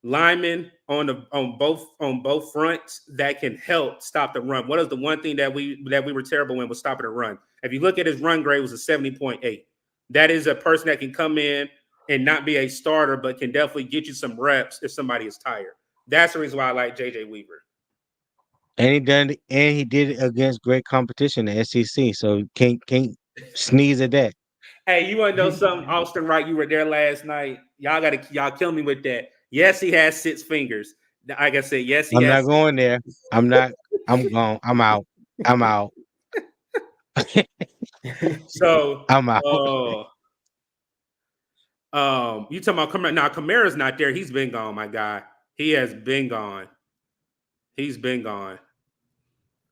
linemen on both fronts that can help stop the run. What is the one thing that we were terrible in was stopping the run? If you look at his run grade, it was a 70.8. That is a person that can come in and not be a starter, but can definitely get you some reps if somebody is tired. That's the reason why I like JJ Weaver. And he did it against great competition, the SEC. So can't sneeze at that. Hey, you want to know something, Austin Wright? You were there last night. Y'all kill me with that. Yes, he has 6 fingers. Like I said, yes, he I'm has. not going there. I'm not. I'm gone. I'm out. I'm out. So, I'm out. You talking about Kamara? Now Kamara's not there. He's been gone, my guy. He has been gone. He's been gone.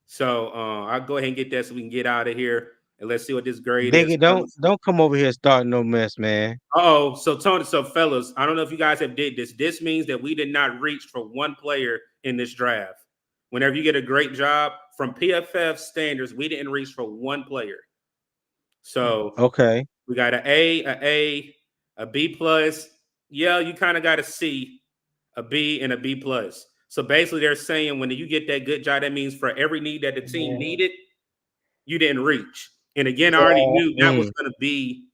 So I'll go ahead and get that so we can get out of here and let's see what this grade is. Biggie, don't come over here starting no mess, man. So Tony, so fellas, I don't know if you guys have did this. This means that we did not reach for one player in this draft. Whenever you get a great job from PFF standards, we didn't reach for one player. So Okay. we got an A, a B plus. Yeah, you kind of got a C, a B, and a B plus. So basically, they're saying when you get that good job, that means for every need that the team needed, you didn't reach. And again, I already knew that was going to be.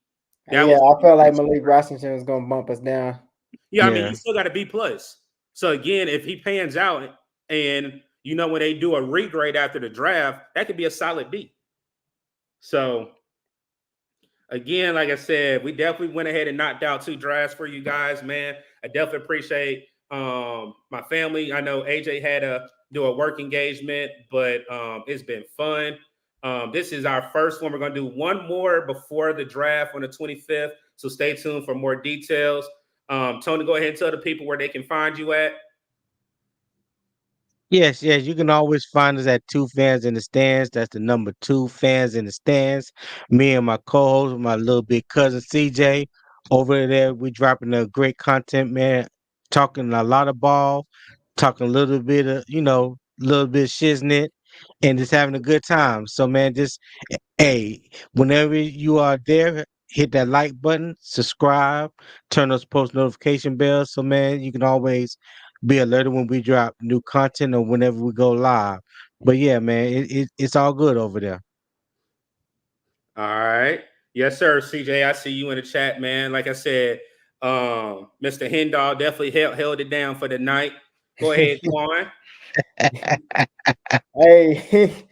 I felt like Malik Washington was going to bump us down. Yeah, I mean, you still got a B plus. So again, if he pans out, and when they do a regrade after the draft, that could be a solid B. So again, like I said, we definitely went ahead and knocked out 2 drafts for you guys, man. I definitely appreciate my family. I know AJ had to do a work engagement, but it's been fun. This is our first one. We're going to do one more before the draft on the 25th. So stay tuned for more details. Tony, go ahead and tell the people where they can find you at. Yes, you can always find us at 2 Fans in the Stands. That's the number 2 Fans in the Stands. Me and my co-host, my little big cousin CJ, over there, we dropping a great content, man. Talking a lot of ball, talking a little bit of, little bit shiznit, and just having a good time. So, man, just hey, whenever you are there, hit that like button, subscribe, turn those post notification bells. So, man, you can always be alerted when we drop new content or whenever we go live. But yeah, man, it's all good over there. All right. Yes, sir, CJ. I see you in the chat, man. Like I said, Mr. Hendall definitely held it down for the night. Go ahead, Quan. Hey,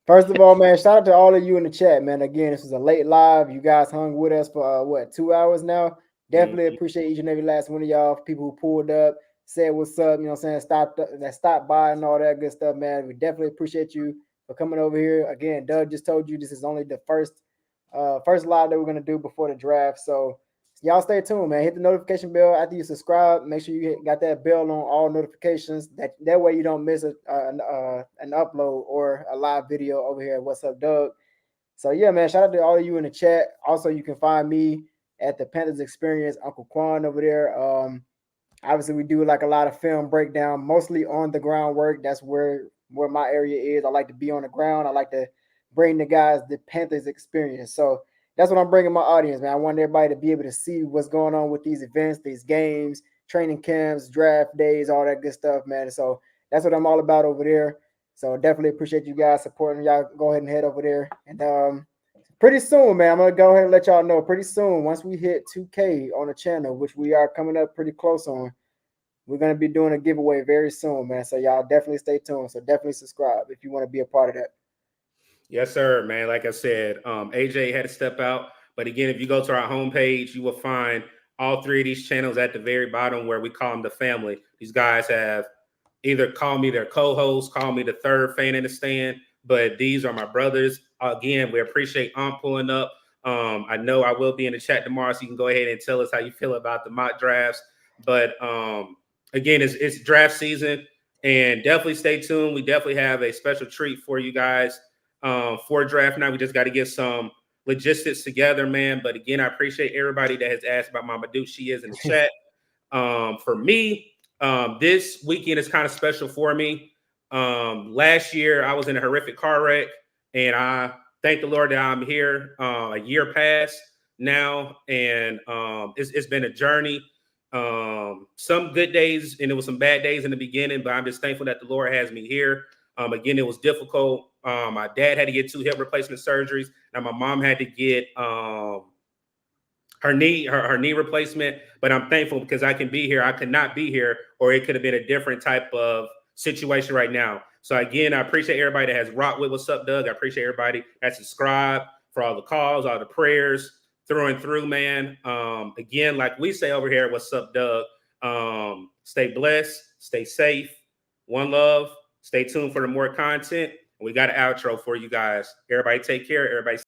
first of all, man, shout out to all of you in the chat, man. Again, this was a late live. You guys hung with us for 2 hours now. Definitely appreciate each and every last one of y'all, people who pulled up, said what's up, stopped by and all that good stuff, man. We definitely appreciate you for coming over here. Again, Doug just told you this is only the first live that we're gonna do before the draft. So y'all stay tuned, man. Hit the notification bell after you subscribe. Make sure you got that bell on all notifications. That way you don't miss an upload or a live video over here at What's Up, Doug. So yeah, man. Shout out to all of you in the chat. Also, you can find me at the Panthers Experience, Uncle Quan over there. Obviously, we do like a lot of film breakdown, mostly on the ground work. That's where my area is. I like to be on the ground. I like to bring the guys the Panthers experience. So that's what I'm bringing my audience, man. I want everybody to be able to see what's going on with these events, these games, training camps, draft days, all that good stuff, man. So that's what I'm all about over there. So definitely appreciate you guys supporting. Y'all go ahead and head over there. And pretty soon, man, I'm going to go ahead and let y'all know pretty soon, once we hit 2K on the channel, which we are coming up pretty close on, we're going to be doing a giveaway very soon, man. So y'all definitely stay tuned. So definitely subscribe if you want to be a part of that. Yes, sir, man. Like I said, AJ had to step out. But again, if you go to our homepage, you will find all three of these channels at the very bottom where we call them the family. These guys have either called me their co-host, call me the third fan in the stand, but these are my brothers. Again, we appreciate pulling up. I know I will be in the chat tomorrow, so you can go ahead and tell us how you feel about the mock drafts. But again, it's draft season, and definitely stay tuned. We definitely have a special treat for you guys for draft night. We just got to get some logistics together, man. But again, I appreciate everybody that has asked about Mama Duke. She is in the chat. For me, this weekend is kind of special for me. Last year, I was in a horrific car wreck, and I thank the Lord that I'm here a year past now, and it's been a journey. Some good days, and there was some bad days in the beginning, but I'm just thankful that the Lord has me here. Again, it was difficult. My dad had to get 2 hip replacement surgeries. Now my mom had to get her knee replacement, but I'm thankful because I can be here. I could not be here, or it could have been a different type of situation right now. So again, I appreciate everybody that has rocked with What's Up, Doug. I appreciate everybody that subscribed, for all the calls, all the prayers through and through, man. Again, like we say over here, What's Up, Doug? Stay blessed, stay safe, one love. Stay tuned for the more content. We got an outro for you guys. Everybody take care. Everybody